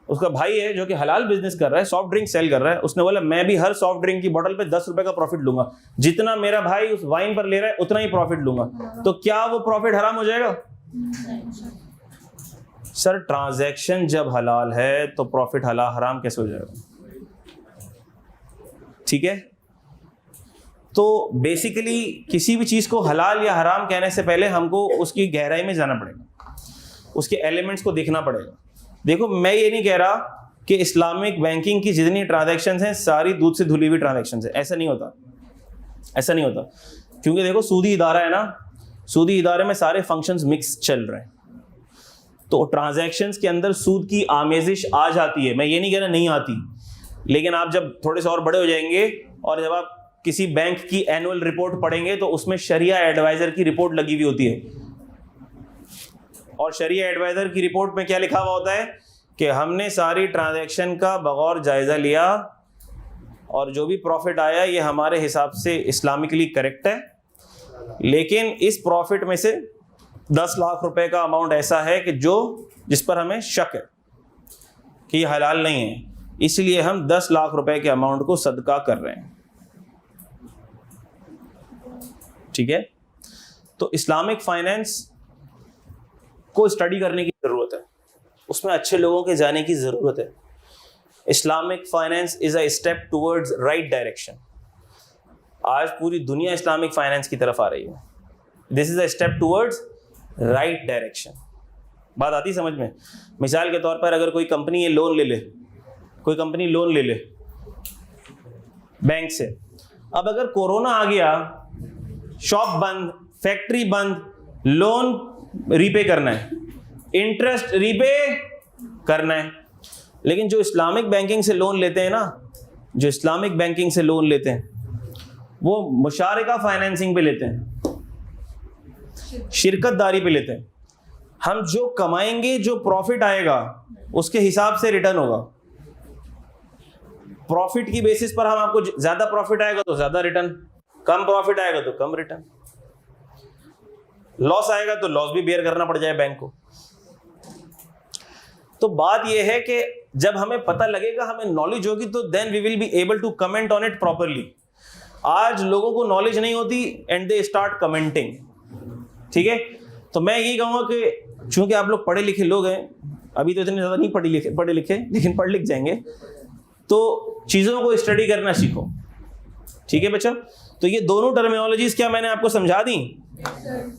Speaker 1: उसका भाई है जो कि हलाल बिजनेस कर रहा है, सॉफ्ट ड्रिंक सेल कर रहा है, उसने बोला मैं भी हर सॉफ्ट ड्रिंक की बोतल पे 10 रुपए का प्रॉफिट लूंगा, जितना मेरा भाई उस वाइन पर ले रहा है उतना ही प्रॉफिट लूंगा। तो क्या वो प्रॉफिट हराम हो जाएगा? सर ट्रांजैक्शन जब हलाल है तो प्रॉफिट हराम कैसे हो जाएगा? ठीक है, तो बेसिकली किसी भी चीज को हलाल या हराम कहने से पहले हमको उसकी गहराई में जाना पड़ेगा, उसके एलिमेंट्स को देखना पड़ेगा। देखो, मैं ये नहीं कह रहा कि इस्लामिक बैंकिंग की जितनी ट्रांजैक्शंस हैं सारी दूध से धुली हुई ट्रांजैक्शंस हैं, ऐसा नहीं होता, ऐसा नहीं होता। क्योंकि देखो सूदी इदारा है ना, सूदी इदारे में सारे फंक्शंस मिक्स चल रहे हैं, तो ट्रांजैक्शंस के अंदर सूद की आमेजिश आ जाती है। मैं ये नहीं कह रहा नहीं आती, लेकिन आप जब थोड़े से और बड़े हो जाएंगे और जब आप किसी बैंक की एनुअल रिपोर्ट पढ़ेंगे तो उसमें शरिया एडवाइजर की रिपोर्ट लगी हुई होती है, और शरिया एडवाइजर की रिपोर्ट में क्या लिखा हुआ होता है कि हमने सारी ट्रांजैक्शन का बगौर जायजा लिया और जो भी प्रॉफिट आया ये हमारे हिसाब से इस्लामिकली करेक्ट है, लेकिन इस प्रॉफिट में से 10 लाख रुपए का अमाउंट ऐसा है कि जिस पर हमें शक है कि ये हलाल नहीं है, इसलिए हम 10 लाख रुपए के अमाउंट को सदका कर रहे हैं। ठीक है, तो इस्लामिक फाइनेंस को स्टडी करने की ज़रूरत है, उसमें अच्छे लोगों के जाने की ज़रूरत है। Islamic finance is a step towards right direction. आज पूरी दुनिया इस्लामिक फाइनेंस की तरफ आ रही है। This is a step towards right direction. बात आती समझ में? मिसाल के तौर पर अगर कोई कंपनी ये लोन ले ले, कोई कंपनी लोन ले ले बैंक से, अब अगर कोरोना आ गया, शॉप बंद, फैक्ट्री बंद, लोन रीपे करना है, इंटरेस्ट रीपे करना है, लेकिन जो इस्लामिक बैंकिंग से लोन लेते हैं ना, जो इस्लामिक बैंकिंग से लोन लेते हैं वो मुशारिका फाइनेंसिंग पे लेते हैं, शिरकतदारी पे लेते हैं। हम जो कमाएंगे, जो प्रॉफिट आएगा उसके हिसाब से रिटर्न होगा। प्रॉफिट की बेसिस पर हम आपको ज्यादा प्रॉफिट आएगा तो ज्यादा रिटर्न, कम प्रॉफिट आएगा तो कम रिटर्न, लॉस आएगा तो लॉस भी बेयर करना पड़ जाए बैंक को। तो बात यह है कि जब हमें पता लगेगा, हमें नॉलेज होगी, तो then we will be able to comment on it properly. आज लोगों को नॉलेज नहीं होती एंड दे स्टार्ट कमेंटिंग। ठीक है, तो मैं यही कहूंगा कि चूंकि आप लोग पढ़े लिखे लोग हैं, अभी तो इतने ज्यादा नहीं पढ़े लिखे लेकिन पढ़ लिख जाएंगे, तो चीजों को स्टडी करना सीखो। ठीक है बच्चा, तो ये दोनों टर्मिनोलॉजीज क्या मैंने आपको समझा दी?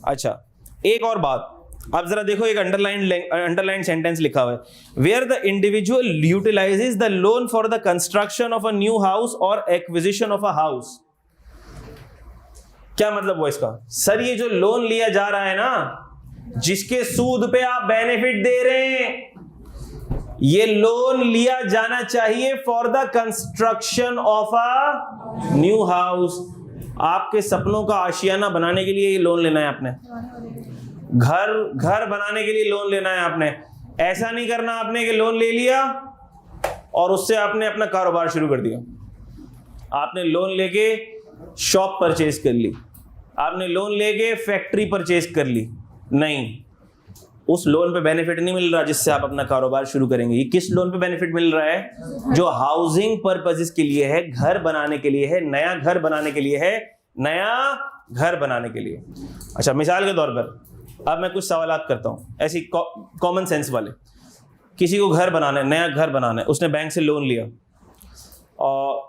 Speaker 1: अच्छा, एक और बात, आप जरा देखो, एक अंडरलाइन सेंटेंस लिखा हुआ है, where the individual utilises the loan for the construction of a new house और एक्विजिशन ऑफ अ हाउस। क्या मतलब हुआ इसका? सर ये जो लोन लिया जा रहा है ना, जिसके सूद पे आप बेनिफिट दे रहे हैं, ये लोन लिया जाना चाहिए for the construction of a new house. आपके सपनों का आशियाना बनाने के लिए ये लोन लेना है आपने, घर बनाने के लिए लोन लेना है आपने। ऐसा नहीं करना आपने कि लोन ले लिया और उससे आपने अपना कारोबार शुरू कर दिया। आपने लोन लेके शॉप परचेज कर ली, आपने लोन लेके फैक्ट्री परचेज कर ली, नहीं, उस लोन पे बेनिफिट नहीं मिल रहा जिससे आप अपना कारोबार शुरू करेंगे। ये किस लोन पे बेनिफिट मिल रहा है? जो हाउसिंग पर्पसेस के लिए है, घर बनाने के लिए है, नया घर बनाने के लिए है, नया घर बनाने के लिए। अच्छा, मिसाल के तौर पर अब मैं कुछ सवालात करता हूं ऐसी कॉमन सेंस वाले। किसी को घर बनाना है, नया घर बनाना है, उसने बैंक से लोन लिया और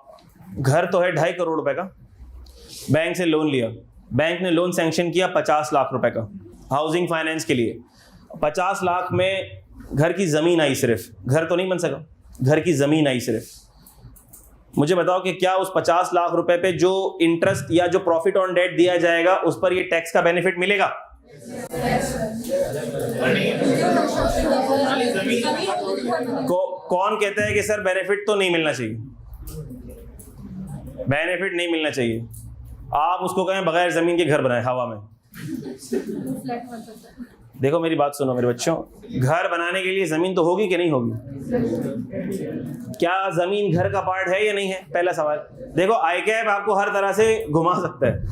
Speaker 1: घर तो है 2.5 करोड़ रुपए का, बैंक से लोन लिया, बैंक ने लोन सैंक्शन किया 50 लाख रुपए का हाउसिंग फाइनेंस के लिए। 50 लाख में घर की जमीन आई, सिर्फ घर तो नहीं बन सका, घर की जमीन आई सिर्फ। मुझे बताओ कि क्या उस 50 लाख रुपए पे जो इंटरेस्ट या जो प्रॉफिट ऑन डेट दिया जाएगा उस पर ये टैक्स का बेनिफिट मिलेगा? कौन कहता है कि सर बेनिफिट तो नहीं मिलना चाहिए, बेनिफिट नहीं मिलना चाहिए? आप उसको कहें बगैर जमीन के घर बनाए हवा में। देखो मेरी बात सुनो मेरे बच्चों, घर बनाने के लिए जमीन तो होगी कि नहीं होगी? क्या जमीन घर का पार्ट है या नहीं है? पहला सवाल। देखो आईकैप आपको हर तरह से घुमा सकता है,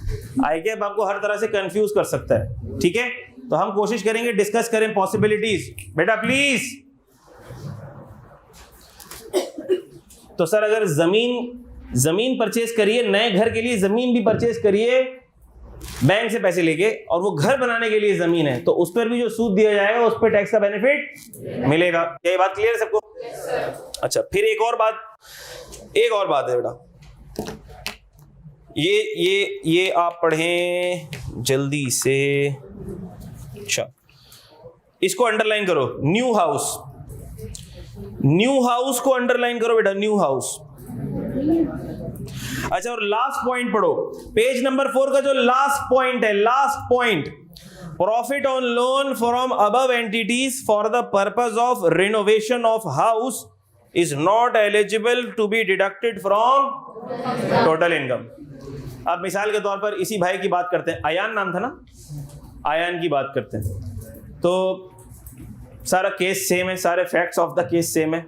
Speaker 1: आईकैप आपको हर तरह से कंफ्यूज कर सकता है। ठीक है, तो हम कोशिश करेंगे डिस्कस करें पॉसिबिलिटीज। बेटा प्लीज। तो सर अगर जमीन परचेज करिए, नए घर के लिए जमीन भी परचेज करिए बैंक से पैसे लेके, और वो घर बनाने के लिए जमीन है, तो उस पर भी जो सूद दिया जाएगा उस पर टैक्स का बेनिफिट मिलेगा। क्या ये बात क्लियर है सबको? अच्छा, फिर एक और बात है बेटा, ये आप पढ़ें जल्दी से। अच्छा, इसको अंडरलाइन करो, न्यू हाउस को अंडरलाइन करो बेटा, न्यू हाउस। अच्छा, और लास्ट पॉइंट पढ़ो, पेज नंबर 4 का जो लास्ट पॉइंट है, last point, profit on loan from above entities for the purpose of renovation of house is not eligible to be deducted from total income. अब मिसाल के तौर पर इसी भाई की बात करते हैं, अयान नाम था ना, अयान की बात करते हैं। तो सारा केस सेम है, सारे facts of the case same है,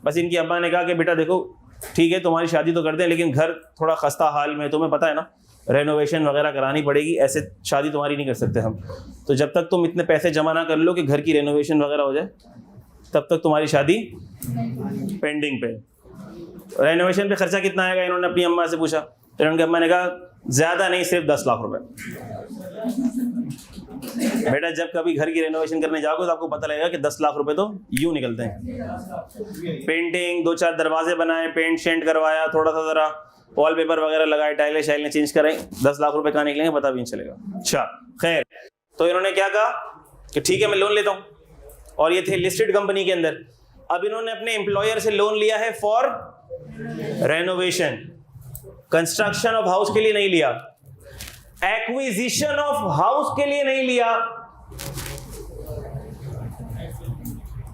Speaker 1: बस इनकी अब्बा ने कहा कि बेटा देखो ठीक है तुम्हारी शादी तो करते हैं लेकिन घर थोड़ा खस्ता हाल में, तुम्हें पता है ना, रेनोवेशन वगैरह करानी पड़ेगी, ऐसे शादी तुम्हारी नहीं कर सकते हम। तो जब तक तुम इतने पैसे जमा ना कर लो कि घर की रेनोवेशन वगैरह हो जाए, तब तक तुम्हारी शादी पेंडिंग पे। रेनोवेशन पे खर्चा कितना आएगा, इन्होंने अपनी अम्मा से पूछा, फिर उनकी अम्मा ने कहा ज़्यादा नहीं, सिर्फ 10 लाख रुपए। बेटा जब कभी घर की रेनोवेशन करने जाओगे तो आपको पता लगेगा कि 10 लाख रुपए तो यूं निकलते हैं। पेंटिंग, 2-4 दरवाजे बनाए, पेंट शेंट करवाया, थोड़ा सा ज़रा वॉलपेपर वगैरह लगाए, टाइलें शाइलें चेंज कराई, 10 लाख रुपए कहाँ निकलेंगे पता भी नहीं चलेगा। अच्छा खैर, तो इन्होंने क्या कहा कि ठीक है मैं लोन लेता हूँ, और ये थे लिस्टेड कंपनी के अंदर। अब इन्होंने अपने एम्प्लॉयर से लोन लिया है for renovation, construction of house के लिए नहीं लिया, एक्विजिशन ऑफ हाउस के लिए नहीं लिया।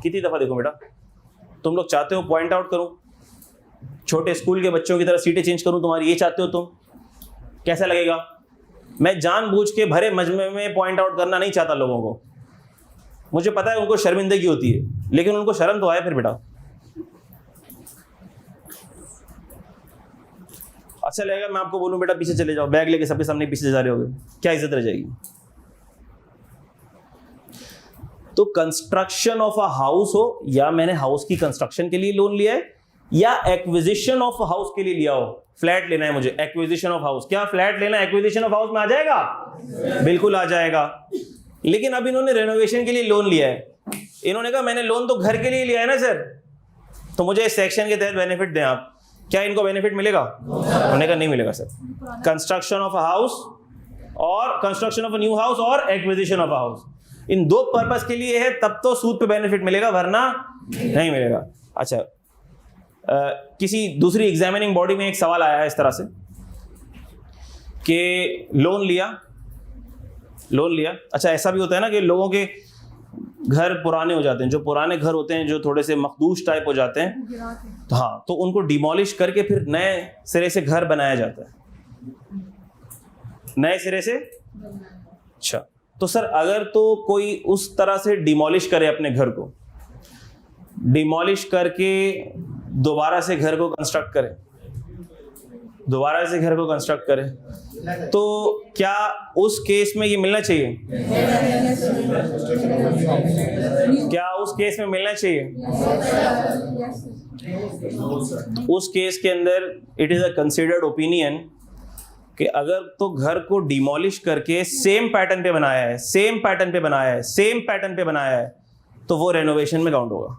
Speaker 1: कितनी दफा देखो बेटा, तुम लोग चाहते हो पॉइंट आउट करूं, छोटे स्कूल के बच्चों की तरह सीटें चेंज करूं तुम्हारी, ये चाहते हो तुम? कैसा लगेगा? मैं जानबूझ के भरे मजमे में पॉइंट आउट करना नहीं चाहता लोगों को, मुझे पता है उनको शर्मिंदगी होती है, लेकिन उनको शर्म तो आए फिर बेटा। अच्छा लगेगा मैं आपको बोलूं बेटा पीछे चले जाओ, बैग लेके सबके सामने पीछे जा रहे होगे, क्या इज्जत रह जाएगी? तो कंस्ट्रक्शन ऑफ अ हाउस हो, या मैंने हाउस की कंस्ट्रक्शन के लिए लोन लिया है, या एक्विजिशन ऑफ हाउस के लिए लिया हो, फ्लैट लेना है मुझे, एक्विजिशन ऑफ हाउस, क्या फ्लैट लेना एक्विजिशन ऑफ हाउस में आ जाएगा? बिल्कुल आ जाएगा। लेकिन अब इन्होंने रेनोवेशन के लिए लोन लिया है, इन्होंने कहा मैंने लोन तो घर के लिए लिया है ना सर, तो मुझे इस सेक्शन के तहत बेनिफिट दें आप, क्या इनको बेनिफिट मिलेगा? उन्होंने कहा नहीं मिलेगा sir. Construction of a house और construction of a new house और एक्विजिशन ऑफ अ हाउस, इन दो पर्पस के लिए है, तब तो सूद पे बेनिफिट मिलेगा, वरना नहीं मिलेगा। अच्छा किसी दूसरी एग्जामिनिंग बॉडी में एक सवाल आया है इस तरह से कि लोन लिया, अच्छा ऐसा भी होता है ना कि लोगों के घर पुराने हो जाते हैं, जो पुराने घर होते हैं जो थोड़े से मखदूश टाइप हो जाते हैं, तो हाँ, तो उनको डिमोलिश करके फिर नए सिरे से घर बनाया जाता है, नए सिरे से। अच्छा तो सर अगर तो कोई उस तरह से डिमोलिश करे अपने घर को, डिमोलिश करके दोबारा से घर को कंस्ट्रक्ट करे, तो क्या उस केस में ये मिलना चाहिए? क्या उस केस में मिलना चाहिए? उस केस के अंदर it is a considered opinion कि अगर तो घर को डिमोलिश करके सेम पैटर्न पे बनाया है तो वो रेनोवेशन में काउंट होगा।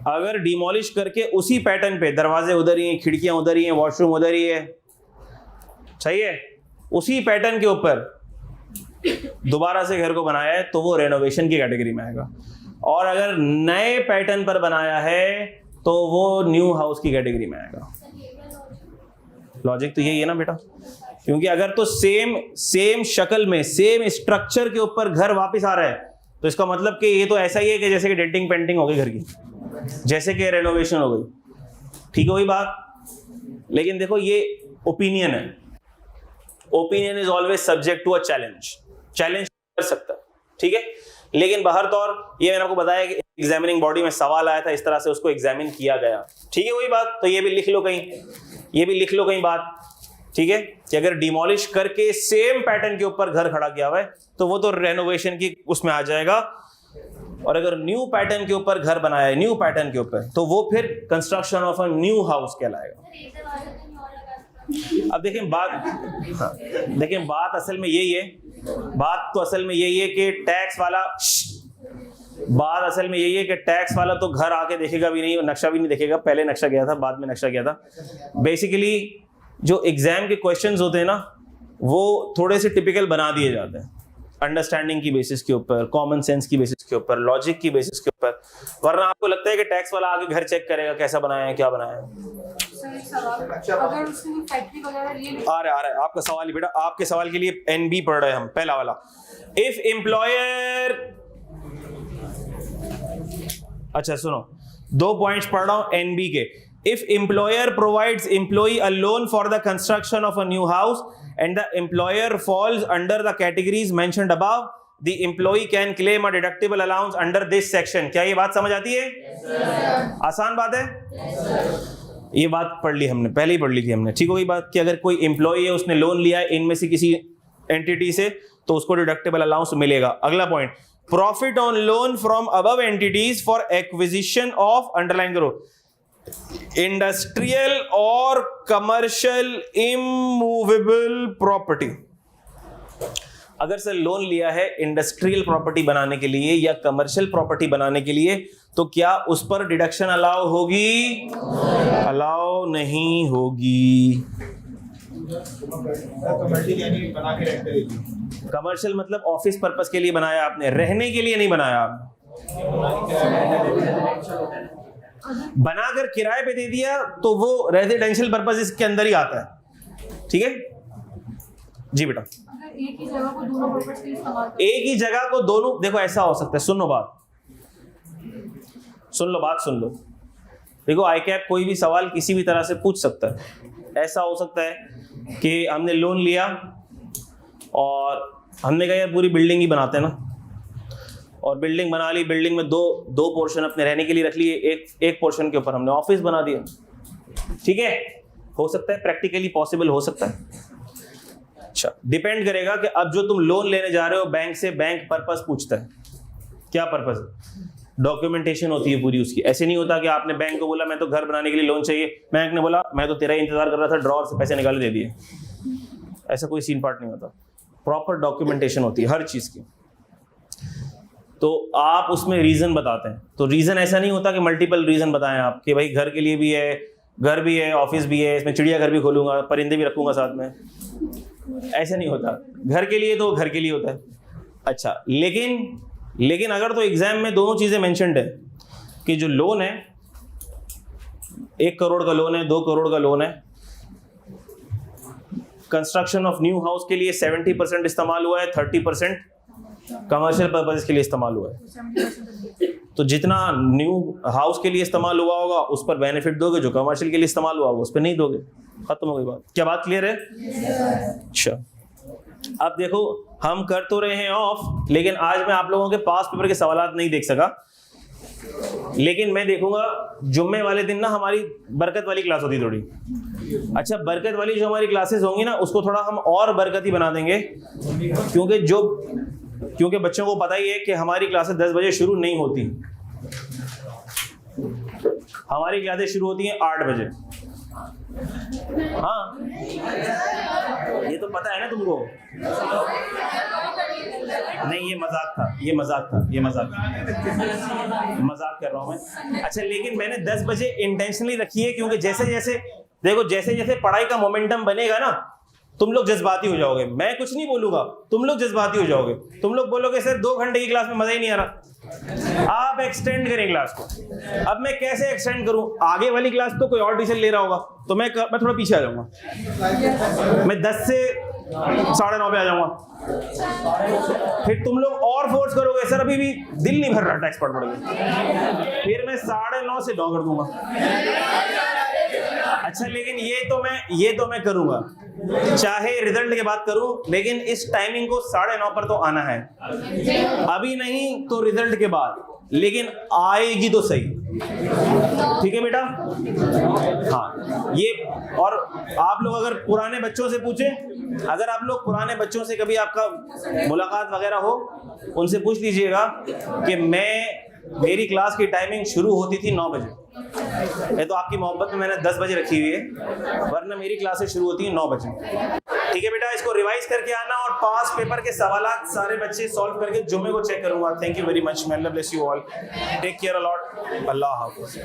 Speaker 1: अगर डिमोलिश करके उसी पैटर्न पे, दरवाजे उधर ही हैं, खिड़कियां उधर ही हैं, वॉशरूम उधर ही है, सही है, उसी पैटर्न के ऊपर दोबारा से घर को बनाया है तो वो रेनोवेशन की कैटेगरी में आएगा। और अगर नए पैटर्न पर बनाया है तो वो न्यू हाउस की कैटेगरी में आएगा। लॉजिक तो यही है ना बेटा, क्योंकि अगर तो सेम शक्ल में, सेम स्ट्रक्चर के ऊपर घर वापस आ रहा है तो इसका मतलब कि ये तो ऐसा ही है कि जैसे कि डेंटिंग पेंटिंग हो गई घर की, जैसे कि रेनोवेशन हो गई, ठीक है वही बात। लेकिन देखो ये ओपिनियन है, opinion is always subject to a challenge कर सकता है, ठीक है। लेकिन बाहर तौर ये मैंने आपको बताया कि एग्जामिनिंग बॉडी में सवाल आया था, इस तरह से उसको एग्जामिन किया गया, ठीक है वही बात। तो ये भी लिख लो कहीं, बात, ठीक है, कि अगर डिमोलिश करके सेम पैटर्न के ऊपर घर खड़ा किया हुआ है तो वो तो रेनोवेशन की उसमें आ जाएगा, और अगर न्यू पैटर्न के ऊपर घर बनाया है, न्यू पैटर्न के ऊपर, तो वो फिर construction of a new house कहलाएगा। अब देखें बात असल में यही है, कि टैक्स वाला तो घर आके देखेगा भी नहीं, नक्शा भी नहीं देखेगा, पहले नक्शा गया था, बाद में नक्शा गया था। बेसिकली जो एग्जाम के क्वेश्चंस होते हैं ना, वो थोड़े से टिपिकल बना दिए जाते हैं, अंडरस्टैंडिंग की बेसिस के ऊपर, कॉमन सेंस की बेसिस के ऊपर, लॉजिक की बेसिस के ऊपर। वरना आपको लगता है कि टैक्स वाला आगे घर चेक करेगा कैसा बनाया है, क्या बनाया है।
Speaker 2: अगर उसने फैक्ट्री वगैरह लिए
Speaker 1: आ रहा है आपका सवाल ही बेटा, आपके सवाल के लिए एनबी पढ़ रहे हैं हम। पहला वाला, इफ एम्प्लॉयर, अच्छा सुनो, 2 पॉइंट्स पढ़ रहा हूं एनबी के। If employer provides employee a loan for the construction of a new house and the employer falls under the categories mentioned above, the employee can claim a deductible allowance under this section. क्या ये बात समझ आती है? आसान बात है। ये बात पढ़ ली हमने, पहले ही पढ़ ली थी हमने। ठीक होगी बात कि अगर कोई एम्प्लॉई है, उसने लोन लिया है इनमें से किसी एंटिटी से, तो उसको डिडक्टेबल अलाउंस मिलेगा। अगला point, profit on loan from above entities for acquisition of, underline करो, इंडस्ट्रियल और कमर्शियल इमूवेबल प्रॉपर्टी। अगर सर लोन लिया है इंडस्ट्रियल प्रॉपर्टी बनाने के लिए या कमर्शियल प्रॉपर्टी बनाने के लिए, तो क्या उस पर डिडक्शन अलाउ होगी? अलाउ नहीं होगी।
Speaker 3: कमर्शियल यानी बना के रखते हैं।
Speaker 1: कमर्शियल मतलब ऑफिस पर्पस के लिए बनाया आपने, रहने के लिए नहीं बनाया आपने। बनाकर किराए पे दे दिया तो वो रेजिडेंशियल पर्पस इसके अंदर ही आता है। ठीक है जी बेटा।
Speaker 2: अगर एक ही जगह को दोनों पर्पस के लिए इस्तेमाल करें,
Speaker 1: एक ही जगह को दोनों, देखो ऐसा हो सकता है, सुन लो बात, सुन लो। देखो आई कैप कोई भी सवाल किसी भी तरह से पूछ सकता है। ऐसा हो सकता है कि हमने लोन लिया और हमने कहा यार पूरी बिल्डिंग ही बनाते हैं ना, और बिल्डिंग बना ली, बिल्डिंग में दो पोर्शन अपने रहने के लिए रख लिए, एक पोर्शन के ऊपर हमने ऑफिस बना दिया। ठीक है, हो सकता है, प्रैक्टिकली पॉसिबल हो सकता है। अच्छा, डिपेंड करेगा कि अब जो तुम लोन लेने जा रहे हो बैंक से, बैंक पर्पस पूछता है। क्या पर्पस है? डॉक्यूमेंटेशन होती है पूरी उसकी। ऐसे नहीं होता कि आपने बैंक को बोला मैं तो घर बनाने के लिए लोन चाहिए, बैंक ने बोला मैं तो तेरा ही इंतजार कर रहा था, ड्रॉअर से पैसे निकाले दे दिए। ऐसा कोई सीन पार्ट नहीं होता, प्रॉपर डॉक्यूमेंटेशन होती है हर चीज की। तो आप उसमें रीजन बताते हैं, तो रीजन ऐसा नहीं होता कि मल्टीपल रीजन बताएं आप कि भाई घर के लिए भी है, घर भी है, ऑफिस भी है, इसमें चिड़ियाघर भी खोलूंगा, परिंदे भी रखूंगा साथ में। ऐसा नहीं होता। घर के लिए तो घर के लिए होता है। अच्छा, लेकिन अगर तो एग्जाम में दोनों चीजें मेंशन्ड है कि जो लोन है 1 करोड़ का लोन है, 2 करोड़ का लोन है, कंस्ट्रक्शन ऑफ न्यू हाउस के लिए 70% इस्तेमाल हुआ है, 30% कमर्शियल पर्पज के लिए इस्तेमाल हुआ है। तो जितना न्यू हाउस के लिए इस्तेमाल हुआ होगा उस पर बेनिफिट दोगे, जो कमर्शियल के लिए इस्तेमाल हुआ होगा उस पर नहीं दोगे। खत्म हो गई बात। क्या बात क्लियर है? अच्छा, अब देखो हम कर तो रहे हैं ऑफ, लेकिन आज मैं आप लोगों के पास पेपर के सवालात नहीं देख सका, लेकिन मैं देखूंगा जुम्मे वाले दिन ना हमारी बरकत वाली क्लास होती थोड़ी। अच्छा, बरकत वाली जो हमारी क्लासेस होंगी ना उसको थोड़ा हम और बरकती बना देंगे, क्योंकि बच्चों को पता ही है कि हमारी क्लासेस 10 बजे शुरू नहीं होती। हमारी क्लासेस शुरू होती हैं 8 बजे। हाँ, ये तो पता है ना तुमको। नहीं, ये मजाक कर रहा हूं मैं। अच्छा, लेकिन मैंने 10 बजे इंटेंशनली रखी है क्योंकि जैसे जैसे पढ़ाई का मोमेंटम बनेगा ना, तुम लोग जज्बाती हो जाओगे। मैं कुछ नहीं बोलूंगा, तुम लोग जज्बाती हो जाओगे। तुम लोग बोलोगे सर 2 घंटे की क्लास में मजा ही नहीं आ रहा। आप एक्सटेंड करें क्लास को। अब मैं कैसे एक्सटेंड करूं? आगे वाली क्लास तो कोई और टीचर ले रहा होगा, तो मैं थोड़ा पीछे आ जाऊंगा। मैं 10 से 9:30 पे आ जाऊंगा। फिर तुम लोग और फोर्स करोगे, सर अभी भी दिल नहीं भर रहा टेक्स्ट पढ़ के, फिर मैं 9:30 से 9 कर दूंगा। अच्छा, लेकिन ये तो मैं करूंगा, चाहे रिजल्ट के बाद करूं, लेकिन इस टाइमिंग को 9:30 पर तो आना है। अभी नहीं तो रिजल्ट के बाद, लेकिन आएगी तो सही। ठीक है बेटा? हाँ, ये। और आप लोग अगर पुराने बच्चों से पूछें, अगर आप लोग पुराने बच्चों से कभी आपका मुलाकात वगैरह हो, उनसे पूछ लीजिएगा कि मेरी क्लास की टाइमिंग शुरू होती थी 9 बजे। ये तो आपकी मोहब्बत में मैंने 10 बजे रखी हुई है, वरना मेरी क्लासेस शुरू होती है 9 बजे। ठीक है बेटा, इसको रिवाइज करके आना और पास पेपर के सवालात सारे बच्चे सॉल्व करके जुम्मे को चेक करूंगा। Thank you very much. अल्लाह bless you all. Take care a lot. अल्लाह हाफिज़।